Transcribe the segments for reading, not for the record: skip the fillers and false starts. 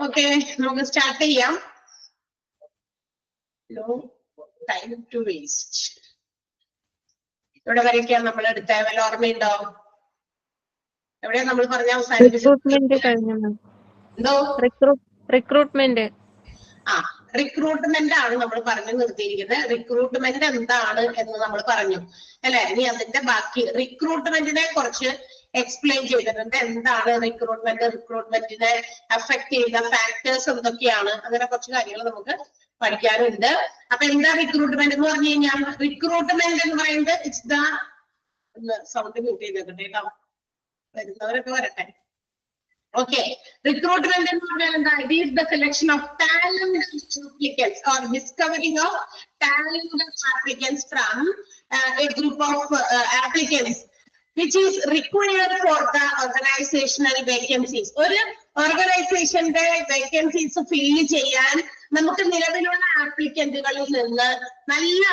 Okay, നമുക്ക് start ചെയ്യാം. No time to waste. ഇവിടെ വരയ്ക്കാൻ നമ്മൾ എടുത്ത വല്ല ഓർമ്മയുണ്ടോ? എവിടെയാ നമ്മൾ പറഞ്ഞ എന്തോ റിക്രൂട്ട്മെന്റ് റിക്രൂട്ട്മെന്റ് ആണ് നമ്മൾ പറഞ്ഞു നിർത്തിയിരിക്കുന്നത്. റിക്രൂട്ട്മെന്റ് എന്താണ് എന്ന് നമ്മൾ പറഞ്ഞു അല്ലെ. ഇനി അതിന്റെ ബാക്കി റിക്രൂട്ട്മെന്റിനെ കുറിച്ച് എക്സ്പ്ലെയിൻ ചെയ്തിട്ടുണ്ട്. എന്താണ് റിക്രൂട്ട്മെന്റിനെ അഫക്ട് ചെയ്യുന്ന ഫാക്ടേഴ്സ് എന്തൊക്കെയാണ്, അങ്ങനെ കുറച്ച് കാര്യങ്ങൾ നമുക്ക് പഠിക്കാനുണ്ട്. അപ്പൊ എന്താ റിക്രൂട്ട്മെന്റ് എന്ന് പറഞ്ഞു കഴിഞ്ഞാൽ, റിക്രൂട്ട്മെന്റ് എന്ന് പറയുന്നത് ഇറ്റ്സ് ദ സൗണ്ട് മ്യൂട്ട് ചെയ്തിട്ട് കേട്ടോ, വരുന്നവരൊക്കെ വരട്ടെ. Okay, recruitment is the selection of talented applicants or discovering of talented applicants from a group of applicants which is required for the organizational vacancies. ഒരു ഓർഗനൈസേഷന്റെ വേക്കൻസീസ് ഫില്ല് ചെയ്യാൻ നമുക്ക് നിലവിലുള്ള ആപ്ലിക്കന്റുകളിൽ നിന്ന് നല്ല,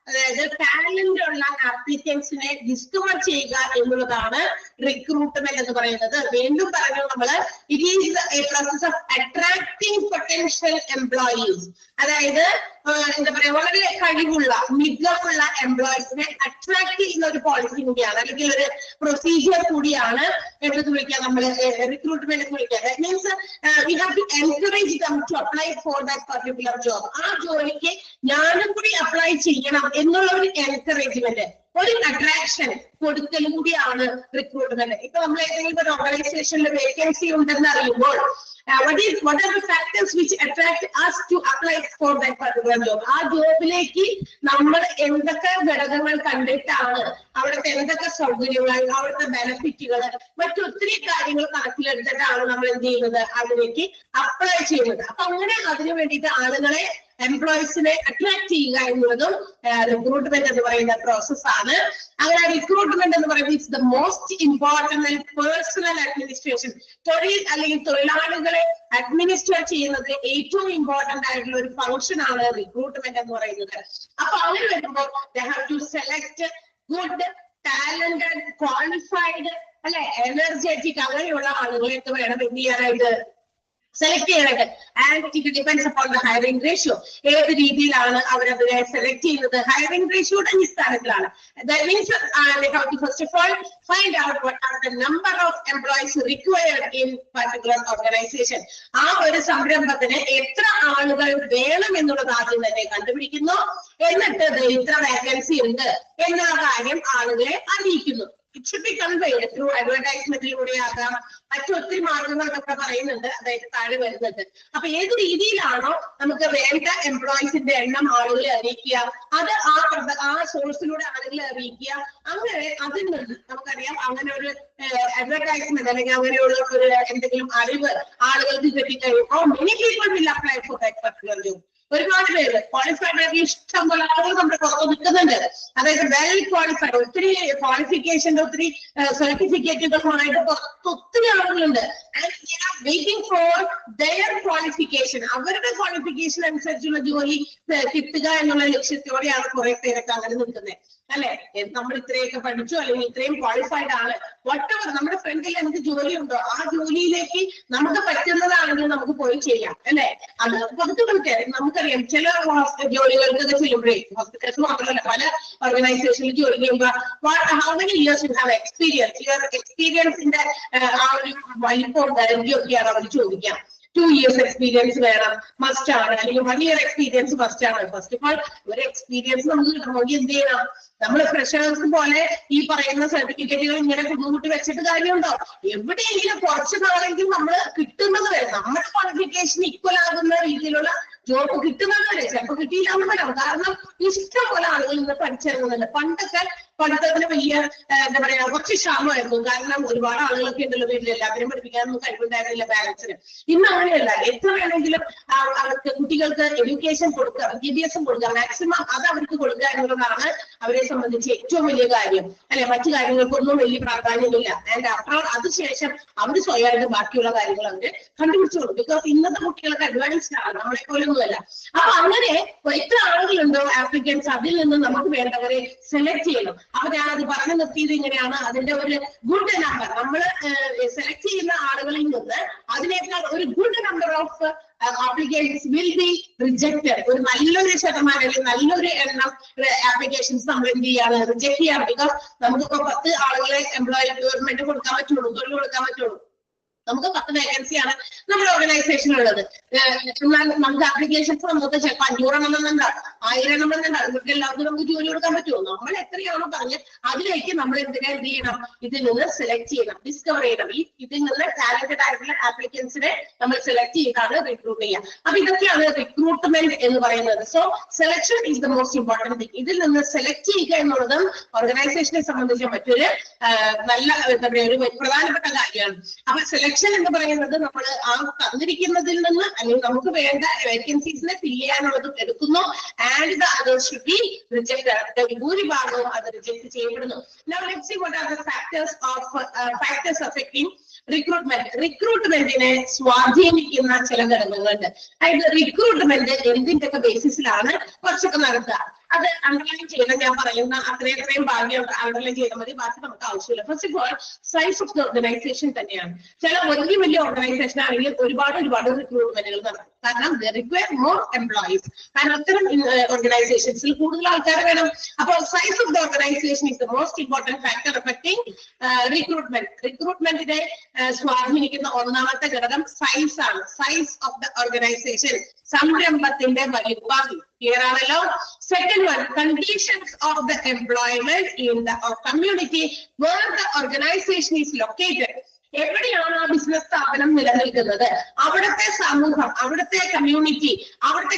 അതായത് ടാലന്റ് ഉള്ള ആപ്ലിക്കൻസിനെ ഡിസ്കവർ ചെയ്യുക എന്നുള്ളതാണ് റിക്രൂട്ട്മെന്റ് എന്ന് പറയുന്നത്. വീണ്ടും പറഞ്ഞു നമ്മള്, it is A process of attracting potential employees. അതായത് എന്താ പറയാ, വളരെ കഴിവുള്ള മികവുള്ള എംപ്ലോയീസിനെ അട്രാക്ട് ചെയ്യുന്ന ഒരു പോളിസി കൂടിയാണ്, അല്ലെങ്കിൽ ഒരു പ്രൊസീജിയർ കൂടിയാണ് എന്ന് വിളിക്കാം നമ്മൾ റിക്രൂട്ട്മെന്റ് എന്ന് വിളിക്കാം. That means we have to encourage them to apply for that particular job. ആ ജോലിക്ക് ഞാനും കൂടി അപ്ലൈ ചെയ്യണം എന്നുള്ള ഒരു എൻകറേജ്മെന്റ്, ഒരു അട്രാക്ഷൻ കൊടുക്കലും കൂടിയാണ് റിക്രൂട്ട്മെന്റ്. ഇപ്പൊ നമ്മൾ ഏതെങ്കിലും ഒരു ഓർഗനൈസേഷനിൽ വേക്കൻസി ഉണ്ടെന്ന് അറിയുമ്പോൾ what are the factors which attract us to apply for that particular job? ആ ജോബിലേക്ക് നമ്മൾ എന്തൊക്കെ ഘടകങ്ങൾ കണ്ടിട്ടാണ്, അവിടുത്തെ എന്തൊക്കെ സൗകര്യങ്ങൾ, അവിടുത്തെ ബെനിഫിറ്റുകൾ, മറ്റൊത്തിരി കാര്യങ്ങൾ കണക്കിലെടുത്തിട്ടാണ് നമ്മൾ എന്ത് ചെയ്യുന്നത്, അതിലേക്ക് അപ്ലൈ ചെയ്യുന്നത്. അപ്പൊ അങ്ങനെ അതിനു വേണ്ടിയിട്ട് ആളുകളെ, എംപ്ലോയീസിനെ അട്രാക്ട് ചെയ്യുക എന്നുള്ളതും റിക്രൂട്ട്മെന്റ് എന്ന് പറയുന്ന പ്രോസസ് ആണ്. അങ്ങനെ റിക്രൂട്ട്മെന്റ് എന്ന് പറയുന്നത് it's the most important personal administration. തൊഴിൽ അല്ലെങ്കിൽ തൊഴിലാളികളെ അഡ്മിനിസ്റ്റർ ചെയ്യുന്നത് ഏറ്റവും ഇമ്പോർട്ടന്റ് ആയിട്ടുള്ള ഒരു ഫംഗ്ഷൻ ആണ് റിക്രൂട്ട്മെന്റ് എന്ന് പറയുന്നത്. അപ്പൊ അങ്ങനെ വരുമ്പോൾ they have to select good, talented, qualified, അല്ലെ, എനർജറ്റിക്, അങ്ങനെയുള്ള ആളുകളെയൊക്കെ വേണം എന്ത് ചെയ്യാനായിട്ട്, സെലക്ട് ചെയ്യാനായിട്ട്. And it depends upon the hiring ratio. ഏത് രീതിയിലാണ് അവരതിനെ സെലക്ട് ചെയ്യുന്നത്, ഹയറിംഗ് റേഷ്യോയുടെ അടിസ്ഥാനത്തിലാണ്. That means they have to first of all find out what are the number of employees required in particular organization. ആ ഒരു സംരംഭത്തിന് എത്ര ആളുകൾ വേണം എന്നുള്ളത് ആദ്യം തന്നെ കണ്ടുപിടിക്കുന്നു. എന്നിട്ട് ഇത്ര വേക്കൻസി ഉണ്ട് എന്നുള്ള കാര്യം ആളുകളെ അറിയിക്കുന്നു. It should be conveyed through advertisement-ലൂടെ ആകാം, മറ്റൊത്തിരി മാർഗങ്ങളൊക്കെ പറയുന്നുണ്ട്, അതായത് താഴെ വരുന്നുണ്ട്. അപ്പൊ ഏത് രീതിയിലാണോ നമുക്ക് വേണ്ട എംപ്ലോയീസിന്റെ എണ്ണം ആളുകളെ അറിയിക്കുക, അത് ആ സോഴ്സിലൂടെ ആളുകളെ അറിയിക്കുക. അങ്ങനെ അതിൽ നിന്ന് നമുക്കറിയാം, അങ്ങനെ ഒരു അഡ്വർടൈസ്മെന്റ് അല്ലെങ്കിൽ അങ്ങനെയുള്ള ഒരു എന്തെങ്കിലും അറിവ് ആളുകൾക്ക് കിട്ടിക്കഴിയുമ്പോൾ many people will apply for that particular job. ഒരുപാട് പേര് ക്വാളിഫൈഡ് ആയിട്ട് ഇഷ്ടം പോലെ ആളുകൾ നമ്മുടെ പുറത്ത് നിൽക്കുന്നുണ്ട്. അതായത് വെൽ ക്വാളിഫൈഡ്, ഒത്തിരി ക്വാളിഫിക്കേഷന്റെ ഒത്തിരി സർട്ടിഫിക്കറ്റുകളുമായിട്ട് പുറത്ത് ഒത്തിരി ആളുകളുണ്ട്. വെയിറ്റിംഗ് ഫോർ ദയർ ക്വാളിഫിക്കേഷൻ, അവരുടെ ക്വാളിഫിക്കേഷൻ അനുസരിച്ചുള്ള ജോലി കിട്ടുക എന്നുള്ള ലക്ഷ്യത്തോടെയാണ് കുറെ പേരൊക്കെ അങ്ങനെ നിൽക്കുന്നത് അല്ലെ. നമ്മൾ ഇത്രയൊക്കെ പഠിച്ചു അല്ലെങ്കിൽ ഇത്രയും ക്വാളിഫൈഡ് ആണ്, വട്ടവർ നമ്മുടെ ഫ്രണ്ടിൽ എന്ത് ജോലി ഉണ്ടോ ആ ജോലിയിലേക്ക് നമുക്ക് പറ്റുന്നതാണെങ്കിൽ നമുക്ക് പോയി ചെയ്യാം അല്ലെ. അത് പുറത്തുകൾക്ക് നമുക്കറിയാം, ചില ജോലികൾക്കൊക്കെ ചെയ്യുമ്പോഴേ, ഹോസ്പിറ്റൽസ് മാത്രമല്ല പല ഓർഗനൈസേഷനിൽ ജോലി ചെയ്യുമ്പോൾ how many years you have experience, your എക്സ്പീരിയൻസിന്റെ ആ ഒരു വലിപ്പം ദൈർഘ്യമൊക്കെയാണ് അവർ ചോദിക്കാം. 2 years എക്സ്പീരിയൻസ് വേണം, മസ്റ്റ് ആണ്, അല്ലെങ്കിൽ 1 year എക്സ്പീരിയൻസ് മസ്റ്റ് ആണ്. ഫസ്റ്റ് ഓഫ് ഓൾ ഒരു എക്സ്പീരിയൻസ് നമുക്ക് കിട്ടണമെങ്കിൽ എന്ത് ചെയ്യണം, നമ്മൾ ഫ്രഷേഴ്സ് പോലെ ഈ പറയുന്ന സർട്ടിഫിക്കറ്റുകൾ ഇങ്ങനെ കുന്നുകൂട്ടി വെച്ചിട്ട് കാര്യമുണ്ടോ? എവിടെയെങ്കിലും കുറച്ച് നാളെങ്കിലും നമ്മൾ കിട്ടുന്നത് വരെ, നമ്മുടെ ക്വാളിഫിക്കേഷൻ ഈക്വൽ ആകുന്ന രീതിയിലുള്ള ജോബ് കിട്ടുന്നത് വരെ, ചിലപ്പോൾ കിട്ടിയില്ലാന്ന് വരാം. കാരണം ഇഷ്ടം പോലെ ആളുകൾ ഇന്ന് പഠിച്ചിറങ്ങുന്നുണ്ട്. പണ്ടൊക്കെ പഠിത്തത്തിന് വലിയ എന്താ പറയാ കുറച്ച് ക്ഷാമമായിരുന്നു. കാരണം ഒരുപാട് ആളുകളൊക്കെ ഉണ്ടല്ലോ വീട്ടിൽ, എല്ലാവരും പഠിപ്പിക്കാനൊന്നും കഴിവുണ്ടായിരുന്നില്ല പാരന്റ്സിന്. ഇന്ന് അങ്ങനെയല്ല, എത്ര വേണമെങ്കിലും അവർക്ക് കുട്ടികൾക്ക് എഡ്യൂക്കേഷൻ കൊടുക്കുക, വിദ്യാഭ്യാസം കൊടുക്കുക, മാക്സിമം അത് അവർക്ക് കൊടുക്കുക എന്നുള്ളതാണ് അവരെ സംബന്ധിച്ച് ഏറ്റവും വലിയ കാര്യം അല്ലെ. മറ്റു കാര്യങ്ങൾക്കൊന്നും വലിയ പ്രാധാന്യമില്ല. ആൻഡ് ആഫ്റ്റർ അതിനുശേഷം അവർ സ്വയമായിട്ട് ബാക്കിയുള്ള കാര്യങ്ങൾ അവര് കണ്ടുപിടിച്ചോളൂ. ബിക്കോസ് ഇന്നത്തെ കുട്ടികൾക്ക് അഡ്വാൻസ്ഡ് ആണ്, നമ്മളെ പോലൊന്നുമല്ല. അപ്പൊ അങ്ങനെ എത്ര ആളുകളുണ്ടോ ആപ്ലിക്കൻസ്, അതിൽ നിന്ന് നമുക്ക് വേണ്ടവരെ സെലക്ട് ചെയ്യണം. അപ്പൊ ഞാൻ അത് പറഞ്ഞു നിർത്തിയത് ഇങ്ങനെയാണ്. അതിന്റെ ഒരു ഗുഡ് നമ്പർ നമ്മൾ സെലക്ട് ചെയ്യുന്ന ആളുകളിൽ നിന്ന് അതിനേക്കാൾ ഒരു good number of applications will be rejected. ഒരു നല്ലൊരു ശതമാനം അല്ലെങ്കിൽ നല്ലൊരു എണ്ണം ആപ്ലിക്കേഷൻസ് നമ്മൾ എന്ത് ചെയ്യാണ്, റിജക്ട് ചെയ്യാണ്. ബിക്കോസ് നമുക്കിപ്പോ 10 ആളുകളെ എംപ്ലോയ്മെന്റ് കൊടുക്കാൻ പറ്റുള്ളൂ, തൊഴിൽ കൊടുക്കാൻ പറ്റുള്ളൂ. നമുക്ക് 10 വേക്കൻസിയാണ് നമ്മുടെ ഓർഗനൈസേഷനുള്ളത്. എന്നാൽ നമുക്ക് ആപ്ലിക്കേഷൻസ് നമുക്ക് ചിലപ്പോൾ 500 എണ്ണം ഉണ്ടാകും, 1000 എണ്ണം ഉണ്ടാകും. ഇവർക്ക് എല്ലാവർക്കും നമുക്ക് ജോലി കൊടുക്കാൻ പറ്റുമോ? നമ്മൾ എത്രയാണോ പറഞ്ഞ് അതിലേക്ക് നമ്മൾ എന്ത് ചെയ്യണം, ഇതിൽ നിന്ന് സെലക്ട് ചെയ്യണം, ഡിസ്കവർ ചെയ്യണം. ഇതിൽ നിന്ന് ടാലന്റഡ് ആയിട്ടുള്ള ആപ്ലിക്കൻസിനെ നമ്മൾ സെലക്ട് ചെയ്താണ് റിക്രൂട്ട് ചെയ്യുക. അപ്പൊ ഇതൊക്കെയാണ് റിക്രൂട്ട്മെന്റ് എന്ന് പറയുന്നത്. So selection is the most important thing. ഇതിൽ നിന്ന് സെലക്ട് ചെയ്യുക എന്നുള്ളതും ഓർഗനൈസേഷനെ സംബന്ധിച്ച് മറ്റൊരു നല്ല എന്താ പറയുക ഒരു പ്രധാനപ്പെട്ട കാര്യമാണ്. അപ്പൊ സെലക്ഷൻ എന്ന് പറയുന്നത് നമ്മൾ ആ തന്നിരിക്കുന്നതിൽ നിന്ന് അല്ലെങ്കിൽ നമുക്ക് വേണ്ട വേക്കൻസീസിനെ ഫില്ല് ചെയ്യാനുള്ളത് എടുക്കുന്നു. And the others should be rejected. ഭൂരിഭാഗവും അത് റിജക്ട് ചെയ്യപ്പെടുന്നു. Now let's see what are the factors affecting റിക്രൂട്ട്മെന്റിനെ സ്വാധീനിക്കുന്ന ചില ഘടകങ്ങളുണ്ട്. അതായത് റിക്രൂട്ട്മെന്റ് എന്തിന്റെയൊക്കെ ബേസിസിലാണ് കുറച്ചൊക്കെ നടത്തുക. അത് അണ്ടർലൈൻ ചെയ്യണം. ഞാൻ പറയുന്ന അത്രയും ഭാഗ്യം അണ്ടർലൈൻ ചെയ്താൽ മതി, ബാക്കി നമുക്ക് ആവശ്യമില്ല. First of all size of the organisation തന്നെയാണ്. ചില വലിയ ഓർഗനൈസേഷൻ ആണെങ്കിൽ ഒരുപാട് റിക്രൂട്ട്മെന്റുകൾ നടക്കും. കാരണം റിക്വയർ മോർ എംപ്ലോയീസ്. കാരണം അത്തരം ഓർഗനൈസേഷൻസിൽ കൂടുതൽ ആൾക്കാർ വേണം. അപ്പോൾ size of the organisation is the most important factor affecting recruitment. റിക്രൂട്ട്മെന്റിനെ സ്വാധീനിക്കുന്ന ഒന്നാമത്തെ ഘടകം സൈസ് ആണ്. സൈസ് ഓഫ് ദ ഓർഗനൈസേഷൻ, സംരംഭത്തിന്റെ വലിപ്പം. ക്ലിയർ ആണല്ലോ. Second one, conditions of the employment in the community where the organisation is located. എവിടെയാണ് ആ ബിസിനസ് സ്ഥാപനം നിലനിൽക്കുന്നത്, അവിടുത്തെ സമൂഹം, അവിടുത്തെ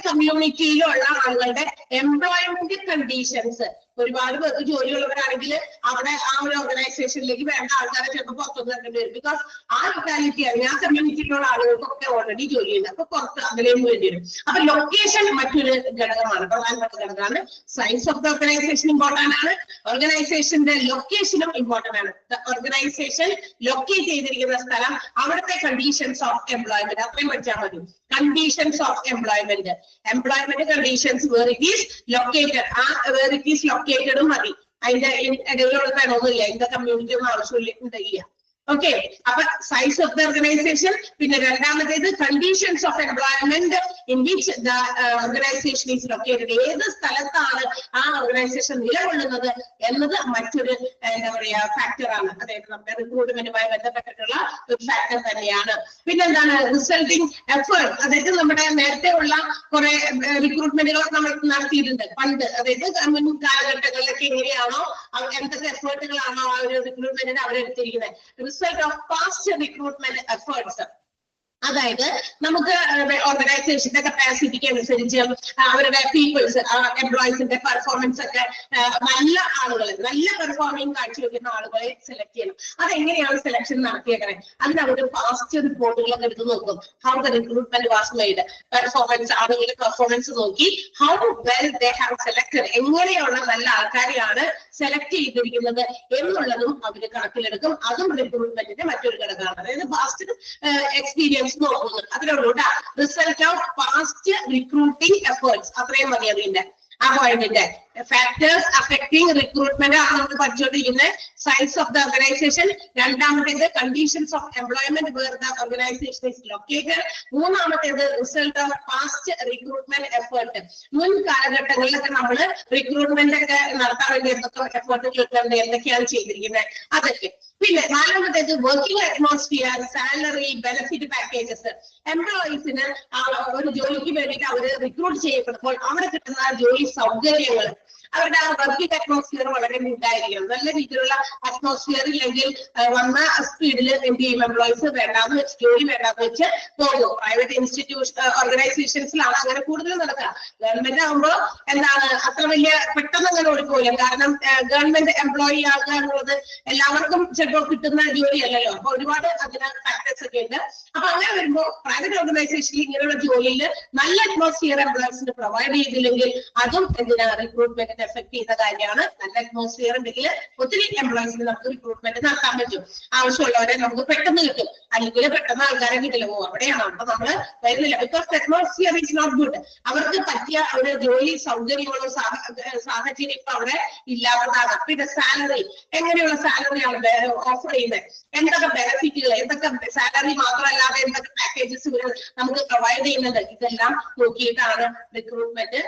കമ്മ്യൂണിറ്റിയിലുള്ള ആളുകളുടെ എംപ്ലോയ്മെന്റ് കണ്ടീഷൻസ്. ഒരുപാട് പേർക്ക് ജോലിയുള്ളവരാണെങ്കിൽ അവിടെ ആ ഒരു ഓർഗനൈസേഷനിലേക്ക് വേണ്ട ആൾക്കാരെ ചിലപ്പോൾ പുറത്തുനിന്ന് ഇറങ്ങേണ്ടി വരും. ബിക്കോസ് ആ ലൊക്കാലിറ്റി ആ കമ്മ്യൂണിറ്റിയിലുള്ള ആളുകൾക്കൊക്കെ ഓൾറെഡി ജോലിയുണ്ട്. അപ്പൊ പുറത്ത് അതിലേക്ക് വേണ്ടി വരും. അപ്പൊ ലൊക്കേഷൻ മറ്റൊരു ഘടകമാണ്, പ്രധാനപ്പെട്ട ഘടകമാണ്. Size of the organisation important ആണ്. ഓർഗനൈസേഷന്റെ ലൊക്കേഷനും ഇമ്പോർട്ടന്റ് ആണ്. ഓർഗനൈസേഷൻ ലൊക്കേറ്റ് ചെയ്തിരിക്കുന്ന സ്ഥലം, അവിടുത്തെ കണ്ടീഷൻസ് ഓഫ് എംപ്ലോയ്മെന്റ്, അത്രയും പഠിച്ചാൽ മതി. Conditions of employment conditions where it is located. ആ വേർ ഇറ്റ് ഈസ് ലൊക്കേറ്റഡും മതി. അതിന്റെ ഇടയിലുള്ള വേണമെന്നില്ല, ഇതിന്റെ കമ്മ്യൂണിറ്റി ഒന്നും ആവശ്യമില്ല. ഓക്കെ, അപ്പൊ സൈസ് ഓഫ് ദ ഓർഗനൈസേഷൻ. പിന്നെ രണ്ടാമത്തേത് conditions of employment in which the organisation is located. ഏത് സ്ഥലത്താണ് ആ ഓർഗനൈസേഷൻ നിലകൊള്ളുന്നത് എന്നത് മറ്റൊരു എന്താ പറയാ ഫാക്ടറാണ്. അതായത് നമ്മുടെ റിക്രൂട്ട്മെന്റുമായി ബന്ധപ്പെട്ടിട്ടുള്ള ഒരു ഫാക്ടർ തന്നെയാണ്. പിന്നെന്താണ് റിസൾട്ടിങ് എഫേർട്ട്. അതായത് നമ്മുടെ നേരത്തെ ഉള്ള കുറെ റിക്രൂട്ട്മെന്റുകൾ നമ്മൾ നടത്തിയിട്ടുണ്ട് പണ്ട്. അതായത് മുൻ കാലഘട്ടങ്ങളിലൊക്കെ എങ്ങനെയാണോ എന്തൊക്കെ എഫേർട്ടുകളാണോ ആ ഒരു റിക്രൂട്ട്മെന്റിന് അവരെടുത്തിരിക്കുന്നത്. Result of past recruitment efforts. അതായത് നമുക്ക് ഓർഗനൈസേഷന്റെ കപ്പാസിറ്റിക്ക് അനുസരിച്ച് അവരുടെ പീപ്പിൾസ് എംപ്ലോയീസിന്റെ പെർഫോമൻസ് ഒക്കെ നല്ല ആളുകളെ, നല്ല പെർഫോമിംഗ് കാഴ്ചവെക്കുന്ന ആളുകളെ സെലക്ട് ചെയ്യണം. അതെങ്ങനെയാണ് സെലക്ഷൻ നടത്തിയേക്കണേ? അതിന് അവർ പാസ്റ്റ് റിപ്പോർട്ടുകളൊക്കെ എടുത്ത് നോക്കും. How the recruitment was made, performance, ആളുകളുടെ പെർഫോമൻസ് നോക്കി how well they have selected, എങ്ങനെയുള്ള നല്ല ആൾക്കാരെയാണ് സെലക്ട് ചെയ്തിരിക്കുന്നത് എന്നുള്ളതും അവർ കണക്കിലെടുക്കും. അതും റിക്രൂട്ട്മെന്റിന്റെ മറ്റൊരു ഘടകമാണ്. അതായത് പാസ്റ്റ് എക്സ്പീരിയൻസ് നോക്കുന്നത്. അതിലൂടെ result of past recruiting efforts, അത്രയും മതി അതിന്റെ ആ പോയിന്റിന്റെ. ഫാക്ടേഴ്സ് അഫക്റ്റിംഗ് റിക്രൂട്ട്മെന്റ് ആണ് നമ്മൾ പഠിച്ചുകൊണ്ടിരിക്കുന്നത്. സൈസ് ഓഫ് ദ ഓർഗനൈസേഷൻ, രണ്ടാമത്തേത് conditions of employment where the organisation is located, മൂന്നാമത്തേത് result of past recruitment effort. മുൻ കാലഘട്ടങ്ങളിലൊക്കെ നമ്മൾ റിക്രൂട്ട്മെന്റ് ഒക്കെ നടത്താൻ വേണ്ടി എന്തൊക്കെ എഫേർട്ടുകൾ എന്തൊക്കെയാണ് ചെയ്തിരിക്കുന്നത് അതൊക്കെ. പിന്നെ നാലാമത്തേത് working atmosphere, salary, benefit packages. എംപ്ലോയീസിന് ഒരു ജോലിക്ക് വേണ്ടിയിട്ട് അവർ റിക്രൂട്ട് ചെയ്യപ്പെടുമ്പോൾ അവിടെ കിട്ടുന്ന ജോലി സൗകര്യങ്ങൾ, അവരുടെ ആ വർക്കിംഗ് അറ്റ്മോസ്ഫിയർ വളരെ ഗുഡായിരിക്കണം. നല്ല രീതിയിലുള്ള അറ്റ്മോസ്ഫിയർ ഇല്ലെങ്കിൽ വന്ന സ്പീഡിൽ എന്ത് ചെയ്യും, എംപ്ലോയീസ് വേണ്ടാന്ന് വെച്ച്, ജോലി വേണ്ടാന്ന് വെച്ച് പോകും. പ്രൈവറ്റ് ഇൻസ്റ്റിറ്റ്യൂഷൻ ഓർഗനൈസേഷൻസിലാണ് അങ്ങനെ കൂടുതൽ നടക്കുക. ഗവൺമെന്റ് ആകുമ്പോൾ എന്താണ് അത്ര വലിയ പെട്ടെന്ന് അങ്ങനെ ഓടിപ്പോയില്ല. കാരണം ഗവൺമെന്റ് എംപ്ലോയി ആകുക എന്നുള്ളത് എല്ലാവർക്കും ചിലപ്പോൾ കിട്ടുന്ന ജോലിയല്ലല്ലോ. അപ്പൊ ഒരുപാട് അതിന് ഫാക്ടേഴ്സ് ഒക്കെ ഉണ്ട്. അപ്പൊ അങ്ങനെ വരുമ്പോൾ പ്രൈവറ്റ് ഓർഗനൈസേഷനിൽ ഇങ്ങനെയുള്ള ജോലിയിൽ നല്ല അറ്റ്മോസ്ഫിയർ എംപ്ലോയീസിന് പ്രൊവൈഡ് ചെയ്തില്ലെങ്കിൽ അതും എന്തിനാണ് റിക്രൂട്ട്മെന്റിന്റെ റിക്രൂട്ട്മെന്റ് എഫക്ട് ചെയ്യുന്ന കാര്യമാണ്. നല്ല അറ്റ്മോസ്ഫിയർ ഉണ്ടെങ്കിൽ ഒത്തിരി എംപ്ലോയീസിന് നമുക്ക് റിക്രൂട്ട്മെന്റ് നടത്താൻ പറ്റും. ആവശ്യമുള്ളവരെ നമുക്ക് പെട്ടെന്ന് കിട്ടും, അല്ലെങ്കിൽ പെട്ടെന്ന് ആൾക്കാരെ കിട്ടില്ല. അവിടെയാണ് അപ്പൊ നമ്മള് വരുന്നില്ല. Because atmosphere is not good. അവർക്ക് പറ്റിയ ഒരു ജോലി സൗകര്യങ്ങളോ സാഹചര്യം ഇപ്പൊ അവിടെ ഇല്ലാത്തതാണ്. പിന്നെ സാലറി, എങ്ങനെയുള്ള സാലറിയാണ് ഓഫർ ചെയ്യുന്നത്, എന്തൊക്കെ ബെനിഫിറ്റുകൾ, എന്തൊക്കെ സാലറി മാത്രമല്ലാതെ എന്തൊക്കെ പാക്കേജസ് നമുക്ക് പ്രൊവൈഡ് ചെയ്യുന്നത്, ഇതെല്ലാം നോക്കിയിട്ടാണ് റിക്രൂട്ട്മെന്റ്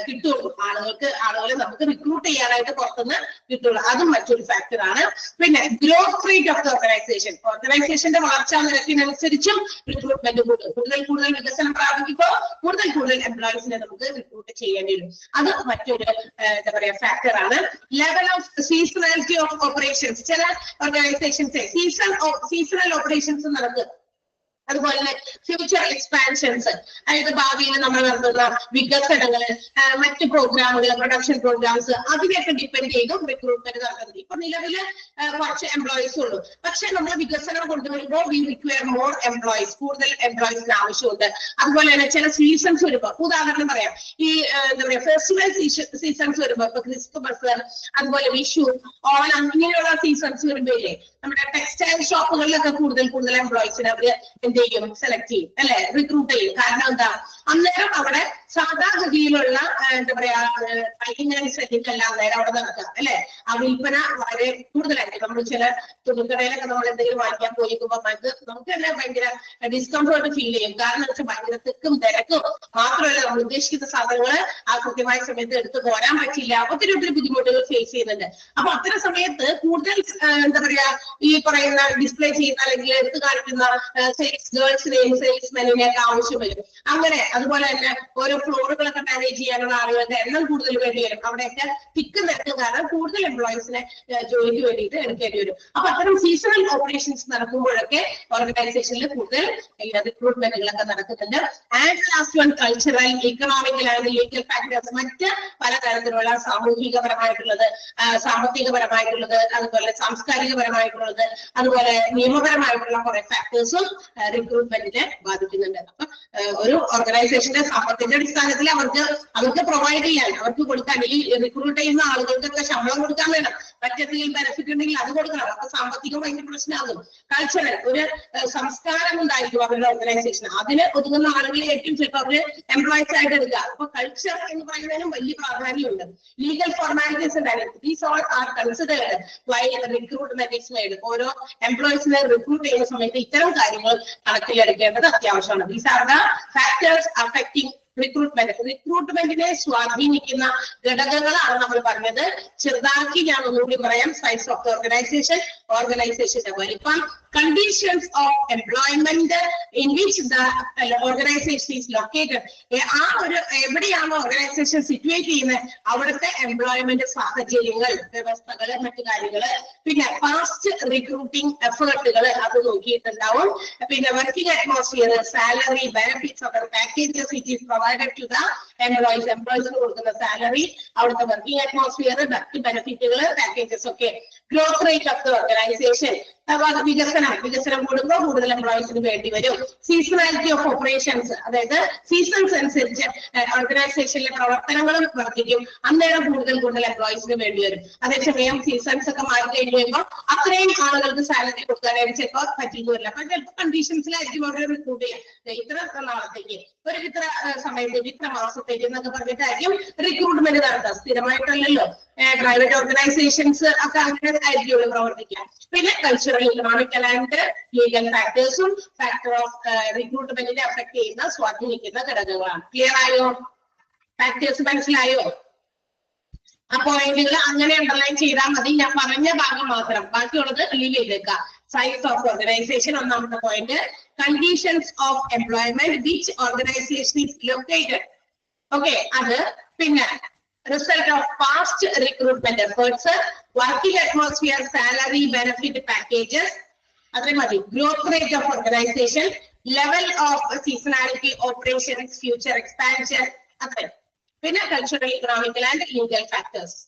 കിട്ടുള്ളൂ. ആളുകളെ നമുക്ക് റിക്രൂട്ട് ചെയ്യാനായിട്ട് പുറത്തുനിന്ന് കിട്ടുള്ളൂ. അതും മറ്റൊരു ഫാക്ടറാണ്. പിന്നെ ഗ്രോത്ത് റേറ്റ് ഓഫ് ദ ഓർഗനൈസേഷന്റെ വളർച്ചാ നിരക്കിനനുസരിച്ചും റിക്രൂട്ട്മെന്റ് കൂടുതൽ വികസനം പ്രാപിക്കുമ്പോൾ കൂടുതൽ എംപ്ലോയീസിനെ നമുക്ക് റിക്രൂട്ട് ചെയ്യേണ്ടി വരും. അത് മറ്റൊരു എന്താ പറയാ ഫാക്ടറാണ്. Level of seasonality of operations. ചില ഓർഗനൈസേഷൻസ് സീസണൽ ഓപ്പറേഷൻസ് നടക്കും. അതുപോലെ തന്നെ ഫ്യൂച്ചർ എക്സ്പാൻഷൻസ്, അതായത് ഭാവിയിൽ നമ്മൾ നടത്തുന്ന വികസനങ്ങള്, മറ്റ് പ്രോഗ്രാമുകൾ, പ്രൊഡക്ഷൻ പ്രോഗ്രാംസ്, അതിനെയൊക്കെ ഡിപ്പെൻഡ് ചെയ്തും റിക്രൂട്ട്മെന്റ് നടത്തുന്നത്. ഇപ്പൊ നിലവില് കുറച്ച് എംപ്ലോയീസ് ഉള്ളൂ, പക്ഷെ നമ്മൾ വികസനം കൊണ്ടുവരുമ്പോൾ വി റിക്വയർ മോർ എംപ്ലോയീസ്, കൂടുതൽ എംപ്ലോയീസിന് ആവശ്യമുണ്ട്. അതുപോലെ തന്നെ ചില സീസൺസ് വരുമ്പോ, ഉദാഹരണം പറയാം, ഈ എന്താ പറയാ ഫെസ്റ്റിവൽ സീസൺസ് വരുമ്പോ, ഇപ്പൊ ക്രിസ്തുമസ്, അതുപോലെ വിഷു, ഓണം, ഇങ്ങനെയുള്ള സീസൺസ് വരുമ്പോഴേ നമ്മുടെ ടെക്സ്റ്റൈൽ ഷോപ്പുകളിലൊക്കെ കൂടുതൽ എംപ്ലോയീസിനെ അവര് എന്ത് ചെയ്യും, സെലക്ട് ചെയ്യും, അല്ലെ, റിക്രൂട്ട് ചെയ്യും. കാരണം എന്താ, അന്നേരം അവിടെ സാധാഗതിയിലുള്ള എന്താ പറയാ ബൈക്കിംഗ് ആൻഡ് സെല്ലിംഗ് എല്ലാം അന്നേരം അവിടെ നടക്കാം, അല്ലെ. ആ വിൽപ്പന വളരെ കൂടുതലായിരിക്കും. നമ്മൾ ചില തുണിക്കടയിലൊക്കെ നമ്മൾ എന്തെങ്കിലും വാങ്ങിക്കാൻ പോയിരിക്കുമ്പോൾ നമുക്ക് തന്നെ ഭയങ്കര ഡിസ്കംഫേർട്ട് ഫീൽ ചെയ്യും. കാരണം വെച്ചാൽ ഭയങ്കര തിക്കും തിരക്കും മാത്രമല്ല, നമ്മൾ ഉദ്ദേശിക്കുന്ന സാധനങ്ങൾ ആ കൃത്യമായ സമയത്ത് എടുത്ത് പോരാൻ പറ്റില്ല. ഒത്തിരി ബുദ്ധിമുട്ടുകൾ ഫേസ് ചെയ്യുന്നുണ്ട്. അപ്പൊ അത്തരം സമയത്ത് കൂടുതൽ എന്താ പറയാ ഈ പറയുന്ന ഡിസ്പ്ലേ ചെയ്യുന്ന അല്ലെങ്കിൽ എടുത്തു കാണിക്കുന്ന ഗേൾസിനെയും സെയിൽസ്മെനിനെയൊക്കെ ആവശ്യം വരും. അങ്ങനെ അതുപോലെ തന്നെ ഓരോ ഫ്ലോറുകളൊക്കെ മാനേജ് ചെയ്യാനുള്ള ആളുകളുടെ എണ്ണം കൂടുതൽ വേണ്ടി വരും. അവിടെയൊക്കെ തിക്ക് നിരക്ക് കാരണം കൂടുതൽ എംപ്ലോയീസിനെ ജോലിക്ക് വേണ്ടിയിട്ട് എടുക്കേണ്ടി വരും. അപ്പൊ അത്തരം സീസണൽ ഓപ്പറേഷൻസ് നടക്കുമ്പോഴൊക്കെ ഓർഗനൈസേഷനിൽ കൂടുതൽ റിക്രൂട്ട്മെന്റുകളൊക്കെ നടക്കുന്നുണ്ട്. And last one, cultural, economical and legal factors. മറ്റ് പലതരത്തിലുള്ള സാമൂഹികപരമായിട്ടുള്ളത്, സാമ്പത്തികപരമായിട്ടുള്ളത്, അതുപോലെ സാംസ്കാരികപരമായിട്ടുള്ളത്, അതുപോലെ നിയമപരമായിട്ടുള്ള കുറെ ഫാക്ടേഴ്സും റിക്രൂട്ട്മെന്റിനെ ബാധിക്കുന്നുണ്ട്. അപ്പൊ ഒരു ഓർഗനൈസേഷന്റെ സാമ്പത്തിക അടിസ്ഥാനത്തിൽ അവർക്ക് പ്രൊവൈഡ് ചെയ്യാൻ, അവർക്ക് കൊടുക്കാൻ, ഈ റിക്രൂട്ട് ചെയ്യുന്ന ആളുകൾക്കൊക്കെ ശമ്പളം കൊടുക്കാൻ വേണം. മറ്റെന്തെങ്കിലും ബെനിഫിറ്റ് ഉണ്ടെങ്കിൽ അത് കൊടുക്കണം. അപ്പൊ സാമ്പത്തികം ഭയങ്കര പ്രശ്നമാകും. കൾച്ചറൽ, ഒരു സംസ്കാരം ഉണ്ടായിരിക്കും അവരുടെ ഓർഗനൈസേഷൻ, അതിന് ഒതുങ്ങുന്ന ആളുകളെ ഏറ്റവും ചിലപ്പോൾ അവര് എംപ്ലോയീസ് ആയിട്ട് എടുക്കുക. അപ്പൊ കൾച്ചർ എന്ന് പറയുന്നതിനും വലിയ പ്രാധാന്യമുണ്ട്. ലീഗൽ ഫോർമാലിറ്റീസ് ഉണ്ടായിരുന്നു. These all are considered why recruitment is made. ഓരോ എംപ്ലോയീസിനെ റിക്രൂട്ട് ചെയ്യുന്ന സമയത്ത് ഇത്തരം കാര്യങ്ങൾ കണക്കിലെടുക്കേണ്ടത് അത്യാവശ്യമാണ്. These are the factors affecting റിക്രൂട്ട്മെന്റിനെ സ്വാധീനിക്കുന്ന ഘടകങ്ങളാണ് നമ്മൾ പറഞ്ഞത്. ചെറുതാക്കി ഞാൻ ഒന്നുകൂടി പറയാം. സൈസ് ഓഫ് ദ ഓർഗനൈസേഷന്റെ വലിപ്പം, conditions of employment in which the organisation is located. ആ ഒരു എവിടെയാണോ ഓർഗനൈസേഷൻ സിറ്റുവേറ്റ് ചെയ്യുന്നത് അവിടുത്തെ എംപ്ലോയ്മെന്റ് സാഹചര്യങ്ങൾ, വ്യവസ്ഥകള്, മറ്റു കാര്യങ്ങള്. പിന്നെ പാസ്റ്റ് റിക്രൂട്ടിംഗ് എഫേർട്ടുകൾ അത് നോക്കിയിട്ടുണ്ടാവും. പിന്നെ working atmosphere, salary, benefits, other packages it is provided to the എംപ്ലോയീസിന് കൊടുക്കുന്ന സാലറി, അവിടുത്തെ വർക്കിംഗ് അറ്റ്മോസ്ഫിയർ, മറ്റ് ബെനിഫിറ്റുകൾ, പാക്കേജസ് ഒക്കെ. Growth rate of the organisation, വികസനം കൂടുമ്പോൾ കൂടുതൽ എംപ്ലോയീസിന് വേണ്ടി വരും. സീസണാലിറ്റി ഓഫ് ഓപ്പറേഷൻസ്, അതായത് സീസൺസ് അനുസരിച്ച് ഓർഗനൈസേഷനിലെ പ്രവർത്തനങ്ങളും വർദ്ധിക്കും. അന്നേരം കൂടുതൽ എംപ്ലോയീസിന് വേണ്ടി വരും. അതേസമയം സീസൺസ് ഒക്കെ മാറി കഴിഞ്ഞ് കഴിയുമ്പോൾ അത്രയും ആളുകൾക്ക് സാലറി കൊടുക്കാനായിട്ട് ചിലപ്പോൾ പറ്റിയെന്നില്ല. അപ്പൊ ചിലപ്പോൾ കണ്ടീഷൻസിലായിരിക്കും അവരെ റിക്രൂട്ട് ചെയ്യാം. ഇത്ര നാളത്തേക്ക്, ഇത്ര സമയത്തേക്ക്, ഇത്ര മാസത്തേക്ക് എന്നൊക്കെ പറഞ്ഞിട്ടായിരിക്കും റിക്രൂട്ട്മെന്റ് നടത്തുക. സ്ഥിരമായിട്ടല്ലല്ലോ. പ്രൈവറ്റ് ഓർഗനൈസേഷൻസ് ഒക്കെ അങ്ങനെ ആയിരിക്കുമല്ലോ പ്രവർത്തിക്കുക. പിന്നെ കൾച്ചറൽ, ഇക്കണോമിക്കൽ ആൻഡ് ലീഗൽ ഫാക്ടേഴ്സും ഫാക്ടർ ഓഫ് റിക്രൂട്ട്മെന്റിനെ അഫക്ട് ചെയ്യുന്ന, സ്വാധീനിക്കുന്ന ഘടകങ്ങളാണ്. ക്ലിയർ ആയോ? ഫാക്ടേഴ്സ് മനസ്സിലായോ? ആ പോയിന്റുകൾ അങ്ങനെ അണ്ടർലൈൻ ചെയ്താൽ മതി. ഞാൻ പറഞ്ഞ ഭാഗം മാത്രം, ബാക്കിയുള്ളത് ലീവ് ചെയ്തേക്കാം. സൈസ് ഓഫ് ഓർഗനൈസേഷൻ ഒന്നാമത്തെ point. Conditions of employment which organisation is located. Okay, അത്. പിന്നെ result of past recruitment efforts, working atmosphere, salary, benefit packages, growth rate of organization, level of seasonality, operations, future expansion, cultural, economical and legal factors.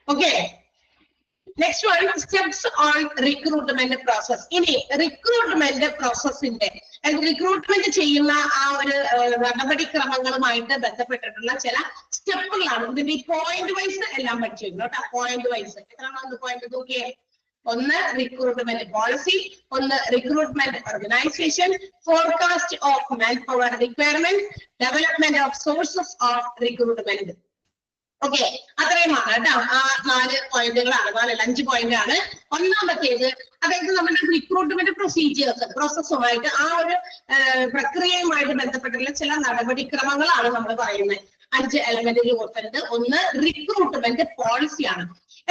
Okay. Next one steps on recruitment process. ഇനി recruitment പ്രോസസ്സിന്റെ recruitment ചെയ്യുന്ന ആ ഒരു നടപടിക്രമങ്ങളുമായിട്ട് ബന്ധപ്പെട്ടിട്ടുള്ള ചില സ്റ്റെപ്പുകളാണ്. ഇതിന്റെ point wise എല്ലാം പഠിച്ചു കേട്ടോ. പോയിന്റ് വൈസ് എത്രയാണ് പോയിന്റ് നോക്കിയേ? ഒന്ന് റിക്രൂട്ട്മെന്റ് പോളിസി, ഒന്ന് recruitment organisation, forecast of man power requirement, development of sources of recruitment. Okay, അത്രയുമാണ് കേട്ടോ. ആ 4 പോയിന്റുകളാണ്, 5 പോയിന്റ് ആണ്. ഒന്നാമത്തേത് അതായത് നമ്മുടെ റിക്രൂട്ട്മെന്റ് പ്രൊസീജിയേഴ്സ്, പ്രോസസ്സുമായിട്ട് ആ ഒരു പ്രക്രിയയുമായിട്ട് ബന്ധപ്പെട്ടുള്ള ചില നടപടിക്രമങ്ങളാണ് നമ്മൾ പറയുന്നത്. 5 എലമെന്റുകൾ കൊടുത്തിട്ടുണ്ട്. ഒന്ന് റിക്രൂട്ട്മെന്റ് പോളിസിയാണ്.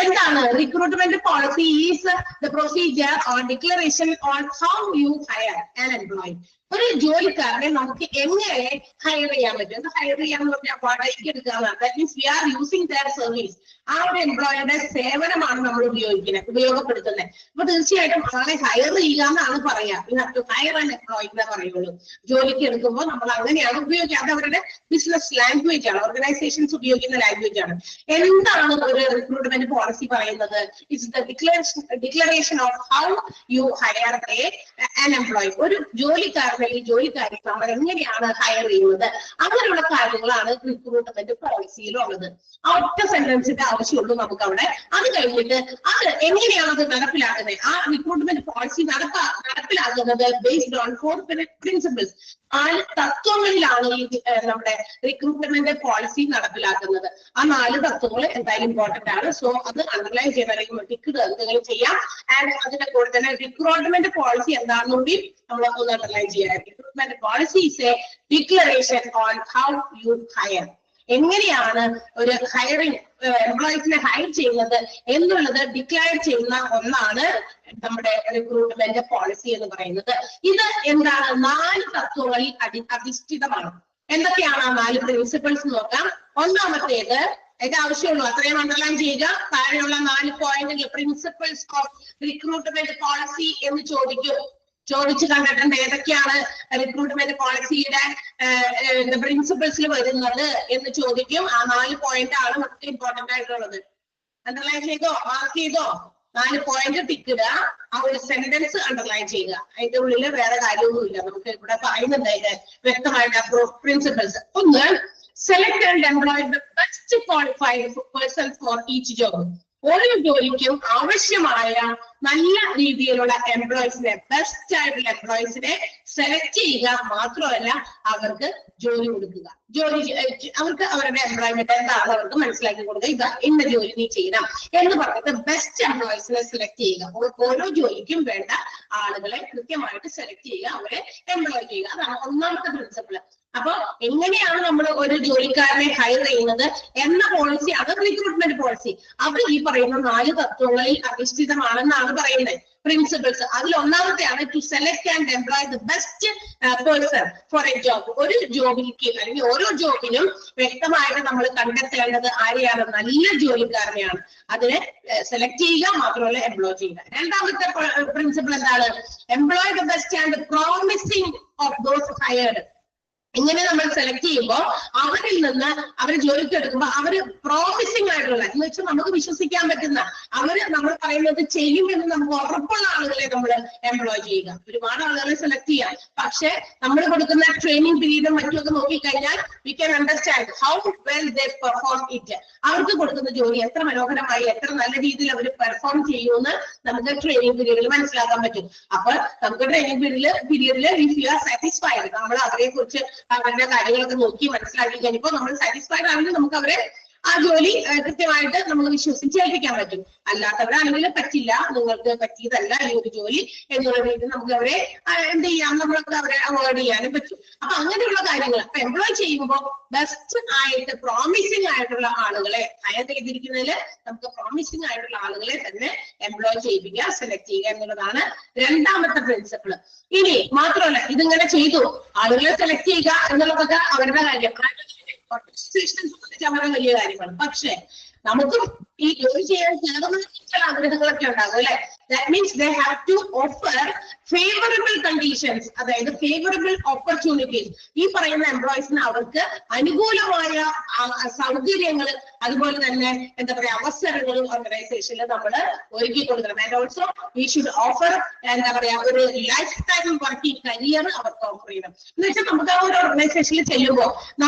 എന്താണ് recruitment policy? Is the procedure on declaration on how you higher an employee. ഒരു ജോലിക്കാരനെ നമുക്ക് എങ്ങനെ ഹയർ ചെയ്യാൻ പറ്റും? ഹയർ ചെയ്യാന്ന് പറഞ്ഞാൽ വാടകയ്ക്ക് എടുക്കുക. That means we are using their service. ആ ഒരു എംപ്ലോയിയുടെ സേവനമാണ് നമ്മൾ ഉപയോഗപ്പെടുത്തുന്നത്. അപ്പൊ തീർച്ചയായിട്ടും ആളെ ഹയർ ചെയ്യുക എന്നാണ് പറയാ. ഹയർ ആൻ എംപ്ലോയി എന്നേ പറയുള്ളൂ. ജോലിക്ക് എടുക്കുമ്പോൾ നമ്മൾ അങ്ങനെയാണ് ഉപയോഗിക്കുക. അത് അവരുടെ ബിസിനസ് ലാംഗ്വേജ് ആണ്, ഓർഗനൈസേഷൻസ് ഉപയോഗിക്കുന്ന ലാംഗ്വേജ് ആണ്. എന്താണ് ഒരു റിക്രൂട്ട്മെന്റ് പോളിസി പറയുന്നത്? It's the declaration of how you higher an employee. ഒരു ജോലിക്കാരനെ ഈ ജോലിക്കാരെ നമ്മൾ എങ്ങനെയാണ് ഹയർ ചെയ്യുന്നത്, അങ്ങനെയുള്ള കാര്യങ്ങളാണ് റിക്രൂട്ട്മെന്റ് പോളിസിയിലുള്ളത്. ആ ഒറ്റ സെന്റൻസിന്റെ ആവശ്യമുള്ളൂ നമുക്ക് അവിടെ. അത് കഴിഞ്ഞിട്ട് അത് എങ്ങനെയാണ് അത് നടപ്പിലാക്കുന്നത്? ആ റിക്രൂട്ട്മെന്റ് പോളിസി നടപ്പിലാക്കുന്നത് ബേസ്ഡ് ഓൺ 4 പ്രിൻസിപ്പിൾസ്. 4 തത്വങ്ങളിലാണ് ഈ നമ്മുടെ റിക്രൂട്ട്മെന്റ് പോളിസി നടപ്പിലാക്കുന്നത്. ആ 4 തത്വങ്ങൾ എന്തായാലും ഇമ്പോർട്ടന്റ് ആണ്. സോ അത് അണ്ടർലൈൻ ചെയ്യണമെങ്കിൽ ടിക്ക് എന്തെങ്കിലും ചെയ്യാം. ആൻഡ് അതിന്റെ കൂടെ തന്നെ റിക്രൂട്ട്മെന്റ് പോളിസി എന്താണെന്ന് കൂടി നമ്മൾ ഒന്ന് അണ്ടർലൈൻ ചെയ്യാം. Recruitment policy is A declaration on how you higher. എങ്ങനെയാണ് ഒരു ഹയറിംഗ് എംപ്ലോയീസിനെ ഹയർ ചെയ്യുന്നത് എന്നുള്ളത് ഡിക്ലെയർ ചെയ്യുന്ന ഒന്നാണ് നമ്മുടെ റിക്രൂട്ട്മെന്റ് പോളിസി എന്ന് പറയുന്നത്. ഇത് എന്താണ്? 4 തത്വങ്ങളിൽ അധിഷ്ഠിതമാണ്. എന്തൊക്കെയാണ് ആ 4 പ്രിൻസിപ്പിൾസ് നോക്കാം. ഒന്നാമത്തേത് ഇത് ആവശ്യമുള്ളൂ, അത്രയും അണ്ടർലൈൻ ചെയ്യുക. താഴെയുള്ള 4 പോയിന്റുകൾ പ്രിൻസിപ്പിൾസ് ഓഫ് റിക്രൂട്ട്മെന്റ് പോളിസി എന്ന് ചോദിച്ചു കണ്ടിട്ടുണ്ട്. ഏതൊക്കെയാണ് റിക്രൂട്ട്മെന്റ് പോളിസിയുടെ പ്രിൻസിപ്പിൾസിൽ വരുന്നത് എന്ന് ചോദിക്കും. ആ 4 പോയിന്റ് ആണ് നമുക്ക് ഇമ്പോർട്ടന്റ് ആയിട്ടുള്ളത്. അണ്ടർലൈൻ ചെയ്തോ? മാർക്ക് ചെയ്തോ? 4 പോയിന്റ് ടിക്ക് ഇടുക. ആ ഒരു സെന്റൻസ് അണ്ടർലൈൻ ചെയ്യുക. അതിന്റെ ഉള്ളിൽ വേറെ കാര്യമൊന്നുമില്ല. നമുക്ക് ഇവിടെ പറയുന്നുണ്ട് അതിന്റെ വ്യക്തമായിട്ട് പ്രിൻസിപ്പിൾസ്. ഒന്ന്, select and employ the best qualified person for each job. ഓരോ ജോലിക്കും ആവശ്യമായ നല്ല രീതിയിലുള്ള എംപ്ലോയീസിനെ, ബെസ്റ്റ് ആയിട്ടുള്ള എംപ്ലോയീസിനെ സെലക്ട് ചെയ്യുക. മാത്രമല്ല അവർക്ക് ജോലി കൊടുക്കുക. അവർക്ക് അവരുടെ എംപ്ലോയ്മെന്റ് എന്താണ് അവർക്ക് മനസ്സിലാക്കി കൊടുക്കുക. ഇതാ ഇന്ന ജോലി നീ ചെയ്യണം എന്ന് പറഞ്ഞിട്ട് ബെസ്റ്റ് എംപ്ലോയീസിനെ സെലക്ട് ചെയ്യുക. ഓരോ ജോലിക്കും വേണ്ട ആളുകളെ കൃത്യമായിട്ട് സെലക്ട് ചെയ്യുക, അവരെ എംപ്ലോയ് ചെയ്യുക. അതാണ് ഒന്നാമത്തെ പ്രിൻസിപ്പിൾ. അപ്പൊ എങ്ങനെയാണ് നമ്മൾ ഒരു ജോലിക്കാരനെ ഹയർ ചെയ്യുന്നത് എന്ന പോളിസിയാണ് റിക്രൂട്ട്മെന്റ് പോളിസി. അത് ഈ പറയുന്ന 4 തത്വങ്ങളിൽ അധിഷ്ഠിതമാണെന്നാണ് പറയുന്നത് പ്രിൻസിപ്പിൾസ്. അതിൽ ഒന്നാമത്തെയാണ് to select and employ the best person for a job. ഒരു ജോബിലേക്ക് അല്ലെങ്കിൽ ഓരോ ജോബിനും വ്യക്തമായിട്ട് നമ്മൾ കണ്ടെത്തേണ്ടത് ആരെയാണ്? നല്ല ജോലിക്കാരനെയാണ്. അതിനെ സെലക്ട് ചെയ്യുക, മാത്രമല്ല എംപ്ലോയ് ചെയ്യുക. രണ്ടാമത്തെ പ്രിൻസിപ്പിൾ എന്താണ്? Employ the best and promising of those hired. ഇങ്ങനെ നമ്മൾ സെലക്ട് ചെയ്യുമ്പോൾ അവരിൽ നിന്ന് അവർ ജോലിക്ക് എടുക്കുമ്പോൾ അവര് പ്രോമിസിംഗ് ആയിട്ടുള്ള എന്ന് വെച്ചാൽ നമുക്ക് വിശ്വസിക്കാൻ പറ്റുന്ന, നമ്മൾ പറയുന്നത് ചെയ്യുമെന്ന് നമുക്ക് ഉറപ്പുള്ള ആളുകളെ നമ്മൾ എംപ്ലോയ് ചെയ്യുക. ഒരുപാട് ആളുകളെ സെലക്ട് ചെയ്യാം. പക്ഷെ നമ്മൾ കൊടുക്കുന്ന ട്രെയിനിങ് പീരീഡും മറ്റുമൊക്കെ നോക്കിക്കഴിഞ്ഞാൽ we can understand how well they perform it. അവർക്ക് കൊടുക്കുന്ന ജോലി എത്ര മനോഹരമായി, എത്ര നല്ല രീതിയിൽ അവർ പെർഫോം ചെയ്യുമെന്ന് നമുക്ക് ട്രെയിനിങ് പീരീഡിൽ മനസ്സിലാക്കാൻ പറ്റും. അപ്പൊ നമുക്ക് ട്രെയിനിങ് പീരീഡിൽ ഇഫ് യു ആർ സാറ്റിസ്ഫൈഡ്, നമ്മൾ അവരെ കുറിച്ച് അവരുടെ കാര്യങ്ങളൊക്കെ നോക്കി മനസ്സിലാക്കി കഴിഞ്ഞപ്പോൾ നമ്മൾ സാറ്റിസ്ഫൈഡ് ആണെങ്കിൽ നമുക്ക് അവരെ ആ ജോലി കൃത്യമായിട്ട് നമ്മൾ വിശ്വസിച്ച് ഏൽപ്പിക്കാൻ പറ്റും. അല്ലാത്തവരാണെങ്കിൽ പറ്റില്ല, നിങ്ങൾക്ക് പറ്റിയതല്ല ഈ ഒരു ജോലി എന്നുള്ള രീതിയിൽ നമുക്ക് അവരെ എന്ത് ചെയ്യാം, നമ്മൾക്ക് അവരെ അവോയ്ഡ് ചെയ്യാനും പറ്റും. അപ്പൊ അങ്ങനെയുള്ള കാര്യങ്ങൾ അപ്പൊ എംപ്ലോയ് ചെയ്യുമ്പോൾ ബെസ്റ്റ് ആയിട്ട് പ്രോമിസിംഗ് ആയിട്ടുള്ള ആളുകളെ ഹയർ ചെയ്തിരിക്കുന്നതിൽ നമുക്ക് പ്രോമിസിംഗ് ആയിട്ടുള്ള ആളുകളെ തന്നെ എംപ്ലോയ് ചെയ്യിപ്പിക്കുക, സെലക്ട് ചെയ്യുക എന്നുള്ളതാണ് രണ്ടാമത്തെ പ്രിൻസിപ്പിൾ. ഇനി മാത്രമല്ല ഇതിങ്ങനെ ചെയ്തു ആളുകളെ സെലക്ട് ചെയ്യുക എന്നുള്ളതൊക്കെ അവരുടെ കാര്യം, വളരെ വലിയ കാര്യമാണ്. പക്ഷെ നമുക്കും ഈ ജോലി ചെയ്യാൻ ചില ആഗ്രഹങ്ങളൊക്കെ ഉണ്ടാകും അല്ലെ. That means they have to offer favorable conditions, അതായത് favorable opportunities. ഈ പറയുന്ന എംപ്ലോയീസിന് അവർക്ക് അനുകൂലമായ സൗകര്യങ്ങൾ അതുപോലെ തന്നെ എന്താ പറയാ അവസരങ്ങളും ഓർഗനൈസേഷനിൽ നമ്മൾ ഒരുക്കി കൊടുക്കണം. And also we should offer എന്താ പറയാ ഒരു ലൈഫ് ടൈം വർക്കിംഗ് കരിയർ അവർക്ക് ഓഫർ ചെയ്യണം. എന്ന് വെച്ചാൽ നമുക്ക് ആ ഒരു ഓർഗനൈസേഷനിൽ ചെല്ലുമ്പോൾ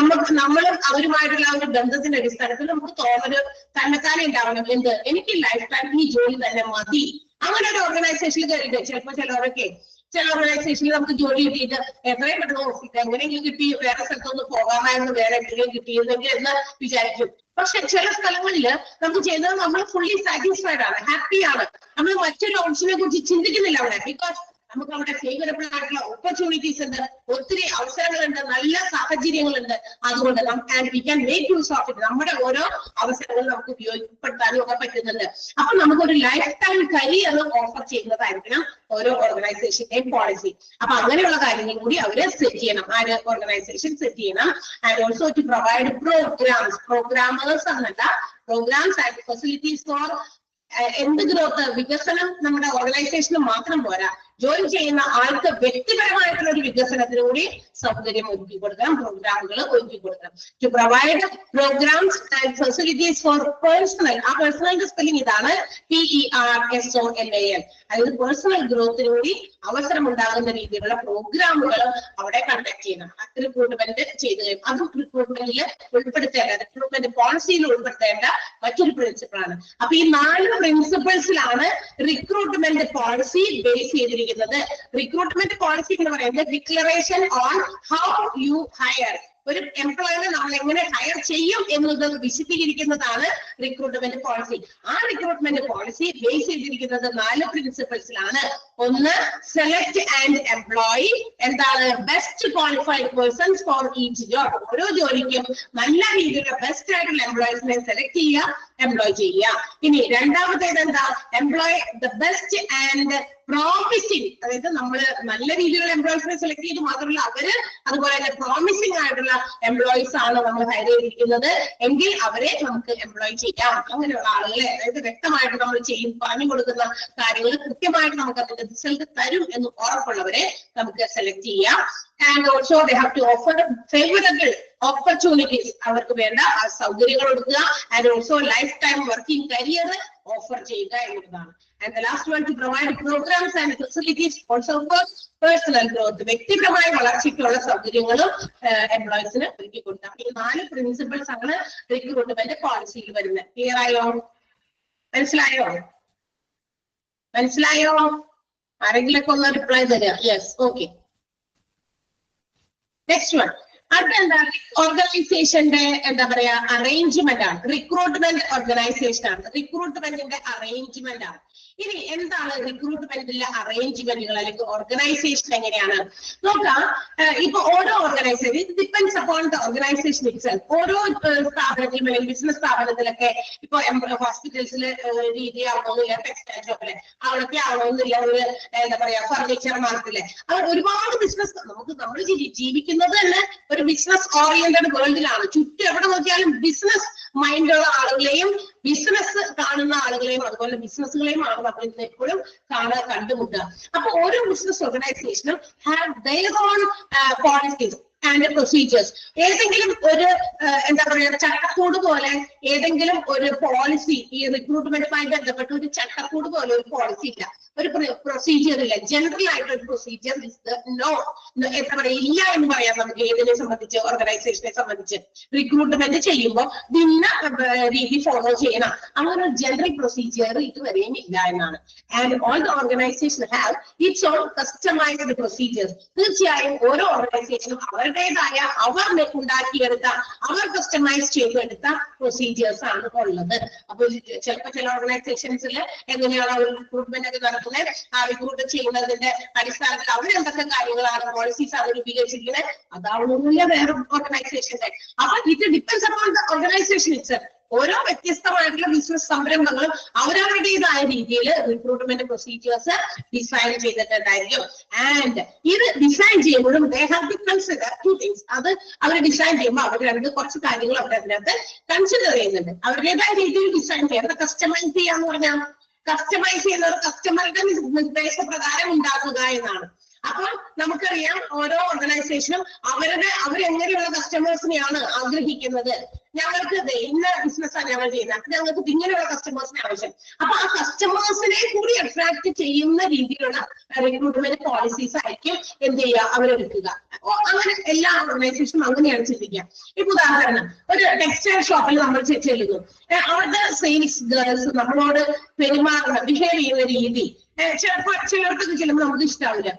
നമ്മൾ അവരുമായിട്ടുള്ള ഒരു ബന്ധത്തിന്റെ അടിസ്ഥാനത്തിൽ നമുക്ക് തോന്നല് തന്നെത്താനെ ഉണ്ടാവണം. എന്ത് എനിക്ക് ലൈഫ് ടൈം ഈ ജോലി തന്നെ മതി. അങ്ങനെ ഒരു ഓർഗനൈസേഷനിൽ കയറിയിട്ട് ചിലപ്പോൾ ചില ഓർഗനൈസേഷനിൽ നമുക്ക് ജോലി കിട്ടിയിട്ട് എത്രയും പെട്ടെന്ന് ഓഫീസിൽ എങ്ങനെയെങ്കിലും കിട്ടി വേറെ സ്ഥലത്തൊന്ന് പോകാമായിരുന്നു, വേറെ എന്തെങ്കിലും കിട്ടിയിരുന്നെങ്കിൽ എന്ന് വിചാരിക്കും. പക്ഷെ ചില സ്ഥലങ്ങളിൽ നമുക്ക് ചെയ്യുന്നത് നമ്മൾ ഫുള്ളി സാറ്റിസ്ഫൈഡ് ആണ്, ഹാപ്പിയാണ്. നമ്മൾ മറ്റൊരു ഓപ്ഷനെ കുറിച്ച് ചിന്തിക്കുന്നില്ല അവിടെ. ബിക്കോസ് നമുക്ക് അവിടെ ഫേവറബിൾ ആയിട്ടുള്ള ഓപ്പർച്യൂണിറ്റീസ് ഉണ്ട്, ഒത്തിരി അവസരങ്ങളുണ്ട്, നല്ല സാഹചര്യങ്ങളുണ്ട്. അതുകൊണ്ട് and we can make use of it. നമ്മുടെ ഓരോ അവസരങ്ങളും നമുക്ക് ഉപയോഗപ്പെടുത്താനും ഒക്കെ പറ്റുന്നുണ്ട്. അപ്പൊ നമുക്കൊരു ലൈഫ് ടൈം കരിയർ ഓഫർ ചെയ്യുന്നതായിരിക്കണം ഓരോ ഓർഗനൈസേഷന്റെയും പോളിസി. അപ്പൊ അങ്ങനെയുള്ള കാര്യങ്ങൾ കൂടി അവര് സെറ്റ് ചെയ്യണം, ആ ഓർഗനൈസേഷൻ സെറ്റ് ചെയ്യണം. And also to provide programmers എന്നല്ല, പ്രോഗ്രാംസ് ആൻഡ് ഫെസിലിറ്റീസ് ഫോർ എന്ത് ഗ്രോത്ത്, വികസനം നമ്മുടെ ഓർഗനൈസേഷന് മാത്രം പോരാ, ജോയിൻ ചെയ്യുന്ന ആൾക്ക് വ്യക്തിപരമായിട്ടുള്ള ഒരു വികസനത്തിന് കൂടി സൗകര്യം ഒരുക്കി കൊടുക്കണം, പ്രോഗ്രാമുകൾ ഒരുക്കി കൊടുക്കണം. To provide programmes and facilities for personal, ആ പേഴ്സണലിന്റെ സ്പെല്ലിംഗ് ഇതാണ് PERSONAL, അതായത് പേഴ്സണൽ ഗ്രോത്തിന് കൂടി അവസരം ഉണ്ടാകുന്ന രീതിയിലുള്ള പ്രോഗ്രാമുകളും അവിടെ കണ്ടക്ട് ചെയ്യണം. റിക്രൂട്ട്മെന്റ് ചെയ്ത് കഴിയും. അതും റിക്രൂട്ട്മെന്റിൽ ഉൾപ്പെടുത്തേണ്ട, റിക്രൂട്ട്മെന്റ് പോളിസിയിൽ ഉൾപ്പെടുത്തേണ്ട മറ്റൊരു പ്രിൻസിപ്പിളാണ്. അപ്പൊ ഈ 4 പ്രിൻസിപ്പിൾസിലാണ് റിക്രൂട്ട്മെന്റ് പോളിസി ബേസ് ചെയ്തിരിക്കുന്നത്. റിക്രൂട്ട്മെന്റ് പോളിസി എന്ന് പറയുന്നത് declaration on how you hire, ഒരു എംപ്ലോയിനെ നമ്മൾ എങ്ങനെ ഹയർ ചെയ്യും എന്നത് വിശദീകരിക്കുന്നതാണ് റിക്രൂട്ട്മെന്റ് പോളിസി. ആ റിക്രൂട്ട്മെന്റ് പോളിസി ബേസ് ചെയ്തിരിക്കുന്നത് 4 പ്രിൻസിപ്പിൾസിലാണ്. ഒന്ന്, സെലക്ട് ആൻഡ് എംപ്ലോയ്, എന്താണ് best qualified persons for each job. ഓരോ ജോലിക്കും നല്ല രീതിയിലുള്ള ബെസ്റ്റ് ആയിട്ടുള്ള എംപ്ലോയീസിനെ സെലക്ട് ചെയ്യുക, എംപ്ലോയ് ചെയ്യുക. ഇനി രണ്ടാമത്തേത് എന്താ, employ the best and promising, അതായത് നമ്മൾ നല്ല രീതിയിലുള്ള എംപ്ലോയീസിനെ സെലക്ട് ചെയ്ത് മാത്രമല്ല അവര് അതുപോലെ തന്നെ പ്രോമിസിംഗ് ആയിട്ടുള്ള എംപ്ലോയീസ് ആണ് നമ്മൾ ഹയർ ചെയ്തിരിക്കുന്നത് എങ്കിൽ അവരെ നമുക്ക് എംപ്ലോയ് ചെയ്യാം. അങ്ങനെയുള്ള ആളുകളെ, അതായത് വ്യക്തമായിട്ട് നമ്മൾ പറഞ്ഞു കൊടുക്കുന്ന കാര്യങ്ങൾ കൃത്യമായിട്ട് നമുക്ക് അതിന്റെ റിസൾട്ട് തരും എന്ന് ഉറപ്പുള്ളവരെ നമുക്ക് സെലക്ട് ചെയ്യാം. And also they have to offer favourable opportunities, അവർക്ക് വേണ്ട സൗകര്യങ്ങൾ കൊടുക്കുക. And also lifetime working career offer ചെയ്യുക എന്നുള്ളതാണ്. And the last one, to provide programs and facilities also for personal growth, വ്യക്തിപരമായ വളർച്ചയ്ക്കുള്ള സൗകര്യങ്ങളും എംപ്ലോയീസിന് ഒരുക്കി കൊടുക്കാം. ഈ 4 പ്രിൻസിപ്പിൾസ് ആണ് റിക്രൂട്ട്മെന്റ് പോളിസിയിൽ വരുന്നത്. ക്ലിയർ ആയോ? മനസ്സിലായോ? ആരെങ്കിലൊക്കെ ഒന്ന് റിപ്ലൈ തരിക. Yes, okay. നെക്സ്റ്റ് വൺ, അടുത്ത എന്താ, ഓർഗനൈസേഷന്റെ എന്താ പറയാ അറേഞ്ച്മെന്റ് ആണ്. റിക്രൂട്ട്മെന്റ് ഓർഗനൈസേഷൻ ആണ്, റിക്രൂട്ട്മെന്റിന്റെ അറേഞ്ച്മെന്റ് ആണ്. ഇനി എന്താണ് റിക്രൂട്ട്മെന്റിലെ അറേഞ്ച്മെന്റുകൾ അല്ലെങ്കിൽ ഓർഗനൈസേഷൻ എങ്ങനെയാണ് നോക്കാം. ഇപ്പൊ ഓരോ ഓർഗനൈസേഷൻ, ഇത് depends upon the organisation itself. ഓരോ സ്ഥാപനത്തിലും അല്ലെങ്കിൽ ബിസിനസ് സ്ഥാപനത്തിലൊക്കെ ഇപ്പൊ ഹോസ്പിറ്റൽസിൽ രീതി ആവണമെന്നില്ല, ടെക്സ്റ്റൈൽ ഷോപ്പിലെ അവിടൊക്കെ ആവണമെന്നില്ല, ഒരു എന്താ പറയാ ഫർണിച്ചർ മാർക്കറ്റിലെ, അത് ഒരുപാട് ബിസിനസ്. നമ്മൾ ജീവിക്കുന്നത് തന്നെ ഒരു ബിസിനസ് ഓറിയന്റഡ് വേൾഡിലാണ്. ചുറ്റും എവിടെ നോക്കിയാലും ബിസിനസ് മൈൻഡുള്ള ആളുകളെയും ബിസിനസ് കാണുന്ന ആളുകളെയും അതുപോലെ ബിസിനസ്സുകളെയും ആണ് നമ്മൾ ഇന്ന് എപ്പോഴും കണ്ടുമുട്ടുക. അപ്പൊ ഓരോ ബിസിനസ് ഓർഗനൈസേഷനും have their own policies and procedures. ഏതെങ്കിലും ഒരു എന്താ പറയുക ചട്ടക്കൂട് പോലെ ഏതെങ്കിലും ഒരു പോളിസി, ഈ റിക്രൂട്ട്മെന്റുമായി ബന്ധപ്പെട്ട് ഒരു ചട്ടക്കൂട് പോലെ ഒരു പോളിസി ഇല്ല, ഒരു പ്രൊസീജിയർ ഇല്ല. ജനറൽ ആയിട്ട് ഒരു പ്രൊസീജിയർ എന്താ പറയാ ഇല്ല എന്ന് പറയാം. നമുക്ക് ഏതിനെ സംബന്ധിച്ച്, ഓർഗനൈസേഷനെ സംബന്ധിച്ച് റിക്രൂട്ട്മെന്റ് ചെയ്യുമ്പോൾ ഭിന്ന രീതി ഫോളോ ചെയ്യണം, അങ്ങനെ ഒരു ജനറൽ പ്രൊസീജിയർ ഇതുവരെയും ഇല്ല എന്നാണ്. And all the organisation have its own customised procedures. തീർച്ചയായും ഓരോ ഓർഗനൈസേഷനും അവരുടേതായ അവർ ഉണ്ടാക്കിയെടുത്ത, അവർ കസ്റ്റമൈസ് ചെയ്തെടുത്ത പ്രൊസീജിയേഴ്സ് ആണ് ഉള്ളത്. അപ്പൊ ചിലപ്പോൾ ചില ഓർഗനൈസേഷൻസിൽ എങ്ങനെയാണ് അവർ റിക്രൂട്ട്മെന്റ് ഒക്കെ നടത്തുന്നത്, ആ റിക്രൂട്ട് ചെയ്യുന്നതിന്റെ അടിസ്ഥാനത്തിൽ അവരെന്തൊക്കെ കാര്യങ്ങളാണ് പോളിസീസ് ആണ് രൂപീകരിച്ചിരിക്കുന്നത്, അതാവുന്നില്ല വേറെ ഓർഗനൈസേഷന്റെ. അപ്പൊ ഇത് depends upon the organisation itself. ഓരോ വ്യത്യസ്തമായിട്ടുള്ള ബിസിനസ് സംരംഭങ്ങളും അവരവരുടേതായ രീതിയിൽ റിക്രൂട്ട്മെന്റ് പ്രൊസീജിയേഴ്സ് ഡിസൈൻ ചെയ്തിട്ടുണ്ടായിരിക്കും. ആൻഡ് ഇത് ഡിസൈൻ ചെയ്യുമ്പോഴും they have to consider 2 things. അത് അവർ ഡിസൈൻ ചെയ്യുമ്പോൾ അവർ കുറച്ച് കാര്യങ്ങൾ അവർ അതിനകത്ത് കൺസിഡർ ചെയ്യുന്നുണ്ട്. അവരുടേതായ രീതിയിൽ ഡിസൈൻ ചെയ്യാം. കസ്റ്റമൈസ് ചെയ്യാന്ന് പറഞ്ഞാൽ കസ്റ്റമൈസ് ചെയ്യുന്നത് കസ്റ്റമറുടെ നിർദ്ദേശപ്രകാരം ഉണ്ടാക്കുക എന്നാണ്. അപ്പോൾ നമുക്കറിയാം ഓരോ ഓർഗനൈസേഷനും അവരെങ്ങനെയുള്ള കസ്റ്റമേഴ്സിനെയാണ് ആഗ്രഹിക്കുന്നത്. ഞങ്ങൾക്ക് ഇന്ന ബിസിനസ്സാണ് ഞങ്ങൾ ചെയ്യുന്നത്, ഞങ്ങൾക്ക് ഇങ്ങനെയുള്ള കസ്റ്റമേഴ്സിനെ ആവശ്യം. അപ്പൊ ആ കസ്റ്റമേഴ്സിനെ കൂടി അട്രാക്ട് ചെയ്യുന്ന രീതിയിലുള്ള റിക്രൂട്ട്മെന്റ് പോളിസീസ് ആയിരിക്കും എന്ത് ചെയ്യുക അവരെടുക്കുക. അങ്ങനെ എല്ലാ ഓർഗനൈസേഷനും അങ്ങനെയാണ് ചിന്തിക്കുക. ഇപ്പൊ ഉദാഹരണം, ഒരു ടെക്സ്റ്റൈൽ ഷോപ്പിൽ നമ്മൾ ചെല്ലുന്നു, അവരുടെ സെയിൽസ് ഗേൾസ് നമ്മളോട് പെരുമാറുന്ന ബിഹേവ് ചെയ്യുന്ന രീതി ചിലർക്കൊക്കെ ചെല്ലുമ്പോൾ നമുക്ക് ഇഷ്ടാവില്ല.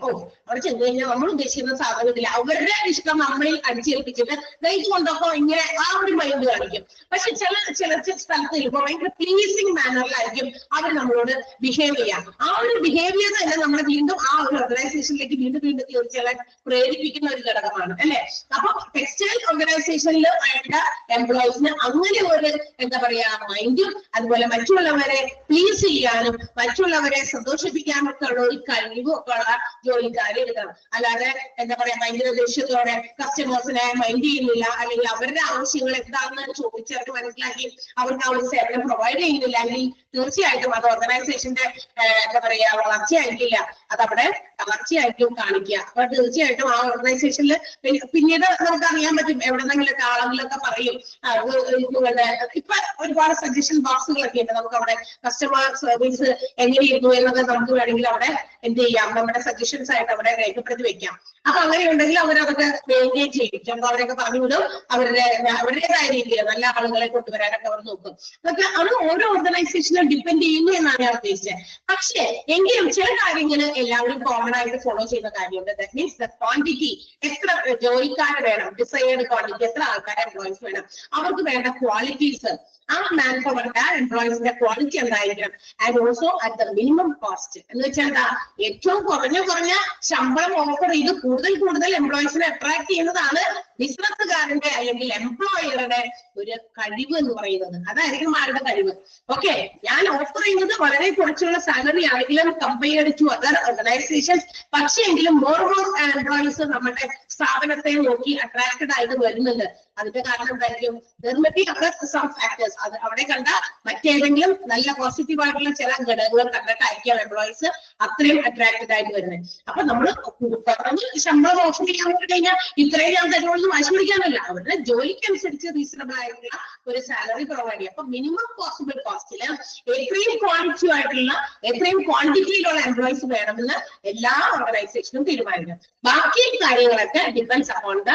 അവിടെ ചെന്ന് കഴിഞ്ഞാൽ നമ്മൾ ഉദ്ദേശിക്കുന്ന സാധനത്തില്ല, അവരുടെ ഇഷ്ടം നമ്മളിൽ അടിച്ചേൽപ്പിച്ചിട്ട് ഇത് കൊണ്ടൊക്കെ ഇങ്ങനെ ആ ഒരു മൈൻഡ് കാണിക്കും. പക്ഷെ ചില സ്ഥലത്ത് ചെല്ലുമ്പോൾ ഭയങ്കര പ്ലീസിങ് മാനറിലായിരിക്കും അവർ നമ്മളോട് ബിഹേവ് ചെയ്യാം. ആ ഒരു ബിഹേവിയർ തന്നെ നമ്മളെ വീണ്ടും ആ ഒരു ഓർഗനൈസേഷനിലേക്ക് വീണ്ടും തീർച്ചയായും പ്രേരിപ്പിക്കുന്ന ഒരു ഘടകമാണ് അല്ലെ. അപ്പൊ ടെക്സ്റ്റൈൽ ഓർഗനൈസേഷനിൽ വേണ്ട എംപ്ലോയീസിന് അങ്ങനെ ഒരു എന്താ പറയാ മൈൻഡും അതുപോലെ മറ്റുള്ളവരെ പ്ലീസ് ചെയ്യാനും മറ്റുള്ളവരെ സന്തോഷിപ്പിക്കാനൊക്കെ ഉള്ള ഒരു കഴിവും ഒക്കെ ഉള്ള ജോലിക്കാരെ എടുക്കണം. അല്ലാതെ എന്താ പറയാ ഭയങ്കര ദേഷ്യത്തോടെ കസ്റ്റമേഴ്സിനെ മൈൻഡ് ചെയ്യുന്നില്ല, അല്ലെങ്കിൽ അവരുടെ ആവശ്യങ്ങൾ എന്താണെന്ന് ചോദിച്ചവർക്ക് മനസ്സിലാക്കി അവർക്ക് ആ ഒരു സേവനം പ്രൊവൈഡ് ചെയ്യുന്നില്ല, അല്ലെങ്കിൽ തീർച്ചയായിട്ടും അത് ഓർഗനൈസേഷന്റെ എന്താ പറയാ വളർച്ചയായിരിക്കില്ല, അതവിടെ തളർച്ചയായിരിക്കും കാണിക്കുക. അപ്പൊ തീർച്ചയായിട്ടും ആ ഓർഗനൈസേഷനിൽ പിന്നീട് നമുക്ക് അറിയാൻ പറ്റും, എവിടെന്നെങ്കിലൊക്കെ ആളെങ്കിലൊക്കെ പറയും നിങ്ങളുടെ ഇപ്പൊ ഒരുപാട് സജഷൻ ബോക്സുകളൊക്കെ ഉണ്ട്, നമുക്ക് അവിടെ കസ്റ്റമർ സർവീസ് എങ്ങനെയിരുന്നു എന്നൊക്കെ നമുക്ക് വേണമെങ്കിൽ അവിടെ എന്ത് ചെയ്യാം, നമ്മുടെ സജഷൻസ് ആയിട്ട് അവിടെ രേഖപ്പെടുത്തി വെക്കാം. അപ്പൊ അങ്ങനെ ഉണ്ടെങ്കിൽ അവരതൊക്കെ മെയിൻറ്റെയിൻ ചെയ്യും. ചിലപ്പോൾ അവരൊക്കെ പറഞ്ഞു വിടും, അവരുടേതായ രീതിയിൽ നല്ല ആളുകളെ കൊണ്ടുവരാനൊക്കെ അവർ നോക്കും. അതൊക്കെ അത് ഓരോ ഓർഗനൈസേഷനും ഡിപ്പെൻഡ് ചെയ്യുന്നു എന്നാണ് ഞാൻ ഉദ്ദേശിച്ചത്. പക്ഷേ എങ്കിലും ചില കാര്യങ്ങൾ എല്ലാവരും കോമൺ ആയിട്ട് ഫോളോ ചെയ്യുന്ന കാര്യമുണ്ട്. ദാറ്റ് മീൻസ് ദ ക്വാണ്ടിറ്റി, എത്ര ജോലിക്കാരെ വേണം, ഡിസൈഡ് ക്വാണ്ടിറ്റി, എത്ര ആൾക്കാരെ എംപ്ലോയീസ് വേണം, അവർക്ക് വേണ്ട ക്വാളിറ്റീസ്, ആ മാൻ പവറിന്റെ എംപ്ലോയീസിന്റെ ക്വാളിറ്റി എന്തായിരിക്കണം, and also at the minimum cost. എന്ന് വെച്ചാൽ എന്താ, ഏറ്റവും കുറഞ്ഞ ശമ്പളം ഓഫർ ചെയ്ത് കൂടുതൽ എംപ്ലോയീസിനെ അട്രാക്ട് ചെയ്യുന്നതാണ് ബിസിനസ്സുകാരന്റെ അല്ലെങ്കിൽ എംപ്ലോയറുടെ ഒരു കഴിവ് എന്ന് പറയുന്നത്. അതായിരിക്കും ആരുടെ കഴിവ്. ഓക്കെ, ഞാൻ ഓഫർ ചെയ്യുന്നത് വളരെ കുറച്ചുള്ള സാലറി ആണെങ്കിലും കമ്പയർഡ് ടു അതർ ഓർഗനൈസേഷൻസ്, പക്ഷേ എങ്കിലും മോർ എംപ്ലോയീസ് നമ്മുടെ സ്ഥാപനത്തെ നോക്കി അട്രാക്റ്റഡ് ആയിട്ട് വരുന്നുണ്ട്. അതിന്റെ കാരണം എന്തായിരിക്കും, ഫാക്ടേഴ്സ്, അത് അവിടെ കണ്ട മറ്റേതെങ്കിലും നല്ല പോസിറ്റീവ് ആയിട്ടുള്ള ചില ഘടകങ്ങൾ കണ്ടിട്ടായിരിക്കാം എംപ്ലോയീസ് അത്രയും അട്രാക്റ്റഡ് ആയിട്ട് വരുന്നത്. അപ്പൊ നമ്മൾ ശമ്പളം ഓഫർ ചെയ്യാൻ പോയി കഴിഞ്ഞാൽ ഇത്രയും ഞാൻ തരുമെന്ന് വാശി പിടിക്കാനല്ല, അവരുടെ ജോലിക്കനുസരിച്ച് റീസണബിൾ ആയിട്ടുള്ള ഒരു സാലറി പ്രൊവൈഡ് ചെയ്യും. അപ്പൊ മിനിമം പോസിബിൾ കോസ്റ്റില് എത്രയും ക്വാണ്ടിറ്റിയിലുള്ള എംപ്ലോയീസ് വേണമെന്ന് എല്ലാ ഓർഗനൈസേഷനും തീരുമാനിക്കും. ബാക്കി കാര്യങ്ങളൊക്കെ ഡിപ്പെൻഡ്സ് അപ്പോൺ ദ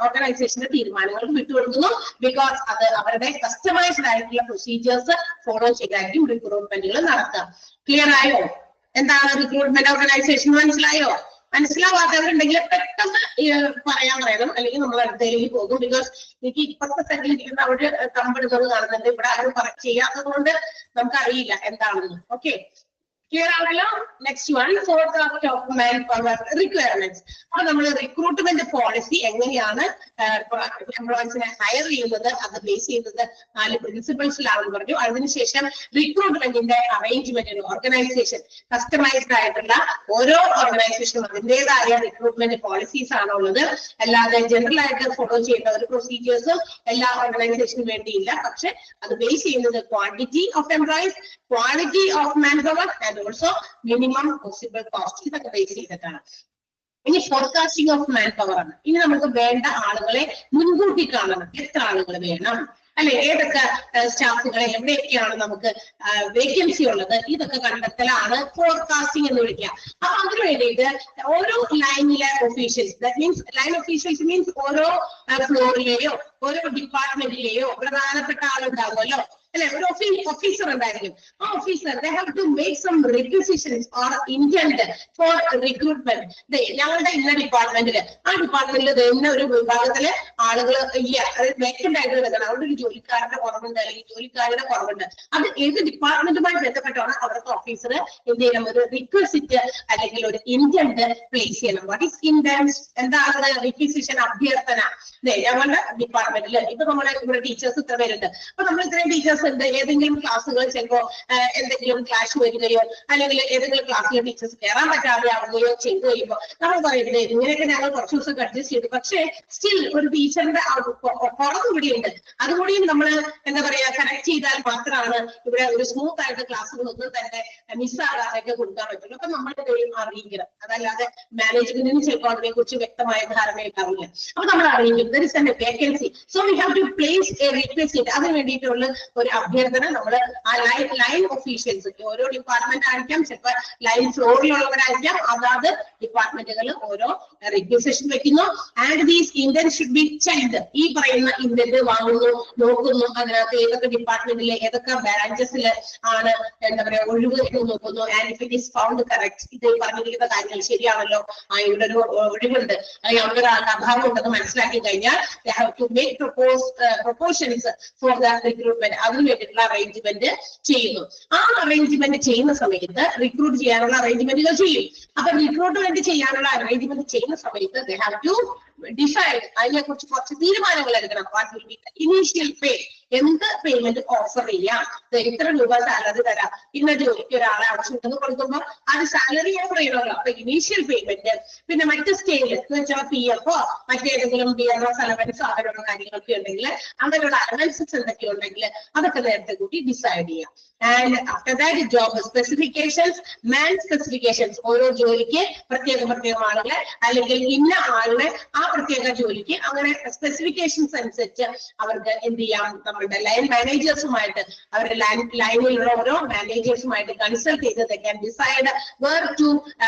ഓർഗനൈസേഷന്റെ തീരുമാനങ്ങൾക്ക് വിട്ടുകൊടുക്കുന്നു. ബിക്കോസ് അത് അവരുടെ കസ്റ്റമൈസ്ഡ് ആയിട്ടുള്ള പ്രൊസീജിയേഴ്സ് ഫോളോ ചെയ്തായിരിക്കും റിക്രൂട്ട്മെന്റുകൾ നടത്തുക. ക്ലിയർ ആയോ? എന്താണ് റിക്രൂട്ട്മെന്റ് ഓർഗനൈസേഷൻ? മനസ്സിലാവാത്തവരുണ്ടെങ്കിൽ പെട്ടെന്ന് പറയാൻ പറയണം, അല്ലെങ്കിൽ നമ്മൾ അടുത്തതിലേക്ക് പോകും. ബിക്കോസ് എനിക്ക് ഇപ്പോഴത്തെ സെറ്റിൽ ഇരിക്കുന്ന അവിടെ കമ്പടുന്നത് കാണുന്നുണ്ട്, ഇവിടെ ആരും ചെയ്യാത്തത് കൊണ്ട് നമുക്കറിയില്ല എന്താണെന്ന്. ഓക്കെ, ക്ലിയർ ആണല്ലോ? Next one, fourth of man power requirements. അപ്പൊ നമ്മൾ റിക്രൂട്ട്മെന്റ് പോളിസി എങ്ങനെയാണ് എംപ്ലോയീസിനെ ഹയർ ചെയ്യുന്നത്, അത് ബേസ് ചെയ്യുന്നത് 4 പ്രിൻസിപ്പിൾസിലാണെന്ന് പറഞ്ഞു. അതിനുശേഷം റിക്രൂട്ട്മെന്റിന്റെ അറേഞ്ച്മെന്റ്, ഓർഗനൈസേഷൻ കസ്റ്റമൈസ്ഡ് ആയിട്ടുള്ള ഓരോ ഓർഗനൈസേഷനും അതിൻ്റെതായ റിക്രൂട്ട്മെന്റ് പോളിസീസ് ആണുള്ളത്. അല്ലാതെ ജനറൽ ആയിട്ട് ഫോളോ ചെയ്യുന്ന ഒരു പ്രൊസീജിയേഴ്സും എല്ലാ ഓർഗനൈസേഷനും വേണ്ടിയില്ല. പക്ഷെ അത് ബേസ് ചെയ്യുന്നത് quantity of employees, quality of man power and also minimum possible cost, ഇതൊക്കെ ബേസ് ചെയ്തിട്ടാണ്. ഇനി ഫോർകാസ്റ്റിംഗ് ഓഫ് മാൻ പവർ ആണ്. ഇനി നമുക്ക് വേണ്ട ആളുകളെ മുൻകൂട്ടി കാണണം, എത്ര ആളുകൾ വേണം, അല്ലെ, ഏതൊക്കെ സ്റ്റാഫുകളെ എവിടെയൊക്കെയാണ് നമുക്ക് വേക്കൻസി ഉള്ളത്, ഇതൊക്കെ കണ്ടെത്തലാണ് ഫോർകാസ്റ്റിംഗ് എന്ന് വിളിക്കുക. അപ്പൊ അതിന് വേണ്ടിയിട്ട് ഓരോ ലൈനിലെ officials, that means line officials means ഓരോ ഫ്ലോറിലെയോ ഓരോ ഡിപ്പാർട്ട്മെന്റിലെയോ പ്രധാനപ്പെട്ട ആളുണ്ടാവുമല്ലോ, അല്ലെ, ഒരു ഓഫീസർ ഉണ്ടായിരിക്കും. ആ officer they have to make some requisitions or intent for recruitment. ഞങ്ങളുടെ ഇന്ന ഡിപ്പാർട്ട്മെന്റില്, ആ ഡിപ്പാർട്ട്മെന്റിൽ ഇന്ന ഒരു വിഭാഗത്തില് ആളുകൾ ഇല്ല, അത് വേക്കന്റ് ആയിട്ട് കിടക്കണം, അവിടെ ഒരു ജോലിക്കാരുടെ കുറവുണ്ട് അല്ലെങ്കിൽ ജോലിക്കാരുടെ കുറവുണ്ട്, അത് ഏത് ഡിപ്പാർട്ട്മെന്റുമായി ബന്ധപ്പെട്ടാണ് അവർക്ക് ഓഫീസർ എന്ത് ചെയ്യണം, ഒരു റിക്വസിറ്റ് അല്ലെങ്കിൽ ഒരു ഇന്റന്റ് പ്ലേസ് ചെയ്യണം. What is intent? എന്താണ് റിക്വസിഷൻ? അഭ്യർത്ഥന. ഞങ്ങളുടെ ഡിപ്പാർട്ട്മെന്റില് ഇപ്പൊ നമ്മളെ ഇവിടെ ടീച്ചേഴ്സ് ഇത്ര പേരുണ്ട്, അപ്പൊ നമ്മൾ ഇത്രയും ടീച്ചേഴ്സ് ഉണ്ട്, ഏതെങ്കിലും ക്ലാസ്സുകൾ ചിലപ്പോ എന്തെങ്കിലും ക്ലാഷ് വരികയോ അല്ലെങ്കിൽ ഏതെങ്കിലും ക്ലാസ്സിലെ ടീച്ചേഴ്സ് കയറാൻ പറ്റാതെ ആവുകയോ ചെയ്തു കഴിയുമ്പോൾ നമ്മൾ പറയുന്നത് ഇങ്ങനെയൊക്കെ ഞങ്ങൾ കുറച്ച് ദിവസം അഡ്ജസ്റ്റ് ചെയ്തു, പക്ഷേ സ്റ്റിൽ ഒരു ടീച്ചറിന്റെ കുറവ് ഇവിടെയുണ്ട്. അതുകൂടിയും നമ്മൾ എന്താ പറയാ കറക്റ്റ് ചെയ്താൽ മാത്രമാണ് ഇവിടെ ഒരു സ്മൂത്ത് ആയിട്ട് ക്ലാസ്സുകളൊന്നും തന്നെ മിസ്സാകാതൊക്കെ കൊടുക്കാൻ പറ്റുള്ളൂ. അപ്പൊ നമ്മൾ ഇതെയും അറിയിക്കണം. അതല്ലാതെ മാനേജ്മെന്റിന് ചിലപ്പോൾ അതിനെ കുറിച്ച് വ്യക്തമായ ധാരണ ഉണ്ടാവില്ല. അപ്പൊ നമ്മൾ അറിയിക്കും there is a vacancy, so we have to place a request. അതിന് വേണ്ടിയിട്ടുള്ള ഒരു അഭ്യർത്ഥന നമ്മൾ ആ ലൈൻ ഒഫീഷ്യൽസ്, ഓരോ ഡിപ്പാർട്ട്മെന്റ് ആയിരിക്കാം, ചിലപ്പോൾ ലൈൻ ഫ്ലോറിലുള്ളവരായിരിക്കാം, അതാത് ഡിപ്പാർട്ട്മെന്റുകൾ ഓരോ റിക്വസിഷൻ വെക്കുന്നു. And these intent should be checked. ഈ പറയുന്ന ഇന്റന്റ് വാങ്ങുന്നു, നോക്കുന്നു, അതിനകത്ത് ഏതൊക്കെ ഡിപ്പാർട്ട്മെന്റിലെ ഏതൊക്കെ ബ്രാഞ്ചസിൽ ആണ് എന്താ പറയാ ഒഴിവ് എന്ന് നോക്കുന്നു. And if it is found correct, ഇത് പറഞ്ഞിരിക്കുന്ന കാര്യങ്ങൾ ശരിയാണല്ലോ, ഇവിടെ ഒരു ഒഴിവുണ്ട് അല്ലെങ്കിൽ അവിടെ ഒരു അഭാവം ഉണ്ടെന്ന് മനസ്സിലാക്കി കഴിഞ്ഞാൽ they have to make proportions for the recruitment. അതിന് വേണ്ടിയിട്ടുള്ള അറേഞ്ച്മെന്റ് ചെയ്യുന്നു. ആ അറേഞ്ച്മെന്റ് ചെയ്യുന്ന സമയത്ത് റിക്രൂട്ട് ചെയ്യാനുള്ള അറേഞ്ച്മെന്റുകൾ ചെയ്യും. അപ്പൊ റിക്രൂട്ട്മെന്റ് ചെയ്യാനുള്ള അറേഞ്ച്മെന്റ് ചെയ്യുന്ന സമയത്ത് they have to decide, അതിനെ കുറിച്ച് കുറച്ച് തീരുമാനങ്ങൾ എടുക്കണം. വാട്ട് വിൽ ബി ഇനീഷ്യൽ പേ, എന്ത് പേയ്മെന്റ് ഓഫർ ചെയ്യാം, ഇത്ര രൂപ സാലറി തരാം, ഇന്ന ജോലിക്ക് ഒരാളെ ആവശ്യമുണ്ടെന്ന് കൊടുക്കുമ്പോൾ അത് സാലറി ഓഫർ ചെയ്യണമല്ലോ. അപ്പൊ ഇനീഷ്യൽ പേയ്മെന്റ്, പിന്നെ മറ്റ് സ്റ്റേജ് എന്ന് വെച്ചാൽ PF മറ്റേതെങ്കിലും BRS അലവൻസോ അങ്ങനെയുള്ള കാര്യങ്ങളൊക്കെ ഉണ്ടെങ്കിൽ, അങ്ങനെയുള്ള അലവൻസസ് എന്തൊക്കെ ഉണ്ടെങ്കിൽ അതൊക്കെ നേരത്തെ കൂട്ടി ഡിസൈഡ് ചെയ്യാം. And after that job specifications, man specifications, ഓരോ ജോലിക്ക് പ്രത്യേകം ആളുകളെ അല്ലെങ്കിൽ ഇന്ന ആളുടെ ആ പ്രത്യേക ജോലിക്ക് അങ്ങനെ സ്പെസിഫിക്കേഷൻസ് അനുസരിച്ച് അവർക്ക് എന്ത് ചെയ്യാം, നമ്മുടെ ലൈൻ മാനേജേഴ്സുമായിട്ട് അവരുടെ ലൈനിലുള്ള ഓരോ മാനേജേഴ്സുമായിട്ട് കൺസൾട്ട് ചെയ്ത് can decide where to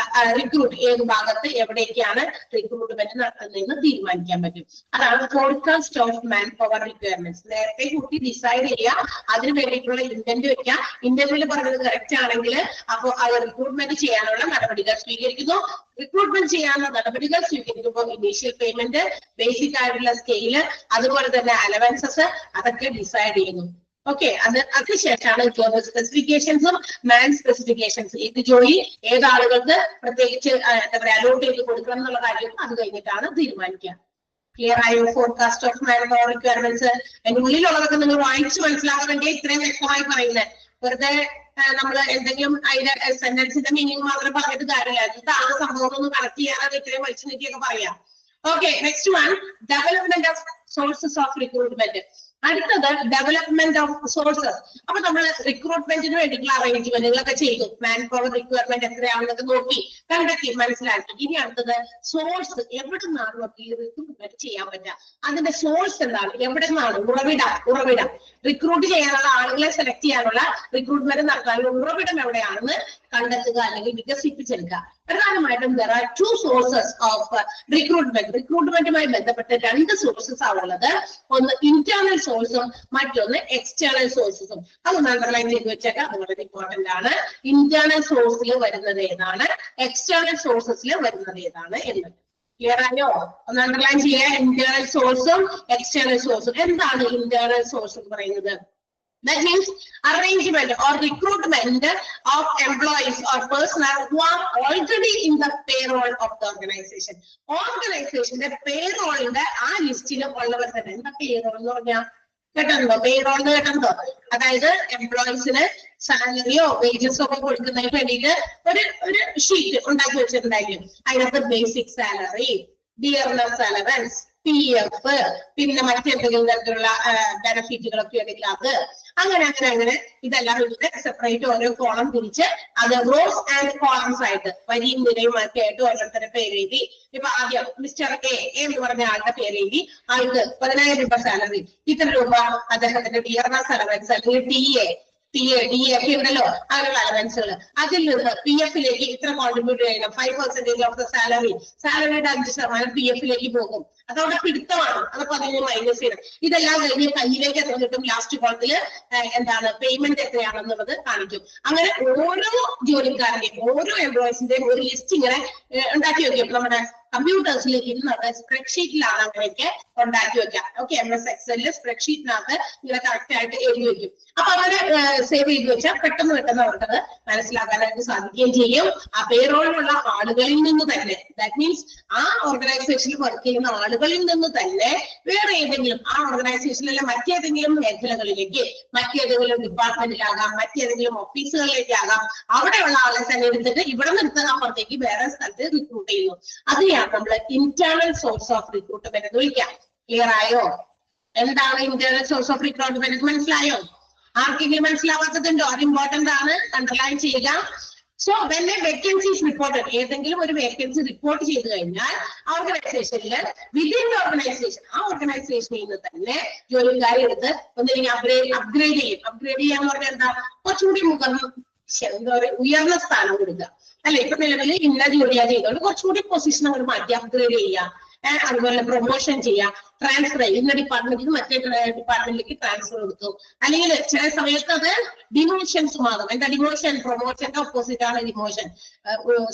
recruit, ഏത് ഭാഗത്ത് എവിടേക്കാണ് റിക്രൂട്ട്മെന്റ് നടത്തുന്നതെന്ന് തീരുമാനിക്കാൻ പറ്റും. അതാണ് forecast of man power requirements. നേരത്തെ കൂട്ടി ഡിസൈഡ് ചെയ്യുക, അതിന് വേണ്ടിയിട്ടുള്ള ഇന്റന്റ് വെക്കുക. ഇന്റന്റിൽ പറഞ്ഞത് കറക്റ്റ് ആണെങ്കിൽ അപ്പോൾ അത് റിക്രൂട്ട്മെന്റ് ചെയ്യാനുള്ള നടപടികൾ സ്വീകരിക്കുന്നു. റിക്രൂട്ട്മെന്റ് ചെയ്യാനുള്ള നടപടികൾ സ്വീകരിക്കുമ്പോൾ ഇനീഷ്യൽ പേയ്മെന്റ്, ബേസിക് ആയിട്ടുള്ള സ്കെയില്, അതുപോലെ തന്നെ അലവൻസസ് അതൊക്കെ ഡിസൈഡ് ചെയ്യുന്നു. ഓക്കെ, അതിനുശേഷമാണ് ജോബ് സ്പെസിഫിക്കേഷൻസും മാൻ സ്പെസിഫിക്കേഷൻസ്, ഏത് ജോലി ഏതാളുകൾക്ക് പ്രത്യേകിച്ച് എന്താ പറയാ അലോട്ട് ചെയ്ത് കൊടുക്കണം എന്നുള്ള കാര്യം അത് കഴിഞ്ഞിട്ടാണ് തീരുമാനിക്കുക. ക്ലിയർ ആയോ? Forecast of man power requirements. അതിന്റെ ഉള്ളിലുള്ളതൊക്കെ നിങ്ങൾ വായിച്ച് മനസ്സിലാക്കാൻ വേണ്ടി ഇത്രയും വ്യക്തമായി പറയുന്നത്. വെറുതെ നമ്മൾ എന്തെങ്കിലും അതിന്റെ സെന്റൻസിന്റെ മീനിങ് മാത്രം പറഞ്ഞിട്ട് കാര്യമില്ല. എന്താണ് സംഭവം ഒന്ന് കണക്ട് ചെയ്യാതെ ഇത്രയും വലിച്ചു നീട്ടിയൊക്കെ പറയാം. Okay, next one, development of sources of recruitment. അടുത്തത് ഡെവലപ്മെന്റ് ഓഫ് സോഴ്സസ്. അപ്പൊ നമ്മൾ റിക്രൂട്ട്മെന്റിന് വേണ്ടിയിട്ടുള്ള അറേഞ്ച്മെന്റുകളൊക്കെ ചെയ്തു. മാൻ പവർ റിക്വയർമെന്റ് എത്രയാണെന്നൊക്കെ നോക്കി കണ്ടെത്തി മനസ്സിലാക്കി. ഇനി അടുത്തത് സോഴ്സ്, എവിടെ നിന്നാണ് നമുക്ക് ഈ റിക്രൂട്ട്മെന്റ് ചെയ്യാൻ പറ്റുക, അതിന്റെ സോഴ്സ് എന്താണ്, എവിടെ നിന്നാണ് ഉറവിടം റിക്രൂട്ട് ചെയ്യാനുള്ള ആളുകളെ സെലക്ട് ചെയ്യാനുള്ള റിക്രൂട്ട്മെന്റ് നടത്താനുള്ള ഉറവിടം എവിടെയാണെന്ന് കണ്ടെത്തുക അല്ലെങ്കിൽ വികസിപ്പിച്ചെടുക്കുക. പ്രധാനമായിട്ടും there are two sources of recruitment. റിക്രൂട്ട്മെന്റുമായി ബന്ധപ്പെട്ട് രണ്ട് സോഴ്സസ് ആണുള്ളത്. ഒന്ന് ഇന്റേണൽ സോഴ്സും മറ്റൊന്ന് എക്സ്റ്റേണൽ സോഴ്സസും. അതൊന്ന് അണ്ടർലൈൻ ചെയ്ത് വെച്ചേക്കാം, അത് വളരെ ഇമ്പോർട്ടന്റ് ആണ്. ഇന്റേണൽ സോഴ്സിൽ വരുന്നത് ഏതാണ്, എക്സ്റ്റേണൽ സോഴ്സസിൽ വരുന്നത് ഏതാണ് എന്ന് ക്ലിയർ ആയോ? ഒന്ന് അണ്ടർലൈൻ ചെയ്യാം. ഇന്റേണൽ സോഴ്സും എക്സ്റ്റേണൽ സോഴ്സും. എന്താണ് ഇന്റേണൽ സോഴ്സ് എന്ന് പറയുന്നത്? That means arrangement or recruitment of employees or personnel who are already in the payroll of the organization. Organizationന്റെ payrollന്റെ ആ ലിസ്റ്റിൽ ഉള്ളവർ തന്നെ. എന്താ payroll എന്ന് പറഞ്ഞാൽ കേട്ടോ? payroll കേട്ടോ? അതായത് എംപ്ലോയീസിന് സാലറിയോ വേജസോ ഒക്കെ കൊടുക്കുന്നതിന് വേണ്ടിയിട്ട് ഒരു ഷീറ്റ് ഉണ്ടാക്കി വെച്ചിട്ടുണ്ടായിരിക്കും. അതിനകത്ത് basic salary, dearness allowance, PF, പിന്നെ മറ്റെന്തെങ്കിലും തരത്തിലുള്ള ബെനഫിറ്റുകളൊക്കെ ഉണ്ടെങ്കിൽ അത് അങ്ങനെ ഇതെല്ലാം ഇവിടെ സെപ്പറേറ്റ് ഓരോ കോളം തിരിച്ച് അത് റോസ് ആൻഡ് കോളംസ് ആയിട്ട് വരിയും നിരയും ഒക്കെ ആയിട്ട് ഓരോരുത്തരുടെ പേര് എഴുതി. ഇപ്പൊ ആദ്യം മിസ്റ്റർ എ എന്ന് പറഞ്ഞ ആളുടെ പേര് എഴുതി, ആൾക്ക് 10,000 രൂപ സാലറി, ഇത്ര രൂപ അദ്ദേഹത്തിന്റെ ഡിയർനെസ് അലവൻസ് അല്ലെങ്കിൽ DA ഒക്കെ ഉണ്ടല്ലോ, അങ്ങനെയുള്ള അലവൻസുകൾ. അതിൽ നിന്ന് PF-ലേക്ക് ഇത്ര കോൺട്രിബ്യൂട്ട് ചെയ്യണം, 5% ഓഫ് ദ സാലറിയുടെ 5% PF-ലേക്ക് പോകും. അതോടെ പിടുത്തമാണ്, അതൊക്കെ അതിന് മൈനസ് ചെയ്യണം. ഇതെല്ലാം കഴിഞ്ഞ് കയ്യിലേക്ക് എത്ര കിട്ടും, ലാസ്റ്റ് കോളത്തിൽ എന്താണ് പേയ്മെന്റ് എത്രയാണെന്നുള്ളത് കാണിക്കും. അങ്ങനെ ഓരോ ജോലിക്കാരന്റെയും ഓരോ എംപ്ലോയീസിന്റെയും ഒരു ലിസ്റ്റ് ഇങ്ങനെ ഉണ്ടാക്കി വെക്കും നമ്മുടെ കമ്പ്യൂട്ടേഴ്സിൽ ഇന്നത് സ്പ്രെഡ്ഷീറ്റിലാണ് അങ്ങനെയൊക്കെ ഉണ്ടാക്കി വെക്കാം. ഓക്കെ, MS Excelല് സ്പ്രെഡ്ഷീറ്റിനകത്ത് ഇങ്ങനെ കറക്റ്റ് ആയിട്ട് എഴുതി വെക്കും. അപ്പൊ അവരെ സേവ് ചെയ്ത് വെച്ചാൽ പെട്ടെന്ന് അവർക്കത് മനസ്സിലാക്കാനായിട്ട് സാധിക്കുകയും ചെയ്യും. ആ പേരോളിലുള്ള ആളുകളിൽ നിന്ന് തന്നെ, ദാറ്റ് മീൻസ് ആ ഓർഗനൈസേഷനിൽ വർക്ക് ചെയ്യുന്ന ആളുകളിൽ നിന്ന് തന്നെ വേറെ ഏതെങ്കിലും ആ ഓർഗനൈസേഷനിലെ മറ്റേതെങ്കിലും മേഖലകളിലേക്ക്, മറ്റേതെങ്കിലും ഡിപ്പാർട്ട്മെന്റിലാകാം, മറ്റേതെങ്കിലും ഓഫീസുകളിലേക്കാകാം, അവിടെയുള്ള ആളെ തന്നെ എടുത്തിട്ട് ഇവിടെ നിന്ന് അപ്പുറത്തേക്ക് വേറെ സ്ഥലത്ത് റിക്രൂട്ട് ചെയ്യുന്നു. അതിനെയാണ് നമ്മൾ ഇന്റേണൽ സോഴ്സ് ഓഫ് റിക്രൂട്ട്മെന്റ് എന്ന് വിളിക്കാം. ക്ലിയർ ആയോ? എന്താണ് ഇന്റേണൽ സോഴ്സ് ഓഫ് റിക്രൂട്ട്മെന്റ്? മനസ്സിലായോ? ആർക്കെങ്കിലും മനസ്സിലാവാത്തതുണ്ടോ? അത് ഇമ്പോർട്ടന്റ് ആണ്, അണ്ടർലൈൻ ചെയ്യുക. So when A vacancy is reported, ഏതെങ്കിലും ഒരു വേക്കൻസി റിപ്പോർട്ട് ചെയ്ത് കഴിഞ്ഞാൽ ഓർഗനൈസേഷനിൽ വിതിൻ ദ ഓർഗനൈസേഷൻ, ആ ഓർഗനൈസേഷനിൽ നിന്ന് തന്നെ ജോലിക്കാരെ എടുത്ത് ഒന്നില്ലെങ്കിൽ അപ്ഗ്രേഡ് ചെയ്യും. അപ്ഗ്രേഡ് ചെയ്യാന്ന് പറഞ്ഞാൽ എന്താ? കുറച്ചുകൂടി എന്താ പറയുക, ഉയർന്ന സ്ഥാനം കൊടുക്കുക അല്ലെ. ഇപ്പൊ നിലവിൽ ഇന്ന ജോലിയാ ചെയ്തോണ്ട് കുറച്ചുകൂടി പൊസിഷൻ അങ്ങോട്ട് മാറ്റി അപ്ഗ്രേഡ് ചെയ്യുക. അതുപോലെ പ്രൊമോഷൻ ചെയ്യാം, ട്രാൻസ്ഫർ ഇന്ന ഡിപ്പാർട്ട്മെന്റിൽ മറ്റേ ഡിപ്പാർട്ട്മെന്റിലേക്ക് ട്രാൻസ്ഫർ കൊടുത്തു. അല്ലെങ്കിൽ ചില സമയത്ത് അത് ഡിമോഷൻസ് മാറും. എന്താ ഡിമോഷൻ? പ്രൊമോഷന്റെ ഓപ്പോസിറ്റ് ആണ് ഡിമോഷൻ.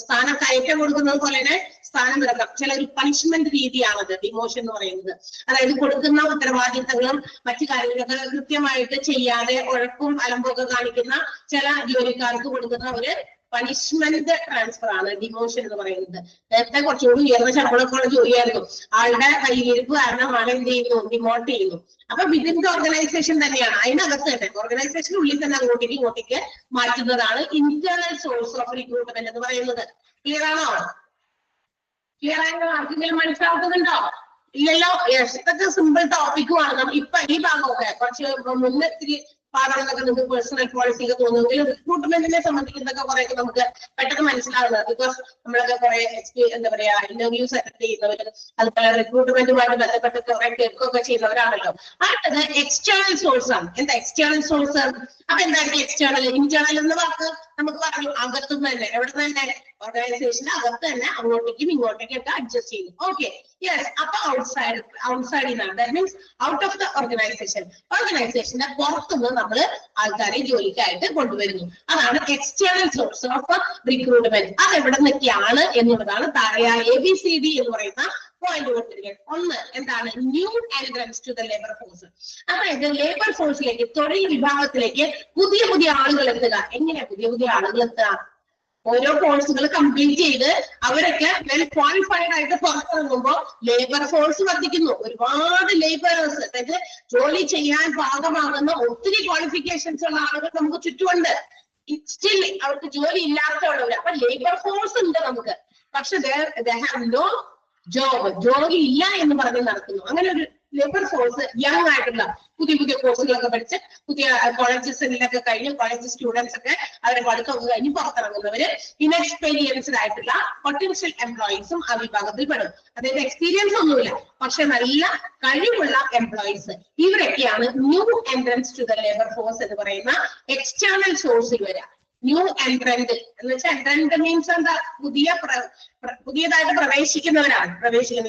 സ്ഥാനം കയറ്റം കൊടുക്കുന്നത് പോലെ തന്നെ സ്ഥാനം ഇറക്കാം. ചില ഒരു പണിഷ്മെന്റ് രീതിയാണത് ഡിമോഷൻ എന്ന് പറയുന്നത്. അതായത് കൊടുക്കുന്ന ഉത്തരവാദിത്തങ്ങളും മറ്റു കാര്യങ്ങളൊക്കെ കൃത്യമായിട്ട് ചെയ്യാതെ ഉഴപ്പും അലമ്പും ഒക്കെ കാണിക്കുന്ന ചില ജോലിക്കാർക്ക് കൊടുക്കുന്ന ഒരു പണിഷ്മെന്റ് ട്രാൻസ്ഫർ ആണ് ഡിമോഷൻ എന്ന് പറയുന്നത്. നേരത്തെ കുറച്ചുകൂടി ഉയർന്ന ശമ്പളമൊക്കെ ഉള്ള ജോലിയായിരുന്നു, ആളുടെ കൈയിരിപ്പ് കാരണം ആളെ എന്ത് ചെയ്യുന്നു? ഡിമോട്ട് ചെയ്യുന്നു. അപ്പൊ വിതിൻ ദ ഓർഗനൈസേഷൻ തന്നെയാണ്, അതിനകത്ത് തന്നെ ഓർഗനൈസേഷനുള്ളിൽ തന്നെ അങ്ങോട്ടേക്ക് ഇങ്ങോട്ടേക്ക് മാറ്റുന്നതാണ് ഇന്റേണൽ സോഴ്സ് ഓഫ് റിക്രൂട്ട്മെന്റ് എന്ന് പറയുന്നത്. ക്ലിയർ ആണോ? ക്ലിയർ ആയോ? ആർക്കെങ്കിലും മനസ്സിലാക്കുന്നുണ്ടോ? ഇല്ലല്ലോ? യെസ്, ഇതൊക്കെ സിമ്പിൾ ടോപ്പിക്കുമാണ്. ഇപ്പൊ ഈ ഭാഗമൊക്കെ കുറച്ച് മുന്നേ ഇത്തിരി പാഠങ്ങളൊക്കെ നിങ്ങൾക്ക് പേഴ്സണൽ പോളിസി ഒക്കെ തോന്നുമെങ്കിൽ റിക്രൂട്ട്മെന്റിനെ സംബന്ധിക്കുന്നതൊക്കെ കുറെയൊക്കെ നമുക്ക് പെട്ടെന്ന് മനസ്സിലാവുന്നത്. ബിക്കോസ് നമ്മളൊക്കെ കുറെ എന്താ പറയാ ഇന്റർവ്യൂസ് അറ്റൻഡ് ചെയ്യുന്നവരും അതുപോലെ റിക്രൂട്ട്മെന്റുമായിട്ട് ബന്ധപ്പെട്ട് കുറെ കേൾക്കുകയൊക്കെ ചെയ്യുന്നവരാണല്ലോ. അടുത്തത് എക്സ്റ്റേണൽ സോഴ്സ് ആണ്. എന്താ എക്സ്റ്റേണൽ സോഴ്സ്? അപ്പൊ എന്തായിരിക്കും എക്സ്റ്റേണൽ? ഇന്റേണൽ എന്ന വാക്ക് നമുക്ക് പറഞ്ഞു അകത്തുനിന്ന് തന്നെ, എവിടെ തന്നെ? ഓർഗനൈസേഷന് അകത്ത് തന്നെ അങ്ങോട്ടേക്കും ഇങ്ങോട്ടേക്കും ഒക്കെ അഡ്ജസ്റ്റ് ചെയ്യുന്നു. Okay, yes. അപ്പൊ ഔട്ട്സൈഡിൽ നിന്നാണ്, that means out of the organisation, ഓർഗനൈസേഷന്റെ പുറത്തുനിന്ന് നമ്മൾ ആൾക്കാരെ ജോലിക്കായിട്ട് കൊണ്ടുവരുന്നു. അതാണ് എക്സ്റ്റേണൽ സോഴ്സ് ഓഫ് റിക്രൂട്ട്മെന്റ്. അത് എവിടെ നിന്നൊക്കെയാണ് എന്നുള്ളതാണ് താഴെ ABCD എന്ന് പറയുന്ന പോയിന്റ് കൊടുത്തിരിക്കുന്നത്. ഒന്ന് എന്താണ്? New entrants to the labour force. അതായത് ലേബർ ഫോഴ്സിലേക്ക്, തൊഴിൽ വിഭാഗത്തിലേക്ക് പുതിയ ആളുകൾ എത്തുക. എങ്ങനെയാ പുതിയ ആളുകൾ എത്തുക? ഓരോ കോഴ്സുകൾ കംപ്ലീറ്റ് ചെയ്ത് അവരൊക്കെ വെൽ ക്വാളിഫൈഡ് ആയിട്ട് പുറത്തിറങ്ങുമ്പോൾ ലേബർ ഫോഴ്സ് വർദ്ധിക്കുന്നു. ഒരുപാട് ലേബേഴ്സ്, അതായത് ജോലി ചെയ്യാൻ പാകമാകുന്ന ഒത്തിരി ക്വാളിഫിക്കേഷൻസ് ഉള്ള ആളുകൾ നമുക്ക് ചുറ്റുമുണ്ട്. സ്റ്റിൽ അവർക്ക് ജോലി ഇല്ലാത്തവരുള്ളവർ. അപ്പൊ ലേബർ ഫോഴ്സ് ഉണ്ട് നമുക്ക്, പക്ഷെ നോ ജോബ്, ജോലി ഇല്ല എന്ന് പറഞ്ഞ് നടക്കുന്നു. അങ്ങനെ ഒരു ലേബർ ഫോഴ്സ് യങ് ആയിട്ടുള്ള പുതിയ കോഴ്സുകളൊക്കെ പഠിച്ച് പുതിയ കോളേജസിലൊക്കെ കഴിഞ്ഞ് കോളേജ് സ്റ്റുഡൻസ് ഒക്കെ അവരെ പഠിത്തമൊക്കെ കഴിഞ്ഞ് പുറത്തിറങ്ങുന്നവര് ഇൻഎക്സ്പീരിയൻസ്ഡ് ആയിട്ടുള്ള പൊട്ടൻഷ്യൽ എംപ്ലോയീസും ആ വിഭാഗത്തിൽ പെടും. അതായത് എക്സ്പീരിയൻസ് ഒന്നുമില്ല പക്ഷെ നല്ല കഴിവുള്ള എംപ്ലോയീസ്. ഇവരൊക്കെയാണ് new entrants to the labour force എന്ന് പറയുന്ന എക്സ്റ്റേണൽ സോഴ്സിൽ വരാം. ന്യൂ എൻട്രന്റ് എന്ന് വെച്ചാൽ എൻട്രന്റ് മീൻസ് എന്താ? പുതിയതായിട്ട് പ്രവേശിക്കുന്നത്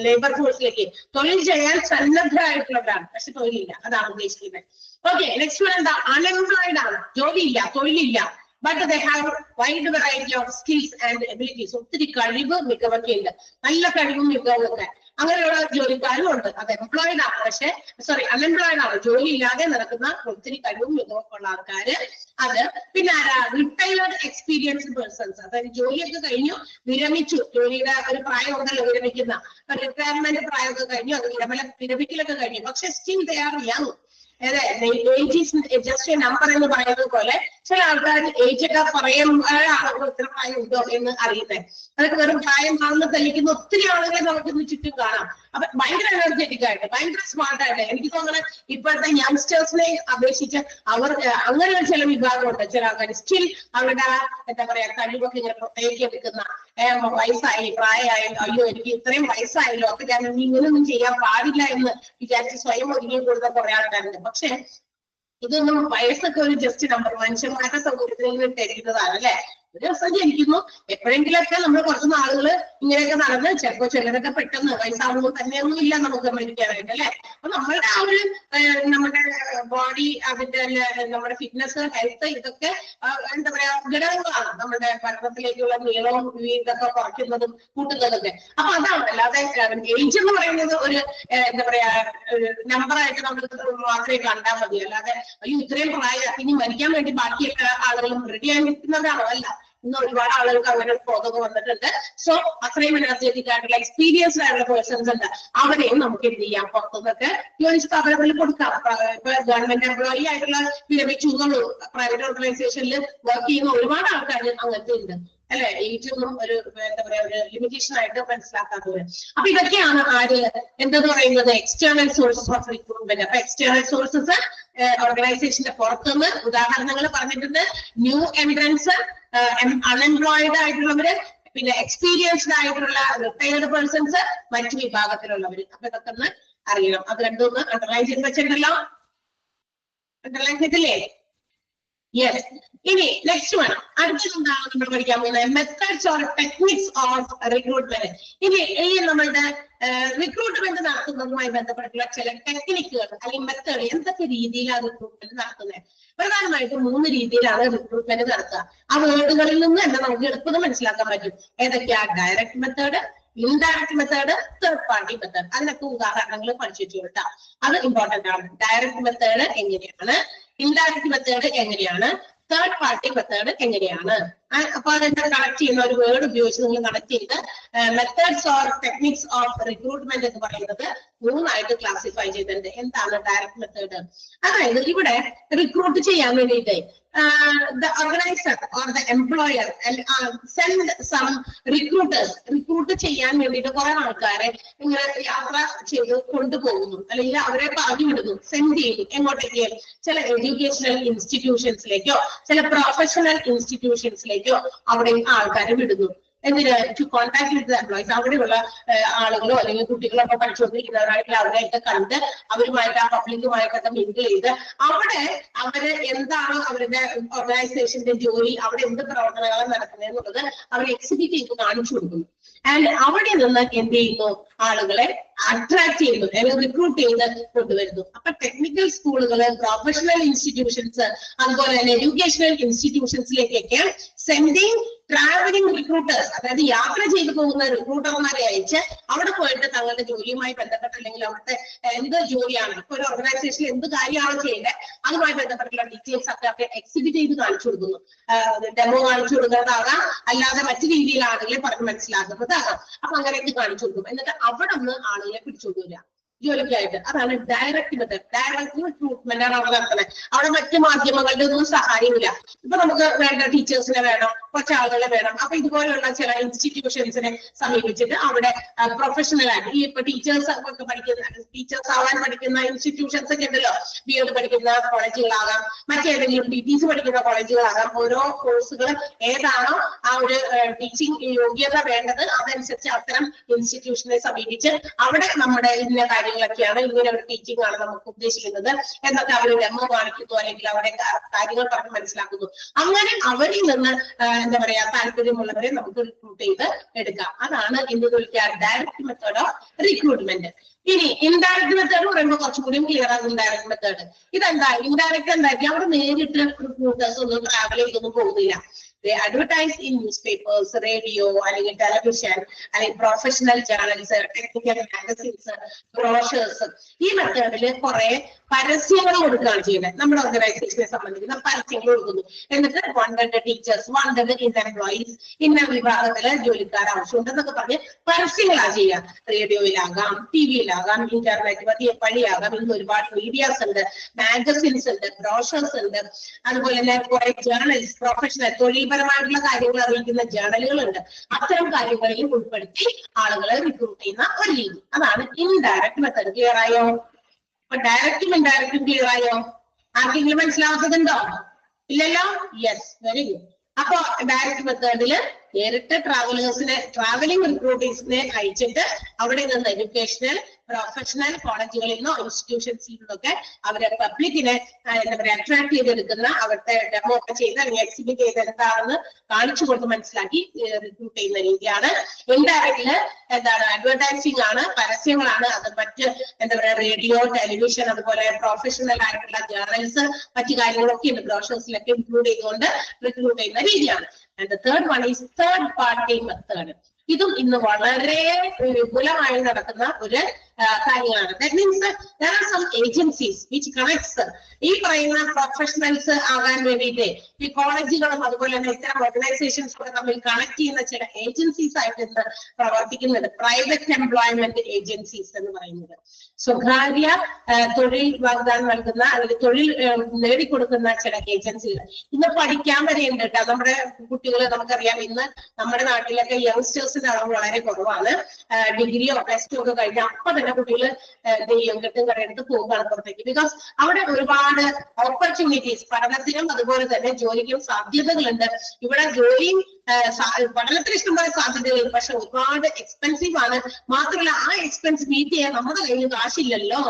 ലേബർ ഫോഴ്സിലേക്ക്. തൊഴിൽ ചെയ്യാൻ സന്നദ്ധരായിട്ടുള്ളവരാണ്, പക്ഷെ തൊഴിലില്ല, അതാണ് ഉദ്ദേശിക്കുന്നത്. ഓക്കെ, നെക്സ്റ്റ് വൺ എന്താ? അൺഎംപ്ലോയിഡ് ആണ്, ജോലിയില്ല, തൊഴിലില്ല. But they have wide variety of skills and abilities. ഒത്തിരി കഴിവ് മികവൊക്കെ ഉണ്ട്, നല്ല കഴിവും മികവൊക്കെ. അങ്ങനെയുള്ള ജോലിക്കാരും ഉണ്ട്. അത് എംപ്ലോയിഡ് ആണ്, പക്ഷെ അൺഎംപ്ലോയിഡ് ആണ്, ജോലി ഇല്ലാതെ നടക്കുന്ന ഒത്തിരി കഴിവും മികവൊക്കെ ഉള്ള ആൾക്കാര്. അത് പിന്നെ റിട്ടയർഡ് എക്സ്പീരിയൻസ്ഡ് പേഴ്സൺസ്, അതായത് ജോലിയൊക്കെ കഴിഞ്ഞു, വിരമിച്ചു, ജോലിയുടെ ഒരു പ്രായം ഉണ്ടല്ലോ വിരമിക്കുന്ന, റിട്ടയർമെന്റ് പ്രായമൊക്കെ കഴിഞ്ഞു, അത് വിരമിക്കലൊക്കെ കഴിഞ്ഞു, പക്ഷെ still they are young. Age is just A number എന്ന് പറയുന്നത് പോലെ ചില ആൾക്കാർ ഏജ് ഒക്കെ പറയുമ്പോഴാണ് ഇത്ര പ്രായം ഉണ്ടോ എന്ന് അറിയുന്നത്. അതൊക്കെ വെറും പ്രായം കാണുന്ന തെളിയിക്കുന്ന ഒത്തിരി ആളുകളെ നമുക്ക് ചുറ്റും കാണാം. അപ്പൊ ഭയങ്കര എനർജറ്റിക് ആയിട്ട്, ഭയങ്കര സ്മാർട്ടായിട്ട്. എനിക്ക് തോന്നുന്നത് ഇപ്പോഴത്തെ യങ്സ്റ്റേഴ്സിനെ അപേക്ഷിച്ച് അവർ അങ്ങനെ ചില വിഭാഗമുണ്ട്. ചില ആൾക്കാർ സ്റ്റിൽ അവരുടെ എന്താ പറയാ കഴിവൊക്കെ ഇങ്ങനെ പുറത്തേക്ക് എടുക്കുന്ന, വയസ്സായി പ്രായമായി, അയ്യോ എനിക്ക് ഇത്രയും വയസ്സായല്ലോ അപ്പൊ ഞാൻ ഇങ്ങനെയൊന്നും ചെയ്യാൻ പാടില്ല എന്ന് വിചാരിച്ച് സ്വയം ഒതുങ്ങി കൊടുത്ത കുറെ ആൾക്കാരുണ്ട്. പക്ഷെ ഇതൊന്നും വയസ്സൊക്കെ ഒരു ജസ്റ്റ് നമ്പർ, മനുഷ്യന്മാരുടെ സൗകര്യത്തിന് തരുന്നതാണ് അല്ലെ. ഒരു ദിവസം ജനിക്കുന്നു, എപ്പോഴെങ്കിലൊക്കെ നമ്മൾ കുറച്ച് നാളുകൾ ഇങ്ങനെയൊക്കെ നടന്ന് ചിലപ്പോൾ ചിലരൊക്കെ പെട്ടെന്ന് വയസ്സാവുമ്പോൾ തന്നെയൊന്നും ഇല്ല നമുക്ക് മരിക്കാനായിട്ട് അല്ലെ. അപ്പൊ നമ്മളുടെ ആ ഒരു നമ്മുടെ ബോഡി, അതിന്റെ നമ്മുടെ ഫിറ്റ്നസ്, ഹെൽത്ത്, ഇതൊക്കെ എന്താ പറയാ ഘടകങ്ങളാണ് നമ്മുടെ ഭരണത്തിലേക്കുള്ള നീളവും ഇതൊക്കെ കുറയ്ക്കുന്നതും കൂട്ടുന്നതൊക്കെ. അപ്പൊ അതാണ്, അല്ലാതെ ഏജ് എന്ന് പറയുന്നത് ഒരു എന്താ പറയാ നമ്പറായിട്ട് നമ്മൾ മാത്രമേ കണ്ടാൽ മതി. അല്ലാതെ അയ്യോ ഇത്രയും പ്രായം ഇനി മരിക്കാൻ വേണ്ടി ബാക്കിയൊക്കെ ആളുകളും റെഡിയായി നിൽക്കുന്നതാണോ? അല്ല. ഇന്ന് ഒരുപാട് ആളുകൾക്ക് അങ്ങനെ ബോധമൊക്കെ വന്നിട്ടുണ്ട്. സോ അത്രയും എനർജറ്റിക് ആയിട്ടുള്ള എക്സ്പീരിയൻസ്ഡ് ആയിട്ടുള്ള പേഴ്സൺസ് ഉണ്ട്. അവരെയും നമുക്ക് എന്ത് ചെയ്യാം, പുറത്തുനിന്നൊക്കെ ജോലി സ്ഥാപനങ്ങളിൽ കൊടുക്കാം. ഇപ്പൊ ഗവൺമെന്റ് എംപ്ലോയി ആയിട്ടുള്ള വിരമിച്ചുന്നുള്ളൂ, പ്രൈവറ്റ് ഓർഗനൈസേഷനിൽ വർക്ക് ചെയ്യുന്ന ഒരുപാട് ആൾക്കാർ അങ്ങനത്തെ ഉണ്ട് അല്ലെ. ഏജൊന്നും ഒരു എന്താ പറയാ ഒരു ലിമിറ്റേഷൻ ആയിട്ട് മനസ്സിലാക്കാത്തവര്. അപ്പൊ ഇതൊക്കെയാണ് ആര് എന്തെന്ന് പറയുന്നത് എക്സ്റ്റേണൽ സോഴ്സസ് ഓഫ് റിക്രൂട്ട്മെന്റ്. അപ്പൊ എക്സ്റ്റേണൽ സോഴ്സസ് ഓർഗനൈസേഷന്റെ പുറത്തുനിന്ന് ഉദാഹരണങ്ങൾ പറഞ്ഞിട്ടുണ്ട്. ന്യൂ എൻട്രൻസ്, അൺഎംപ്ലോയിഡ് ആയിട്ടുള്ളവര്, പിന്നെ എക്സ്പീരിയൻസ്ഡ് ആയിട്ടുള്ള റിട്ടയർഡ് പേഴ്സൺസ്, മറ്റു വിഭാഗത്തിലുള്ളവര്. അപ്പൊ ഇതൊക്കെ ഒന്ന് അറിയണം. അത് രണ്ടും ഒന്ന് അണ്ടർലൈൻ ചെയ്ത് വെച്ചിട്ടുണ്ടല്ലോ. അണ്ടർലൈൻ ചെയ്തില്ലേ? യെസ്. ഇനി നെക്സ്റ്റ് വേണം, അടുത്തത് എന്താണ് നമ്മൾ പഠിക്കാൻ പോകുന്നത്? Methods or techniques of recruitment. ഇനി ഈ നമ്മളുടെ റിക്രൂട്ട്മെന്റ് നടത്തുന്നതുമായി ബന്ധപ്പെട്ടുള്ള ചില ടെക്നിക്കുകൾ അല്ലെങ്കിൽ മെത്തേഡ്, എന്തൊക്കെ രീതിയിലാണ് റിക്രൂട്ട്മെന്റ് നടത്തുന്നത്? പ്രധാനമായിട്ടും 3 രീതിയിലാണ് റിക്രൂട്ട്മെന്റ് നടത്തുക. ആ വേർഡുകളിൽ നിന്ന് തന്നെ നമുക്ക് എളുപ്പം മനസ്സിലാക്കാൻ പറ്റും ഏതൊക്കെയാ. Direct method, indirect method, third party method. അതിനൊക്കെ ഉദാഹരണങ്ങൾ പഠിച്ചു വെച്ചോട്ടാ. അത് ഇമ്പോർട്ടന്റ് ആണ്. ഡയറക്റ്റ് മെത്തേഡ് എങ്ങനെയാണ്, ഇൻഡയറക്റ്റ് മെത്തേഡ് എങ്ങനെയാണ്, തേർഡ് പാർട്ടി മെത്തേഡ് എങ്ങനെയാണ്. അപ്പൊ അതെന്താ കണക്ട് ചെയ്യുന്ന ഒരു വേർഡ് ഉപയോഗിച്ച് നിങ്ങൾ കണക്ട് ചെയ്ത് methods or techniques of recruitment എന്ന് പറയുന്നത് 3 ആയിട്ട് ക്ലാസിഫൈ ചെയ്തിട്ടുണ്ട്. എന്താണ് ഡയറക്റ്റ് മെത്തേഡ്? അതായത് ഇവിടെ റിക്രൂട്ട് ചെയ്യാൻ വേണ്ടിയിട്ട് the organizer or the employer send some recruiters, recruit ചെയ്യാൻ വേണ്ടിയിട്ട് കുറെ ആൾക്കാരെ ഇങ്ങനെ യാത്ര ചെയ്ത് കൊണ്ടുപോകുന്നു, അല്ലെങ്കിൽ അവരെ പറഞ്ഞു വിടുന്നു, സെൻഡ് ചെയ്യുന്നു. എങ്ങോട്ടേക്ക്? ചില എഡ്യൂക്കേഷണൽ ഇൻസ്റ്റിറ്റ്യൂഷൻസിലേക്കോ ചില പ്രൊഫഷണൽ ഇൻസ്റ്റിറ്റ്യൂഷൻസിലേക്കോ അവിടെ ആൾക്കാരെ വിടുന്നു. എന്തിന്? To contact with employees. അവിടെയുള്ള ആളുകളോ അല്ലെങ്കിൽ കുട്ടികളോ ഒക്കെ പഠിച്ചുകൊണ്ടിരിക്കുന്നവരായിട്ടുള്ള അവരെയൊക്കെ കണ്ട് അവരുമായിട്ട് ആ പബ്ലിക്കുമായിട്ടൊക്കെ മിങ്കിൾ ചെയ്ത് അവിടെ അവര് എന്താണോ അവരുടെ ഓർഗനൈസേഷന്റെ ജോലി, അവിടെ എന്ത് പ്രവർത്തനങ്ങളാണ് നടക്കുന്നത് എന്നുള്ളത് അവർ എക്സിക്യൂട്ട് ചെയ്ത് കാണിച്ചു കൊടുക്കുന്നു. ആൻഡ് അവിടെ നിന്ന് എന്ത് ചെയ്യുന്നു? ആളുകളെ അട്രാക്ട് ചെയ്യുന്നു, അല്ലെങ്കിൽ റിക്രൂട്ട് ചെയ്ത് കൊണ്ടുവരുന്നു. അപ്പൊ ടെക്നിക്കൽ സ്കൂളുകള്, പ്രൊഫഷണൽ ഇൻസ്റ്റിറ്റ്യൂഷൻസ്, അതുപോലെ തന്നെ എഡ്യൂക്കേഷണൽ ഇൻസ്റ്റിറ്റ്യൂഷൻസിലേക്കൊക്കെ സെൻഡിങ് ട്രാവലിംഗ് റിക്രൂട്ടേഴ്സ്, അതായത് യാത്ര ചെയ്തു പോകുന്ന റിക്രൂട്ടർമാരെ അയച്ച് അവിടെ പോയിട്ട് തങ്ങളുടെ ജോലിയുമായി ബന്ധപ്പെട്ട, അല്ലെങ്കിൽ അവിടുത്തെ എന്ത് ജോലിയാണ്, ഇപ്പൊ ഒരു ഓർഗനൈസേഷനിൽ എന്ത് കാര്യമാണ് ചെയ്യുന്നത് അതുമായി ബന്ധപ്പെട്ടുള്ള ഡീറ്റെയിൽസ് ഒക്കെ അവർ എക്സിബിറ്റ് ചെയ്ത് കാണിച്ചു കൊടുക്കുന്നു. ഡെമോ കാണിച്ചു കൊടുക്കുന്നതാകാം, അല്ലാതെ മറ്റു രീതിയിലാണെങ്കിലും പറഞ്ഞ് മനസ്സിലാക്കുന്നതാകാം. അപ്പൊ അങ്ങനെയൊക്കെ കാണിച്ചു കൊടുക്കും. എന്നിട്ട് അവിടെ നിന്ന് ആളുകളെ പിടിച്ചുകൊണ്ടുവരിക ജോലിക്കായിട്ട്. അതാണ് ഡയറക്റ്റ് മെത്തേഡ്. ഡയറക്റ്റ് റിക്രൂട്ട്മെന്റ് ആണ് അവിടെ നടത്തുന്നത്. അവിടെ മറ്റു മാധ്യമങ്ങളുടെ ഒന്നും സഹായമില്ല. ഇപ്പൊ നമുക്ക് വേണ്ട ടീച്ചേഴ്സിനെ വേണം, കുറച്ച് ആളുകളെ വേണം. അപ്പൊ ഇതുപോലെയുള്ള ചില ഇൻസ്റ്റിറ്റ്യൂഷൻസിനെ സമീപിച്ചിട്ട് അവിടെ പ്രൊഫഷണൽ ആയിട്ട് ഈ ഇപ്പൊ ടീച്ചേഴ്സ് ഒക്കെ പഠിക്കുന്ന, ടീച്ചേഴ്സ് ആവാൻ പഠിക്കുന്ന ഇൻസ്റ്റിറ്റ്യൂഷൻസ് ഒക്കെ ഉണ്ടല്ലോ, BEd പഠിക്കുന്ന കോളേജുകളാകാം, മറ്റേതെങ്കിലും TTC പഠിക്കുന്ന കോളേജുകളാകാം. ഓരോ കോഴ്സുകൾ ഏതാണോ ആ ഒരു ടീച്ചിങ് യോഗ്യത വേണ്ടത് അതനുസരിച്ച് അത്തരം ഇൻസ്റ്റിറ്റ്യൂഷനെ സമീപിച്ച് അവിടെ നമ്മുടെ ഇന്ന കാര്യങ്ങളൊക്കെയാണ്, ഇങ്ങനെ ഒരു ടീച്ചിങ് ആണ് നമുക്ക് ഉദ്ദേശിക്കുന്നത് എന്നൊക്കെ അവർ ഡെമോ കാണിക്കുന്നു, അല്ലെങ്കിൽ അവിടെ കാര്യങ്ങൾ പറഞ്ഞ് മനസ്സിലാക്കുന്നു. അങ്ങനെ അവരിൽ നിന്ന് എന്താ പറയാ താല്പര്യമുള്ളവരെ നമുക്ക് റിക്രൂട്ട് ചെയ്ത് എടുക്കാം. അതാണ് എന്ന് വിളിക്കുക ഡയറക്റ്റ് മെത്തേഡ് ഓഫ് റിക്രൂട്ട്മെന്റ്. ഇനി ഇൻഡയറക്റ്റ് മെത്തേഡ് പറയുമ്പോൾ കുറച്ചുകൂടി ക്ലിയർ ആകും. ഇൻഡയറക്റ്റ് മെത്തേഡ് ഇതെന്താ? ഇൻഡയറക്റ്റ് എന്തായിരിക്കും? അവിടെ നേരിട്ട് റിക്രൂട്ടേഴ്സ് ഒന്നും ട്രാവൽ ചെയ്തൊന്നും പോകുന്നില്ല. They advertise in newspapers, radio, അല്ലെങ്കിൽ ടെലിവിഷൻ, അല്ലെങ്കിൽ professional journals, technical magazines, brochures. ഈ മെത്തേഡില് കുറെ പരസ്യങ്ങൾ കൊടുക്കുകയാണ് ചെയ്യുന്നത്. നമ്മുടെ ഓർഗനൈസേഷനെ സംബന്ധിക്കുന്ന പരസ്യങ്ങൾ കൊടുക്കുന്നു. എന്നിട്ട് wanted teachers, wanted in employees, ഇന്ന വിഭാഗത്തിലെ ജോലിക്കാർ ആവശ്യമുണ്ടെന്നൊക്കെ പറഞ്ഞ് പരസ്യങ്ങളാണ് ചെയ്യുക. റേഡിയോയിലാകാം, TV-യിലാകാം, ഇന്റർനെറ്റ് വഴിയാകാം. ഇന്ന് ഒരുപാട് മീഡിയാസ് ഉണ്ട്, മാഗസിൻസ് ഉണ്ട്, ബ്രോഷേഴ്സ് ഉണ്ട്. അതുപോലെ തന്നെ കുറെ ജേർണൽസ്, പ്രൊഫഷണൽ തൊഴിൽപരമായിട്ടുള്ള കാര്യങ്ങൾ അറിയിക്കുന്ന ജേർണലുകളുണ്ട്. അത്തരം കാര്യങ്ങളിൽ ഉൾപ്പെടുത്തി ആളുകളെ റിക്രൂട്ട് ചെയ്യുന്ന ഒരു രീതി. അതാണ് ഇൻഡയറക്റ്റ് മെത്തേഡ്. ക്ലിയർ ആയോ? അപ്പൊ ഡയറക്റ്റും ഇൻഡയറക്റ്റും ക്ലിയർ ആയോ? ആർക്കെങ്കിലും മനസ്സിലാവാത്തതുണ്ടോ? ഇല്ലല്ലോ? Yes, very good. അപ്പൊ ഡയറക്റ്റ് മെത്തേഡില് നേരിട്ട് ട്രാവലിംഗ് റിക്രൂട്ടേഴ്സിനെ അയച്ചിട്ട് അവിടെ നിന്ന് എഡ്യൂക്കേഷണൽ പ്രൊഫഷണൽ കോളേജുകളിൽ നിന്നോ ഇൻസ്റ്റിറ്റ്യൂഷൻസിൽ നിന്നൊക്കെ അവരെ പബ്ലിക്കിനെ എന്താ പറയുക അട്രാക്ട് ചെയ്തെടുക്കുന്ന അവരുടെ ഡെമോ ഒക്കെ ചെയ്ത് അല്ലെങ്കിൽ എക്സിബിറ്റ് ചെയ്ത് എന്താണെന്ന് കാണിച്ചു കൊടുത്ത് മനസ്സിലാക്കി റിക്രൂട്ട് ചെയ്യുന്ന രീതിയാണ്. ഇൻഡയറക്റ്റില് എന്താണ് അഡ്വർടൈസിംഗ് ആണ്, പരസ്യങ്ങളാണ്. അത് മറ്റ് എന്താ പറയാ റേഡിയോ, ടെലിവിഷൻ, അതുപോലെ പ്രൊഫഷണൽ ആയിട്ടുള്ള ജേർണൽസ്, മറ്റു കാര്യങ്ങളൊക്കെ ഉണ്ട് ബ്രോഷേഴ്സിലൊക്കെ ഇൻക്ലൂഡ് ചെയ്തുകൊണ്ട് റിക്രൂട്ട് ചെയ്യുന്ന രീതിയാണ്. And the third one is third party method. ഇതും ഇന്ന് വളരെ വിപുലമായി നടക്കുന്ന ഒരു കാര്യങ്ങളാണ്. That means there are some agencies which connects ഈ പറയുന്ന പ്രൊഫഷണൽസ് ആകാൻ വേണ്ടിയിട്ട് ഈ കോളേജുകളും അതുപോലെ തന്നെ ഇത്തരം ഓർഗനൈസേഷൻസ് ഒക്കെ തമ്മിൽ കണക്ട് ചെയ്യുന്ന ചില ഏജൻസീസ് ആയിട്ട് ഇന്ന് പ്രവർത്തിക്കുന്നുണ്ട്. പ്രൈവറ്റ് എംപ്ലോയ്മെന്റ് ഏജൻസീസ് എന്ന് പറയുന്നത് സ്വകാര്യ തൊഴിൽ വാഗ്ദാനം നൽകുന്ന അല്ലെങ്കിൽ തൊഴിൽ നേടിക്കൊടുക്കുന്ന ചില ഏജൻസികൾ ഇന്ന് പഠിക്കാൻ വരെയുണ്ട് കേട്ടോ. നമ്മുടെ കുട്ടികൾ നമുക്കറിയാം ഇന്ന് നമ്മുടെ നാട്ടിലൊക്കെ യങ്സ്റ്റേഴ്സിന്റെ അളവ് വളരെ കുറവാണ്. ഡിഗ്രിയോ പ്ലസ് ടു ഒക്കെ കഴിഞ്ഞാൽ അപ്പൊ തന്നെ കുട്ടികൾ കെട്ടും കടയെടുത്ത് പോകുകയാണ് പുറത്തേക്ക്. ബിക്കോസ് അവിടെ ഒരുപാട് ഓപ്പർച്യൂണിറ്റീസ് പഠനത്തിനും അതുപോലെ തന്നെ ജോലിക്കും സാധ്യതകളുണ്ട്. ഇവിടെ ജോലിയും പഠനത്തിന് ഇഷ്ടംപോലെ സാധ്യതകളുണ്ട്, പക്ഷെ ഒരുപാട് എക്സ്പെൻസീവ് ആണ്. മാത്രമല്ല ആ എക്സ്പെൻസ് മീറ്റ് ചെയ്യാൻ നമ്മുടെ കയ്യിൽ കാശില്ലല്ലോ.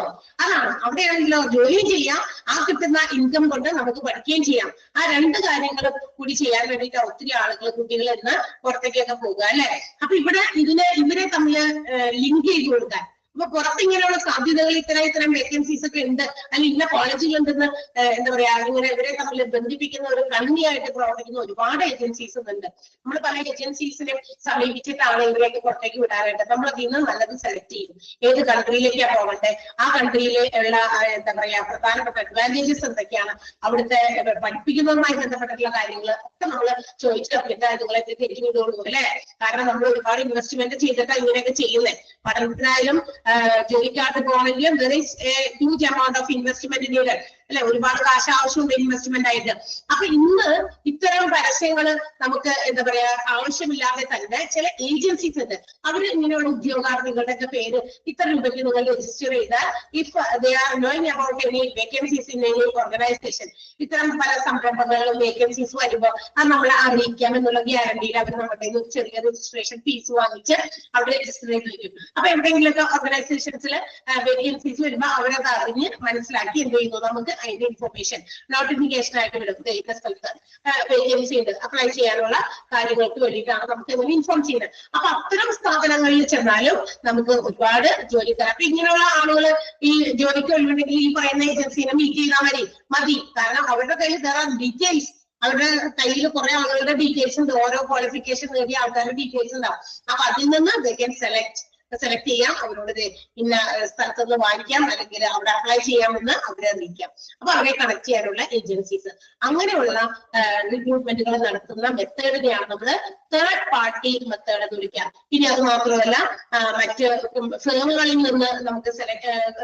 അതാണ് അവിടെയാണെങ്കിലോ ജോലിയും ചെയ്യാം, ആ കിട്ടുന്ന ഇൻകം കൊണ്ട് നമുക്ക് പഠിക്കുകയും ചെയ്യാം. ആ രണ്ട് കാര്യങ്ങളും കൂടി ചെയ്യാൻ വേണ്ടിയിട്ട് ഒത്തിരി ആളുകൾ കുട്ടികൾ ഇന്ന് പുറത്തേക്കൊക്കെ പോകുക അല്ലെ. അപ്പൊ ഇവിടെ ഇവരെ തമ്മിൽ ലിങ്ക് ചെയ്ത് കൊടുക്കാൻ, അപ്പൊ പുറത്ത് ഇങ്ങനെയുള്ള സാധ്യതകൾ ഇത്തരം വേക്കൻസീസ് ഒക്കെ ഉണ്ട്, അല്ലെങ്കിൽ ഇന്ന കോളേജിലുണ്ടെന്ന് എന്താ പറയാ ഇങ്ങനെ ഇവരെ തമ്മിൽ ബന്ധിപ്പിക്കുന്ന ഒരു കണ്ണിയായിട്ട് പ്രവർത്തിക്കുന്ന ഒരുപാട് ഏജൻസീസ് ഉണ്ട്. നമ്മൾ പല ഏജൻസീസിനെ സമീപിച്ചിട്ടാണ് ഇവരെയൊക്കെ പുറത്തേക്ക് വിടാനായിട്ട്. നമ്മൾ അതിൽ നിന്ന് നല്ലത് സെലക്ട് ചെയ്യും, ഏത് കൺട്രിയിലേക്കാണ് പോകട്ടെ, ആ കൺട്രിയിലെ ഉള്ള എന്താ പറയാ പ്രധാനപ്പെട്ട അഡ്വാൻറ്റേജസ് എന്തൊക്കെയാണ്, അവിടുത്തെ പഠിപ്പിക്കുന്നതുമായി ബന്ധപ്പെട്ടിട്ടുള്ള കാര്യങ്ങൾ ഒക്കെ നമ്മൾ ചോദിച്ചിട്ട് ഇതുങ്ങളെ തിരിച്ചു വിടുകയുള്ളൂ അല്ലെ. കാരണം നമ്മൾ ഒരുപാട് ഇൻവെസ്റ്റ്മെന്റ് ചെയ്തിട്ടാണ് ഇങ്ങനെയൊക്കെ ചെയ്യുന്നത്. പഠനത്തിനായാലും ജോലിക്കാർക്ക് പോകണമെങ്കിലും there is a huge amount of investment needed അല്ലെ. ഒരുപാട് കാശ് ആവശ്യമുണ്ട് ഇൻവെസ്റ്റ്മെന്റ് ആയിട്ട്. അപ്പൊ ഇന്ന് ഇത്തരം പരസ്യങ്ങൾ നമുക്ക് എന്താ പറയാ ആവശ്യമില്ലാതെ തന്നെ ചില ഏജൻസീസ് ഉണ്ട്. അവര് ഇങ്ങനെയുള്ള ഉദ്യോഗാർത്ഥികളുടെ ഒക്കെ പേര് ഇത്ര രൂപയ്ക്ക് നിങ്ങൾ രജിസ്റ്റർ ചെയ്താൽ if they are knowing about any vacancies in any organisation, ഇത്തരം പല സംരംഭങ്ങളും വേക്കൻസീസ് വരുമ്പോൾ അത് നമ്മളെ അറിയിക്കാം എന്നുള്ള ഗ്യാരണ്ടിയിൽ അവർ നമ്മുടെ ചെറിയ രജിസ്ട്രേഷൻ ഫീസ് വാങ്ങിച്ച് അവിടെ രജിസ്റ്റർ ചെയ്ത് വയ്ക്കും. അപ്പൊ എവിടെയെങ്കിലുമൊക്കെ ഓർഗനൈസേഷൻസിൽ വേക്കൻസീസ് വരുമ്പോൾ അവരത് അറിഞ്ഞ് മനസ്സിലാക്കി എന്ത് ചെയ്യുന്നു, നമുക്ക് അതിന്റെ ഇൻഫർമേഷൻ നോട്ടിഫിക്കേഷൻ ആയിട്ട് വിടും. ഇന്ന സ്ഥലത്ത് വേക്കൻസി ഉണ്ട്, അപ്ലൈ ചെയ്യാനുള്ള കാര്യങ്ങൾക്ക് വേണ്ടിയിട്ടാണ് നമുക്ക് ഇങ്ങനെ ഇൻഫോം ചെയ്യുന്നത്. അപ്പൊ അത്തരം സ്ഥാപനങ്ങളിൽ ചെന്നാലും നമുക്ക് ഒരുപാട് ജോലിക്കാർ, അപ്പൊ ഇങ്ങനെയുള്ള ആളുകൾ ഈ ജോലിക്ക് വേണ്ടിയിട്ടുണ്ടെങ്കിൽ ഈ പറയുന്ന ഏജൻസിനെ മീറ്റ് ചെയ്താൽ മതി. കാരണം അവരുടെ കയ്യിൽ ഡീറ്റെയിൽസ്, അവരുടെ കയ്യിൽ കുറെ ആളുകളുടെ ഡീറ്റെയിൽസ് ഉണ്ട്, ഓരോ ക്വാളിഫിക്കേഷൻ നേടിയ ആൾക്കാരുടെ ഡീറ്റെയിൽസ് ഉണ്ടാവും. അപ്പൊ അതിൽ നിന്ന് ദേ ക്യാൻ സെലക്ട് ചെയ്യാം, അവരോട് ഇന്ന സ്ഥലത്ത് നിന്ന് വാങ്ങിക്കാം, അല്ലെങ്കിൽ അവിടെ അപ്ലൈ ചെയ്യാമെന്ന് അവരെ അറിയിക്കാം. അപ്പൊ അവരെ കണക്ട് ചെയ്യാനുള്ള ഏജൻസീസ്, അങ്ങനെയുള്ള റിക്രൂട്ട്മെന്റുകൾ നടത്തുന്ന മെത്തേഡിനെയാണ് നമ്മൾ തേർഡ് പാർട്ടി മെത്തേഡ് എന്ന് വിളിക്കാം. ഇനി അത് മാത്രമല്ല മറ്റ് ഫേമുകളിൽ നിന്ന് നമുക്ക്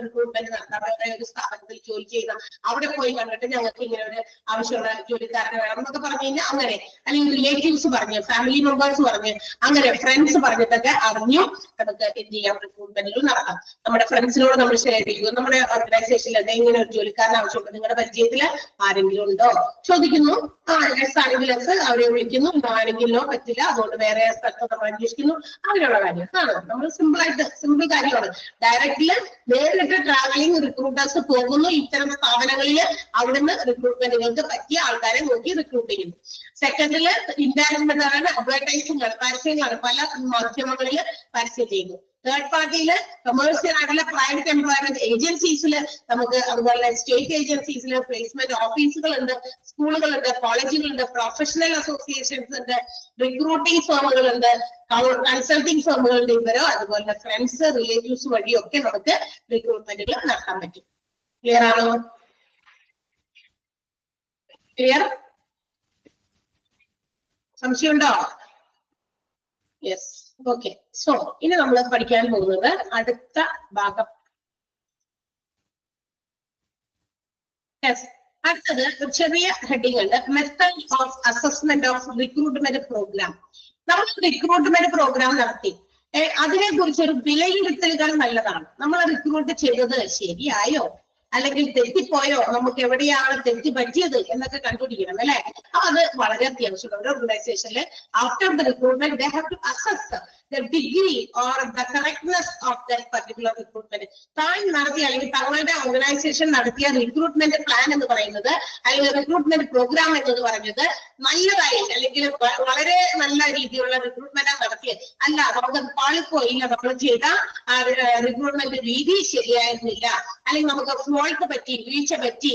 റിക്രൂട്ട്മെന്റ് നടത്താം. ഒരു സ്ഥാപനത്തിൽ ജോലി ചെയ്യുന്ന അവിടെ പോയി കണ്ടിട്ട് ഞങ്ങൾക്ക് ഇങ്ങനെ ഒരു ആവശ്യമുള്ള ജോലിക്കാരനെ വേണം എന്നൊക്കെ പറഞ്ഞു കഴിഞ്ഞാൽ അങ്ങനെ, അല്ലെങ്കിൽ റിലേറ്റീവ്സ് പറഞ്ഞ്, ഫാമിലി മെമ്പേഴ്സ് പറഞ്ഞ്, അങ്ങനെ ഫ്രണ്ട്സ് പറഞ്ഞിട്ടൊക്കെ അറിഞ്ഞു നമുക്ക് എന്ത് ചെയ്യാം, റിക്രൂട്ട്മെന്റുകൾ നടത്താം. നമ്മുടെ ഫ്രണ്ട്സിനോട് നമ്മൾ ഷെയർ ചെയ്യുക, നമ്മുടെ ഓർഗനൈസേഷനിൽ ഇങ്ങനെ ഒരു ജോലിക്കാരൻ ആവശ്യമുണ്ട്, നിങ്ങളുടെ പരിചയത്തിൽ ആരെങ്കിലും ഉണ്ടോ ചോദിക്കുന്നു. ആണെങ്കിൽ അവരെ വിളിക്കുന്നു, ആരെങ്കിലോ പറ്റില്ല, അതുകൊണ്ട് വേറെ സ്ഥലത്ത് നമ്മൾ അന്വേഷിക്കുന്നു. അങ്ങനെയുള്ള കാര്യമാണ് നമ്മൾ സിമ്പിൾ കാര്യമാണ്. ഡയറക്റ്റ്ലി നേരിട്ട് ട്രാവലിംഗ് റിക്രൂട്ടേഴ്സ് പോകുന്നു ഇത്തരം സ്ഥാപനങ്ങളിൽ, അവിടുന്ന് റിക്രൂട്ട്മെന്റുകൾക്ക് പറ്റിയ ആൾക്കാരെ നോക്കി റിക്രൂട്ട് ചെയ്യുന്നു. സെക്കൻഡില് ഇൻഡയറക്റ്റ് മെത്തേഡാണ്, അഡ്വർടൈസിംഗ് ആണ്, പരസ്യങ്ങളാണ്, പല മാധ്യമങ്ങളിൽ പരസ്യം ചെയ്യുന്നു. തേർഡ് പാർട്ടിയില് കമേഴ്സ്യൽ ആയിട്ടുള്ള പ്രൈവറ്റ് എംപ്ലോയ്മെന്റ് ഏജൻസീസിൽ നമുക്ക്, അതുപോലെ സ്റ്റേറ്റ് ഏജൻസീസിൽ പ്ലേസ്മെന്റ് ഓഫീസുകളുണ്ട്, സ്കൂളുകളുണ്ട്, കോളേജുകളുണ്ട്, പ്രൊഫഷണൽ അസോസിയേഷൻസ് ഉണ്ട്, റിക്രൂട്ടിംഗ് ഫേമുകളുണ്ട്, കൺസൾട്ടിംഗ് ഫേമുകളുണ്ട്. ഇവരോ അതുപോലെ ഫ്രണ്ട്സ്, റിലേറ്റീവ്സ് വഴിയൊക്കെ നമുക്ക് റിക്രൂട്ട്മെന്റുകൾ നടത്താൻ പറ്റും. ക്ലിയർ ആണോ? ക്ലിയർ? സംശയമുണ്ടോ? Yes, okay. സോ ഇനി നമ്മൾ പഠിക്കാൻ പോകുന്നത് അടുത്ത ഭാഗം. യെസ്, അടുത്തത് ഒരു ചെറിയ ഹെഡിങ് ഉണ്ട്, method of assessment of recruitment programme. നമ്മൾ റിക്രൂട്ട്മെന്റ് പ്രോഗ്രാം നടത്തി, അതിനെ കുറിച്ച് ഒരു വിലയിരുത്തലുകൾ നല്ലതാണ്. നമ്മൾ റിക്രൂട്ട് ചെയ്തത് ശരിയായോ, അല്ലെങ്കിൽ തെറ്റിപ്പോയോ, നമുക്ക് എവിടെയാണ് തെറ്റി പറ്റിയത് എന്നൊക്കെ കണ്ടുപിടിക്കണം അല്ലെ. അത് വളരെ അത്യാവശ്യമാണ്. ഒരു ഓർഗനൈസേഷനിൽ after the recruitment they have to assess the degree or the correctness of that particular recruitment. താൻ നടത്തിയ അല്ലെങ്കിൽ തങ്ങളുടെ ഓർഗനൈസേഷൻ നടത്തിയ റിക്രൂട്ട്മെന്റ് പ്ലാൻ എന്ന് പറയുന്നത് അല്ലെങ്കിൽ റിക്രൂട്ട്മെന്റ് പ്രോഗ്രാം എന്നത് പറഞ്ഞത് നല്ലതായി അല്ലെങ്കിൽ വളരെ നല്ല രീതിയിലുള്ള റിക്രൂട്ട്മെന്റ് നടത്തിയത് അല്ല, നമുക്ക് പാളിപ്പോയില്ല, നമ്മൾ ചെയ്ത റിക്രൂട്ട്മെന്റ് രീതി ശരിയായിരുന്നില്ല, അല്ലെങ്കിൽ നമുക്ക് ഫോൾട്ട് പറ്റി, വീഴ്ച പറ്റി,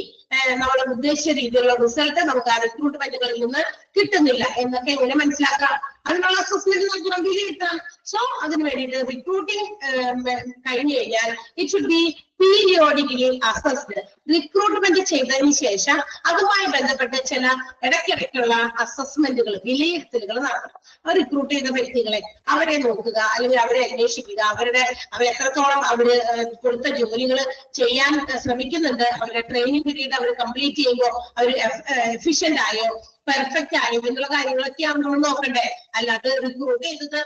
നമ്മൾ ഉദ്ദേശിച്ച രീതിയിലുള്ള റിസൾട്ട് നമുക്ക് ആ റിക്രൂട്ട്മെന്റുകളിൽ നിന്ന് കിട്ടുന്നില്ല എന്നൊക്കെ എങ്ങനെ മനസ്സിലാക്കാം? അതിനുള്ള അസസ്മെന്റ് നമുക്ക് വിലയിരുത്താം. സോ അതിന് വേണ്ടിയിട്ട് റിക്രൂട്ടിംഗ് കഴിഞ്ഞു കഴിഞ്ഞാൽ it should be periodically assessed. Recruitment ചെയ്തതിന് ശേഷം അതുമായി ബന്ധപ്പെട്ട് ചില ഇടയ്ക്കിടയ്ക്കുള്ള അസസ്മെന്റുകൾ, വിലയിരുത്തലുകൾ നടത്തണം. റിക്രൂട്ട് ചെയ്ത വ്യക്തികളെ അവരെ നോക്കുക, അല്ലെങ്കിൽ അവരെ അന്വേഷിക്കുക, അവർ എത്രത്തോളം അവര് കൊടുത്ത ജോലികൾ ചെയ്യാൻ ശ്രമിക്കുന്നുണ്ട്, അവരുടെ ട്രെയിനിങ് പീരീഡ് അവർ കംപ്ലീറ്റ് ചെയ്യുമ്പോൾ അവർ എഫിഷ്യന്റ് ആയോ, പെർഫെക്റ്റ് ആയോ എന്നുള്ള കാര്യങ്ങളൊക്കെയാണ് നമ്മൾ നോക്കണ്ടേ. അല്ലാതെ റിക്രൂട്ട് ചെയ്തത്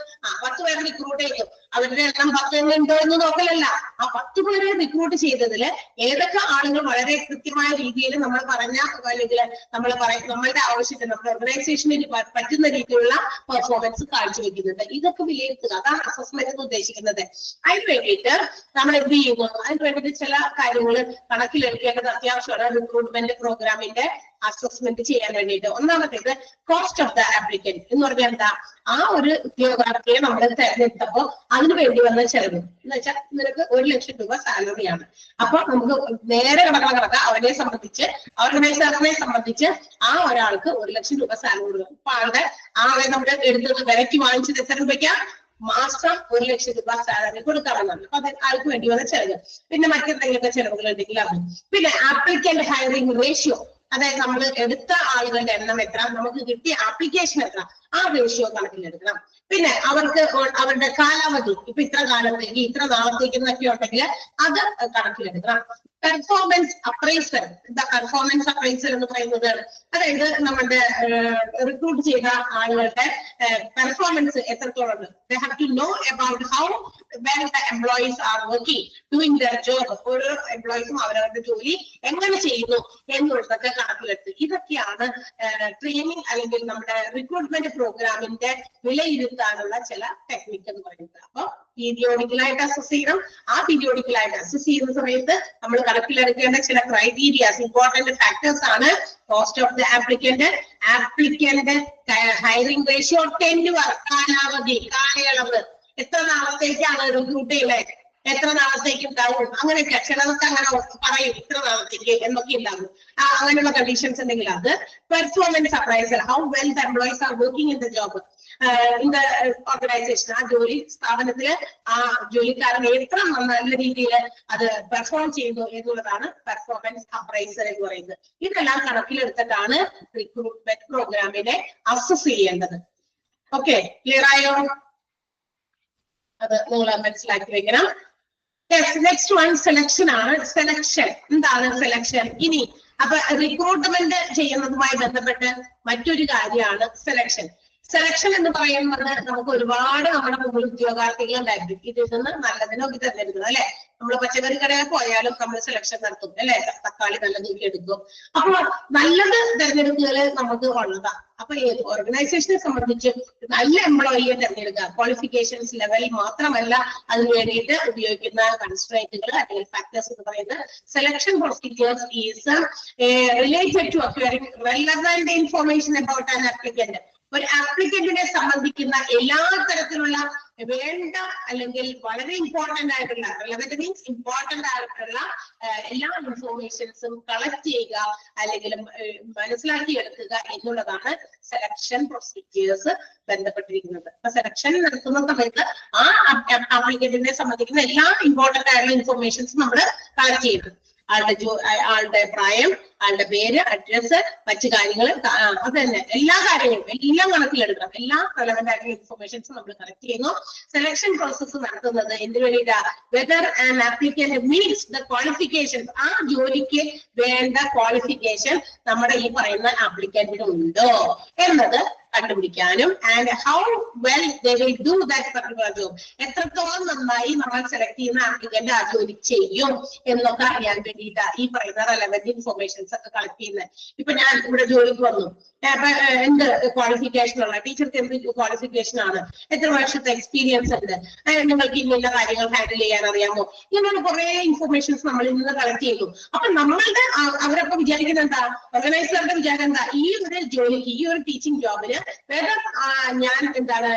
10 പേരെ റിക്രൂട്ട് ചെയ്തു, അവരുടെ എണ്ണം 10 ഉണ്ടോ എന്ന് നോക്കലല്ല. ആ 10 പേരെ റിക്രൂട്ട് ചെയ്തതില് ഏതൊക്കെ ആളുകൾ വളരെ കൃത്യമായ രീതിയിൽ നമ്മൾ പറഞ്ഞ അല്ലെങ്കിൽ നമ്മളുടെ ആവശ്യത്തിന് നമ്മുടെ ഓർഗനൈസേഷനിൽ പറ്റുന്ന രീതിയിലുള്ള പെർഫോമൻസ് കാഴ്ചവെക്കുന്നുണ്ട്. ഇതൊക്കെ വിലയിരുത്തുക, അതാണ് അസസ്മെന്റ് എന്ന് ഉദ്ദേശിക്കുന്നത്. അതിന് വേണ്ടിയിട്ട് നമ്മൾ എന്ത് ചെയ്യുന്നു? അതിന് വേണ്ടിയിട്ട് ചില കാര്യങ്ങൾ കണക്കിലെടുക്കേണ്ടത് അത്യാവശ്യമാണ് റിക്രൂട്ട്മെന്റ് പ്രോഗ്രാമിന്റെ അസസ്മെന്റ് ചെയ്യാൻ വേണ്ടിയിട്ട്. ഒന്നാമത്തേത് കോസ്റ്റ് ഓഫ് ദ ആപ്ലിക്കന്റ് എന്ന് പറഞ്ഞാൽ എന്താ? ആ ഒരു ഉദ്യോഗാർത്ഥിയെ നമ്മൾ തെരഞ്ഞെടുത്തപ്പോ അതിന് വേണ്ടി വന്ന ചെലവ് എന്ന് വെച്ചാൽ നിനക്ക് 1 ലക്ഷം രൂപ സാലറിയാണ്. അപ്പൊ നമുക്ക് നേരെ കണക്കാം അവരെ സംബന്ധിച്ച്, ഓർഗനൈസറിനെ സംബന്ധിച്ച് ആ ഒരാൾക്ക് 1 ലക്ഷം രൂപ സാലറി കൊടുക്കും. അപ്പൊ ആളെ നമ്മുടെ എടുത്തത് വിലയ്ക്ക് വാങ്ങിച്ചത് എത്ര രൂപയ്ക്കാ? മാസം 1 ലക്ഷം രൂപ സാലറി കൊടുക്കാമെന്നാണ്. അപ്പൊ അത് ആൾക്ക് വേണ്ടി വന്ന ചെലവ്. പിന്നെ മറ്റെന്തെങ്കിലുമൊക്കെ ചെലവുകൾ ഉണ്ടെങ്കിൽ അത്. പിന്നെ ആപ്ലിക്കന്റ് ഹയറിംഗ് റേഷ്യോ, അതായത് നമ്മൾ എടുത്ത ആളുകളുടെ എണ്ണം എത്ര, നമുക്ക് കിട്ടിയ ആപ്ലിക്കേഷൻ എത്ര, ആ റേഷ്യോ കണക്കിലെടുക്കണം. പിന്നെ അവരുടെ കാലാവധി, ഇപ്പൊ ഇത്ര കാലത്തേക്ക് ഇത്ര നാളത്തേക്ക് എന്നൊക്കെ ഉണ്ടെങ്കിൽ അത് കണക്കിലെടുക്കണം. Performance appraisal. പെർഫോമൻസ് അപ്രൈസൽ എന്ന് പറയുന്നത് അതായത് നമ്മുടെ റിക്രൂട്ട് ചെയ്ത ആളുകളുടെ പെർഫോമൻസ് എത്രത്തോളം ഉണ്ട്. They have to know about how well the employees are working, doing their job. ഓരോ എംപ്ലോയീസും അവരവരുടെ ജോലി എങ്ങനെ ചെയ്യുന്നു എന്നുള്ളതൊക്കെ കണക്കിലെടുത്ത്. ഇതൊക്കെയാണ് ട്രെയിനിങ് അല്ലെങ്കിൽ നമ്മുടെ റിക്രൂട്ട്മെന്റ് പ്രോഗ്രാമിന്റെ വിലയിരുത്താനുള്ള ചില ടെക്നിക്ക് എന്ന് പറയുന്നത്. അപ്പൊ പീരിയോഡിക്കലായിട്ട് അസസ് ചെയ്യണം. ആ പീരിയോഡിക്കലായിട്ട് അസസ് ചെയ്യുന്ന സമയത്ത് നമ്മൾ കണക്കിലെടുക്കേണ്ട ചില ക്രൈറ്റീരിയാസ്, ഇമ്പോർട്ടന്റ് ഫാക്ടേഴ്സ് ആണ് cost of the applicant, applicant hiring ratio, tenure കാലാവധി, കാലയളവ്, എത്ര നാളത്തേക്കാണ് റിക്രൂട്ട് ചെയ്യുന്നത്, എത്ര നാളത്തേക്ക് ഉണ്ടാവും, അങ്ങനെയൊക്കെ ചിലതൊക്കെ അങ്ങനെ പറയും ഇത്ര നാളത്തേക്ക് എന്നൊക്കെ ഉണ്ടാകും. അങ്ങനെയുള്ള കണ്ടീഷൻസ് ഉണ്ടെങ്കിൽ അത്. Performance appraisal, how well the employees are working in the job in the organisation. ആ ജോലി സ്ഥാപനത്തില് ആ ജോലിക്കാരൻ എത്ര നല്ല രീതിയിൽ അത് പെർഫോം ചെയ്യുന്നു എന്നുള്ളതാണ് പെർഫോമൻസ് അപ്രൈസൽ എന്ന് പറയുന്നത്. ഇതെല്ലാം കണക്കിലെടുത്തിട്ടാണ് റിക്രൂട്ട്മെന്റ് പ്രോഗ്രാമിനെ അസസ് ചെയ്യേണ്ടത്. ഓക്കെ, ക്ലിയർ ആയോ? അത് നിങ്ങൾ മനസ്സിലാക്കി വെക്കണം. നെക്സ്റ്റ് വൺ സെലക്ഷൻ ആണ്. സെലക്ഷൻ എന്താണ്? സെലക്ഷൻ ഇനി അപ്പൊ റിക്രൂട്ട്മെന്റ് ചെയ്യുന്നതുമായി ബന്ധപ്പെട്ട് മറ്റൊരു കാര്യമാണ് സെലക്ഷൻ. സെലക്ഷൻ എന്ന് പറയുന്നത് നമുക്ക് ഒരുപാട് നമ്മുടെ മുമ്പിൽ ഉദ്യോഗാർത്ഥികൾ ഉണ്ടായിരുന്നു. ഇതിൽ നിന്ന് നല്ലതിനോ ഇത് തിരഞ്ഞെടുക്കുന്നത് അല്ലെ. നമ്മൾ പച്ചക്കറി കടയിൽ പോയാലും നമ്മൾ സെലക്ഷൻ നടത്തും അല്ലെ. തക്കാളി നല്ലത് എടുക്കും. അപ്പൊ നല്ലത് തിരഞ്ഞെടുക്കല് നമുക്ക് ഉള്ളതാണ്. അപ്പൊ ഏത് ഓർഗനൈസേഷനെ സംബന്ധിച്ച് നല്ല എംപ്ലോയിയെ തിരഞ്ഞെടുക്കുക. ക്വാളിഫിക്കേഷൻസ് ലെവൽ മാത്രമല്ല അതിന് വേണ്ടിയിട്ട് ഉപയോഗിക്കുന്ന കൺസ്ട്രെയിന്റുകൾ അല്ലെങ്കിൽ ഫാക്ടേഴ്സ് എന്ന് പറയുന്നത് selection procedures is related to acquiring relevant information about an applicant. ഒരു ആപ്ലിക്കന്റിനെ സംബന്ധിക്കുന്ന എല്ലാ തരത്തിലുള്ള വേണ്ട അല്ലെങ്കിൽ വളരെ ഇമ്പോർട്ടന്റ് ആയിട്ടുള്ള, റെലവന്റ് മീൻസ് ഇമ്പോർട്ടന്റ് ആയിട്ടുള്ള എല്ലാ ഇൻഫോർമേഷൻസും കളക്ട് ചെയ്യുക അല്ലെങ്കിൽ മനസ്സിലാക്കിയെടുക്കുക എന്നുള്ളതാണ് സെലക്ഷൻ പ്രൊസീജിയേഴ്സ് ബന്ധപ്പെട്ടിരിക്കുന്നത്. അപ്പൊ സെലക്ഷൻ നടത്തുന്ന സമയത്ത് ആ ആപ്ലിക്കന്റിനെ സംബന്ധിക്കുന്ന എല്ലാ ഇമ്പോർട്ടന്റ് ആയിട്ടുള്ള ഇൻഫോർമേഷൻസും നമ്മൾ കളക്ട് ചെയ്യുന്നത്. ആളുടെ പ്രായം, ആളുടെ പേര്, അഡ്രസ്, മറ്റു കാര്യങ്ങൾ, അത് തന്നെ എല്ലാ കാര്യങ്ങളും എല്ലാം കണക്കിലെടുക്കണം. എല്ലാ റെലവന്റ് ആയിട്ടുള്ള ഇൻഫർമേഷൻസും നമ്മൾ കളക്ട് ചെയ്യുന്നു. സെലക്ഷൻ പ്രോസസ് നടത്തുന്നത് എന്തിനു വേണ്ടിയിട്ടാണ്? Whether an applicant meats the qualifications, ആ ജോലിക്ക് വേണ്ട ക്വാളിഫിക്കേഷൻ നമ്മുടെ ഈ പറയുന്ന ആപ്ലിക്കന്റിന് ഉണ്ടോ എന്നത് കണ്ടുപിടിക്കാനും and how well they will do that particular job, എത്രത്തോളം നന്നായി നമ്മൾ സെലക്ട് ചെയ്യുന്ന ആപ്ലിക്കന്റ് ആ ജോലി ചെയ്യും എന്നൊക്കെ അറിയാൻ വേണ്ടിയിട്ടാണ് ഈ പറയുന്ന റെലവന്റ് ഇൻഫർമേഷൻസ് ഒക്കെ കളക്ട് ചെയ്യുന്നത്. ഇപ്പൊ ഞാൻ ഇവിടെ ജോലിക്ക് വന്നു, എന്ത് ക്വാളിഫിക്കേഷൻ ഉള്ള ടീച്ചർക്ക് എന്ത് ക്വാളിഫിക്കേഷൻ ആണ്, എത്ര വർഷത്തെ എക്സ്പീരിയൻസ് ഉണ്ട്, നിങ്ങൾക്ക് ഇന്ന കാര്യങ്ങൾ ഹാൻഡിൽ ചെയ്യാൻ അറിയാമോ, ഇങ്ങനെയുള്ള കുറെ ഇൻഫർമേഷൻസ് നമ്മൾ ഇന്ന് കളക്ട് ചെയ്തു. അപ്പൊ നമ്മളുടെ അവരൊക്കെ വിചാരിക്കുന്നത് എന്താ, ഓർഗനൈസറുടെ വിചാരം എന്താ, ഈ ഒരു ജോലിക്ക് ഈ ഒരു ടീച്ചിങ് ജോബിന് വേറെ ഞാൻ എന്താണ്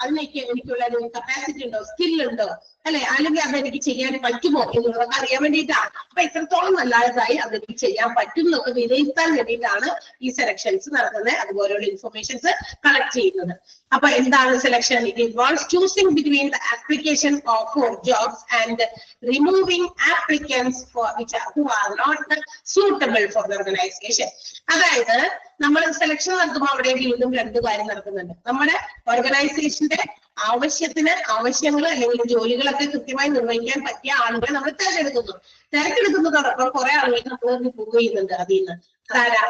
അതിനൊക്കെ എനിക്കുള്ള ഒരു കപ്പാസിറ്റി ഉണ്ടോ, സ്കില്ലുണ്ടോ, അല്ലെ, അല്ലെങ്കിൽ അതെനിക്ക് ചെയ്യാൻ പറ്റുമോ എന്നുള്ളതൊക്കെ അറിയാൻ വേണ്ടിയിട്ടാണ്. അപ്പൊ എത്രത്തോളം നല്ലതായി അതെനിക്ക് ചെയ്യാൻ പറ്റും എന്നൊക്കെ വിലയിരുത്താൻ വേണ്ടിയിട്ടാണ് ഈ സെലക്ഷൻസ് നടത്തുന്നത്, അതുപോലെയുള്ള ഇൻഫർമേഷൻസ് കളക്ട് ചെയ്യുന്നത്. അപ്പൊ എന്താണ് selection? It involves choosing between the application for jobs and removing applicants who are not suitable for the organization. അതായത് നമ്മൾ സെലക്ഷൻ നടത്തുമ്പോൾ അവിടെ വീണ്ടും രണ്ട് കാര്യം നടക്കുന്നുണ്ട്. നമ്മുടെ ഓർഗനൈസേഷന്റെ ആവശ്യങ്ങൾ അല്ലെങ്കിൽ ജോലികളൊക്കെ കൃത്യമായി നിർവഹിക്കാൻ പറ്റിയ ആളുകളെ നമ്മൾ തിരഞ്ഞെടുക്കുന്നതോടൊപ്പം കുറെ ആളുകൾ നമ്മൾ റിമൂവ് ചെയ്യുന്നുണ്ട് അതിൽ നിന്ന്.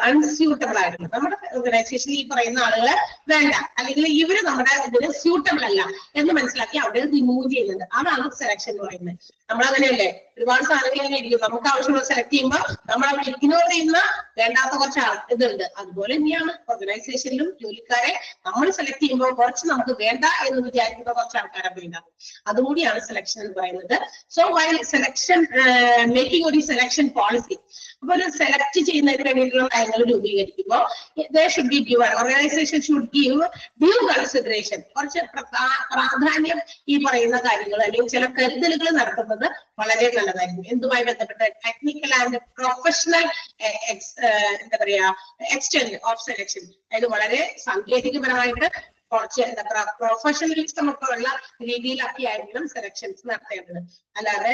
അൺസ്യൂട്ടബിൾ ആയിട്ടുള്ള നമ്മുടെ ഓർഗനൈസേഷനിൽ ഈ പറയുന്ന ആളുകളെ വേണ്ട, അല്ലെങ്കിൽ ഇവര് നമ്മുടെ ഇതിന് സ്യൂട്ടബിൾ അല്ല എന്ന് മനസ്സിലാക്കി അവിടെ റിമൂവ് ചെയ്യുന്നുണ്ട്. അതാണ് സെലക്ഷൻ എന്ന് പറയുന്നത്. നമ്മളങ്ങനെയല്ലേ, ഒരുപാട് സാധനങ്ങൾ ഇങ്ങനെ ഇരിക്കും, നമുക്ക് ആവശ്യമുള്ള സെലക്ട് ചെയ്യുമ്പോൾ നമ്മൾ ഇഗ്നോർ ചെയ്യുന്ന വേണ്ടാത്ത കുറച്ച് ഇതുണ്ട്. അതുപോലെ തന്നെയാണ് ഓർഗനൈസേഷനിലും ജോലിക്കാരെ നമ്മൾ സെലക്ട് ചെയ്യുമ്പോൾ കുറച്ച് നമുക്ക് വേണ്ട എന്ന് വിചാരിക്കുന്ന കുറച്ച് ആൾക്കാരെ വേണ്ട. അതുകൂടിയാണ് സെലക്ഷൻ എന്ന് പറയുന്നത്. സോ വൈൽ സെലക്ഷൻ മേക്കിംഗ് ഒരു സെലക്ഷൻ പോളിസി, അപ്പൊ ഒരു സെലക്ട് ചെയ്യുന്നതിന് വേണ്ടിയിട്ടുള്ള നയങ്ങൾ രൂപീകരിക്കുമ്പോൾ organisation should give due consideration, കുറച്ച് പ്രാധാന്യം ഈ പറയുന്ന കാര്യങ്ങൾ അല്ലെങ്കിൽ ചില കരുതലുകൾ നടത്തുന്നത് വളരെ നല്ലതായിരിക്കും. എന്തുമായി ബന്ധപ്പെട്ട ടെക്നിക്കൽ ആൻഡ് പ്രൊഫഷണൽ എന്താ പറയാ എക്സ്റ്റെൻഡ് ഓഫ് സെലക്ഷൻ, അതായത് വളരെ സാങ്കേതികപരമായിട്ട് കുറച്ച് എന്താ പ്രൊഫഷണലിസം ഒക്കെ ഉള്ള രീതിയിലൊക്കെ ആയിരിക്കണം സെലക്ഷൻസ് നടത്തേണ്ടത്. അല്ലാതെ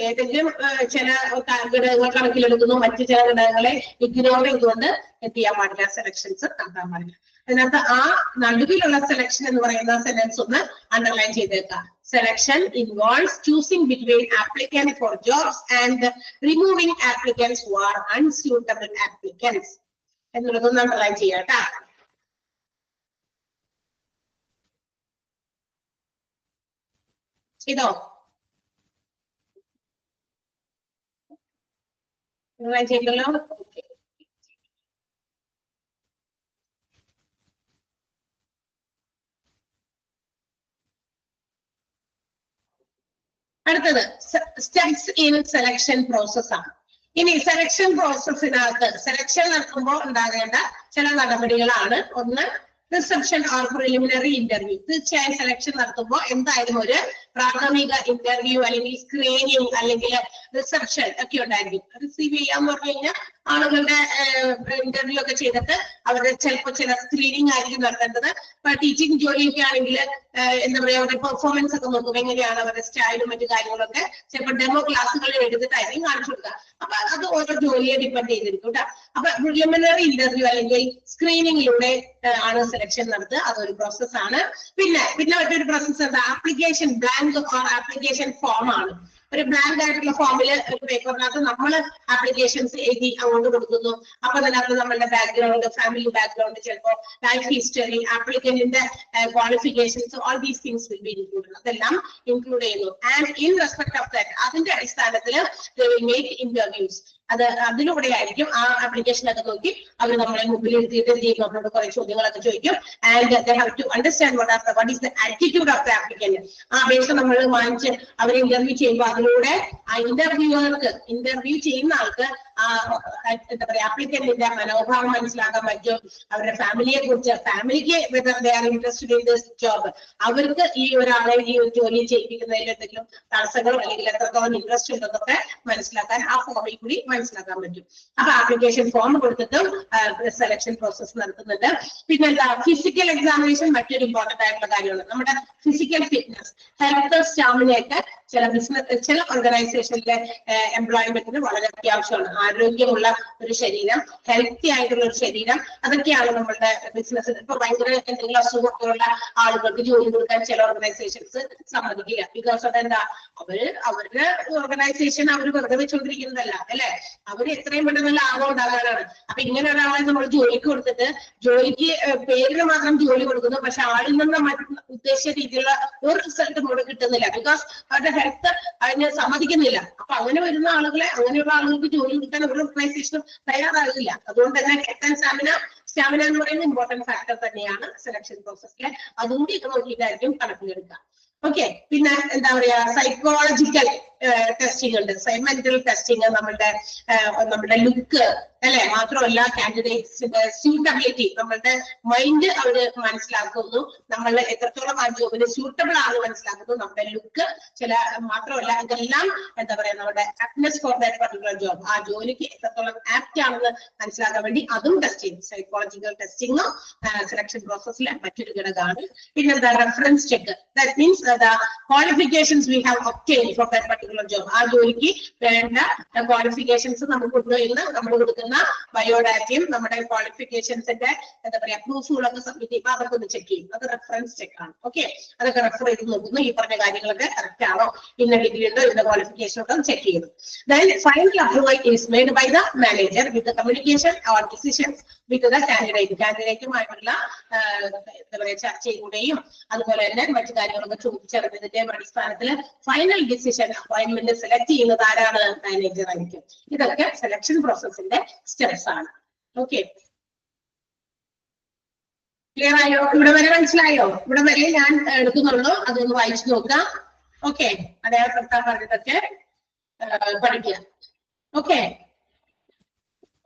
ഏതെങ്കിലും ചില ഘടകങ്ങൾ കണക്കിലെടുക്കുന്നു, മറ്റു ചില ഘടകങ്ങളെ ഇഗ്നോർ ചെയ്തുകൊണ്ട് എന്ത് ചെയ്യാൻ പാടില്ല, സെലക്ഷൻസ് നടത്താൻ പാടില്ല. അതിനകത്ത് ആ നടുവിലുള്ള സെലക്ഷൻ എന്ന് പറയുന്ന സെന്റൻസ് ഒന്ന് അണ്ടർലൈൻ ചെയ്തേക്കാം. Selection involves choosing between applicants for jobs and removing applicants who are unsuitable applicants. എന്നുള്ളതൊന്ന് അണ്ടർലൈൻ ചെയ്യാം കേട്ടോ. ഇതോ ചെയ്തല്ലോ. അടുത്തത് സ്റ്റെപ്സ് ഇൻ സെലക്ഷൻ പ്രോസസ് ആണ്. ഇനി സെലക്ഷൻ പ്രോസസ്സിനകത്ത് സെലക്ഷൻ നടത്തുമ്പോൾ ഉണ്ടാകേണ്ട ചില നടപടികളാണ്. ഒന്ന്, റിസപ്ഷൻ ഓർ പ്രിലിമിനറി ഇന്റർവ്യൂ. തീർച്ചയായും സെലക്ഷൻ നടത്തുമ്പോൾ എന്തായാലും ഒരു പ്രാഥമിക ഇന്റർവ്യൂ അല്ലെങ്കിൽ സ്ക്രീനിങ് അല്ലെങ്കിൽ റിസപ്ഷൻ ഒക്കെ ഉണ്ടായിരിക്കും. റിസീവ് ചെയ്യാന്ന് പറഞ്ഞു കഴിഞ്ഞാൽ ആളുകളുടെ ഇന്റർവ്യൂ ഒക്കെ ചെയ്തിട്ട് അവരുടെ ചിലപ്പോൾ ചില സ്ക്രീനിങ് ആയിരിക്കും നടത്തേണ്ടത്. ഇപ്പൊ ടീച്ചിങ് ജോലിയൊക്കെ ആണെങ്കിൽ എന്താ പറയാ, അവരുടെ പെർഫോമൻസ് ഒക്കെ നോക്കും, എങ്ങനെയാണ് അവരുടെ സ്റ്റൈലും മറ്റു കാര്യങ്ങളൊക്കെ ചിലപ്പോൾ ഡെമോ ക്ലാസ്സുകളിൽ എടുത്തിട്ടായിരിക്കും കാണിച്ചു കൊടുക്കുക. അപ്പൊ അത് ഓരോ ജോലിയെ ഡിപ്പെൻഡ് ചെയ്തിരിക്കും കേട്ടോ. അപ്പൊ പ്രിലിമിനറി ഇന്റർവ്യൂ അല്ലെങ്കിൽ സ്ക്രീനിങ്ങിലൂടെ ആണ് സെലക്ഷൻ നടത്തുക. അതൊരു പ്രോസസ്സാണ്. പിന്നെ മറ്റൊരു പ്രോസസ്സ് എന്താ, application blank or application form ആണ്. ഒരു ബ്ലാങ്ക് ആയിട്ടുള്ള ഫോമിൽ ഒരു പേപ്പറിനകത്ത് നമ്മൾ ആപ്ലിക്കേഷൻസ് എഴുതി അങ്ങോട്ട് കൊടുക്കുന്നു. അപ്പൊ അതിനകത്ത് നമ്മളുടെ ബാക്ക്ഗ്രൗണ്ട്, ഫാമിലി ബാക്ക്ഗ്രൗണ്ട്, ചിലപ്പോൾ ലൈഫ് ഹിസ്റ്ററി, ആപ്ലിക്കന്റിന്റെ qualifications, all these things will be included. അതെല്ലാം ഇൻക്ലൂഡ് ചെയ്യുന്നു. And in respect of that അതിന്റെ അടിസ്ഥാനത്തിൽ ദേ വിൽ മേക്ക് ഇന്റർവ്യൂസ്. അതിലൂടെ ആയിരിക്കും ആ ആപ്ലിക്കേഷൻ ഒക്കെ നോക്കി അവർ നമ്മളെ മുമ്പിൽ എഴുതിയിട്ട് എന്ത് ചെയ്യും, അവരോട് കുറെ ചോദ്യങ്ങളൊക്കെ ചോദിക്കും. And they have to understand what is the attitude of the applicant. ആ അപേക്ഷ നമ്മൾ വാങ്ങിച്ച് അവർ ഇന്റർവ്യൂ ചെയ്യുമ്പോൾ അതിലൂടെ ആ ഇന്റർവ്യൂ ചെയ്യുന്ന ആൾക്ക് എന്താ പറയാ ആപ്ലിക്കന്റിന്റെ മനോഭാവം മനസ്സിലാക്കാൻ പറ്റും. അവരുടെ ഫാമിലിയെ കുറിച്ച്, ഫാമിലിക്ക് whether they are interested in this job, അവർക്ക് ഈ ഒരാളെ ഈ ഒരു ജോലി ചെയ്യിപ്പിക്കുന്നതിൽ എന്തെങ്കിലും തടസ്സങ്ങളോ അല്ലെങ്കിൽ എത്രത്തോളം ഇൻട്രസ്റ്റ് ഉണ്ടെന്നൊക്കെ മനസ്സിലാക്കാൻ ആ ഫോമിൽ കൂടി മനസ്സിലാക്കാൻ പറ്റും. അപ്പൊ ആപ്ലിക്കേഷൻ ഫോം കൊടുത്തിട്ടും സെലക്ഷൻ പ്രോസസ് നടത്തുന്നുണ്ട്. പിന്നെ എന്താ, ഫിസിക്കൽ എക്സാമിനേഷൻ മറ്റൊരു ഇമ്പോർട്ടന്റ് ആയിട്ടുള്ള കാര്യമാണ്. നമ്മുടെ ഫിസിക്കൽ ഫിറ്റ്നസ്, ഹെൽത്ത്, സ്റ്റാമിനയൊക്കെ ചില ഓർഗനൈസേഷനിലെ എംപ്ലോയ്മെന്റിന് വളരെ അത്യാവശ്യമാണ്. ആരോഗ്യമുള്ള ഒരു ശരീരം, ഹെൽത്തി ആയിട്ടുള്ള ഒരു ശരീരം, അതൊക്കെയാണ് നമ്മളുടെ ബിസിനസ്സിൽ. ഇപ്പൊ ഭയങ്കര എന്തെങ്കിലും അസുഖമൊക്കെയുള്ള ആളുകൾക്ക് ജോലി കൊടുക്കാൻ ചില ഓർഗനൈസേഷൻസ് സമ്മതിക്കില്ല. ബിക്കോസ് അതെന്താ, അവരുടെ ഓർഗനൈസേഷൻ അവർ വെറുതെ വെച്ചുകൊണ്ടിരിക്കുന്നതല്ല, അല്ലെ? അവർ എത്രയും പെട്ടെന്ന് ലാഭം ഉണ്ടാകാനാണ്. അപ്പൊ ഇങ്ങനെ ഒരാളെ നമ്മൾ ജോലിക്ക് കൊടുത്തിട്ട് ജോലിക്ക് പേരിന് മാത്രം ജോലി കൊടുക്കുന്നു, പക്ഷെ ആളിൽ നിന്ന് ഉദ്ദേശിച്ച രീതിയിലുള്ള ഒരു റിസൾട്ടും കൂടെ കിട്ടുന്നില്ല. ബിക്കോസ് അവരുടെ ഹെൽത്ത് അതിന് സമ്മതിക്കുന്നില്ല. അപ്പൊ അങ്ങനെ വരുന്ന ആളുകളെ, അങ്ങനെയുള്ള ആളുകൾക്ക് ജോലി കൊടുക്കാൻ ഒരു ഓർഗനൈസേഷനും തയ്യാറാകില്ല. അതുകൊണ്ട് തന്നെ ഹെൽത്ത് ആൻഡ് സ്റ്റാമിന എന്ന് പറയുന്ന ഇമ്പോർട്ടന്റ് ഫാക്ടർ തന്നെയാണ് സെലക്ഷൻ പ്രോസസ്സിലെ. അതുകൂടി ഒക്കെ നോക്കിയിട്ടായിരിക്കും കണക്കിലെടുക്കുക. ഓക്കെ, പിന്നെ എന്താ പറയാ, സൈക്കോളജിക്കൽ ടെസ്റ്റിംഗ് ഉണ്ട്, മെന്റൽ ടെസ്റ്റിംഗ്, നമ്മുടെ ലുക്ക്, അല്ലെ? മാത്രമല്ല കാൻഡിഡേറ്റ്സിന്റെ സ്യൂട്ടബിലിറ്റി, നമ്മളുടെ മൈൻഡ് അവര് മനസ്സിലാക്കുന്നു, നമ്മൾ എത്രത്തോളം ആ ജോബിന് സ്യൂട്ടബിൾ ആണ് മനസ്സിലാക്കുന്നു, നമ്മുടെ ലുക്ക്, മാത്രമല്ല ഇതെല്ലാം എന്താ പറയാ, നമ്മുടെ ആപ്റ്റ്നെസ് ഫോർ ദാറ്റ് പർട്ടിക്കുലർ ജോബ്, ആ ജോലിക്ക് എത്രത്തോളം ആപ്റ്റ് ആണെന്ന് മനസ്സിലാക്കാൻ വേണ്ടി അതും ടെസ്റ്റ് ചെയ്യും. സൈക്കോളജിക്കൽ ടെസ്റ്റിംഗ് സെലക്ഷൻ പ്രോസസ്സിലെ മറ്റൊരു ഘടകമാണ്. പിന്നെന്താ, reference check. That means the qualifications we have obtained for that particular job. ആ ജോലിക്ക് വേണ്ട ക്വാളിഫിക്കേഷൻസ് നമ്മൾ കൊണ്ടുവരുന്ന, നമ്മൾ കൊടുക്കുന്ന ബയോഡാറ്റയും നമ്മുടെ ക്വാളിഫിക്കേഷൻസിന്റെ എന്താ പറയാ പ്രൂഫുകളൊക്കെ സബ്മിറ്റ് ചെയ്യുമ്പോൾ അതൊക്കെ ഒന്ന് ചെക്ക് ചെയ്യും. അത് റെഫറൻസ് ചെക്ക് ആണ്. ഓക്കെ, അതൊക്കെ റെഫർ ചെയ്ത് നോക്കുന്നു, ഈ പറഞ്ഞ കാര്യങ്ങളൊക്കെ കറക്റ്റ് ആണോ, ഇന്ന ഡിഗ്രി ഉണ്ടോ, ഇന്ന ക്വാളിഫിക്കേഷൻ ഉണ്ടോ ചെക്ക് ചെയ്യുന്നു. Then final approval is made by the manager with the communication or decisions with the candidate. കാൻഡിഡേറ്റുമായിട്ടുള്ള എന്താ പറയാ ചർച്ചയിലൂടെയും അതുപോലെ തന്നെ മറ്റു കാര്യങ്ങളൊക്കെ ചോദിച്ചറിഞ്ഞതിന്റെ അടിസ്ഥാനത്തിൽ ഫൈനൽ ഡിസിഷൻ, അപ്പോയിന്റ്മെന്റ് സെലക്ട് ചെയ്യുന്നത് ആരാണ്? മാനേജർ ആയിരിക്കും. ഇതൊക്കെ സെലക്ഷൻ പ്രോസസ്സിന്റെ സ്റ്റെപ്സ് ആണ്. ഓക്കെ, ക്ലിയർ ആയോ? ഇവിടെ വരെ മനസ്സിലായോ? ഇവിടെ വരെ ഞാൻ എടുക്കുന്നുള്ളൂ, അതൊന്ന് വായിച്ചു നോക്കുക. ഓക്കെ, അടയാളപ്പെടുത്താൻ പറഞ്ഞതൊക്കെ പഠിക്കുക. Okay,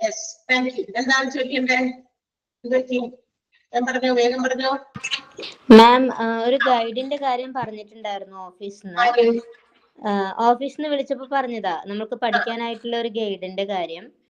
yes, thank you. എന്താണ് ചോദിക്കണ്ടേ? ഞാൻ പറഞ്ഞോ, വേഗം പറഞ്ഞോ. മാം, ഒരു ഗൈഡിന്റെ കാര്യം പറഞ്ഞിട്ടുണ്ടായിരുന്നു ഓഫീസിൽ നിന്ന് വിളിച്ചപ്പോ പറഞ്ഞതാ നമുക്ക് പഠിക്കാനായിട്ടുള്ള ഒരു ഗൈഡിന്റെ കാര്യം.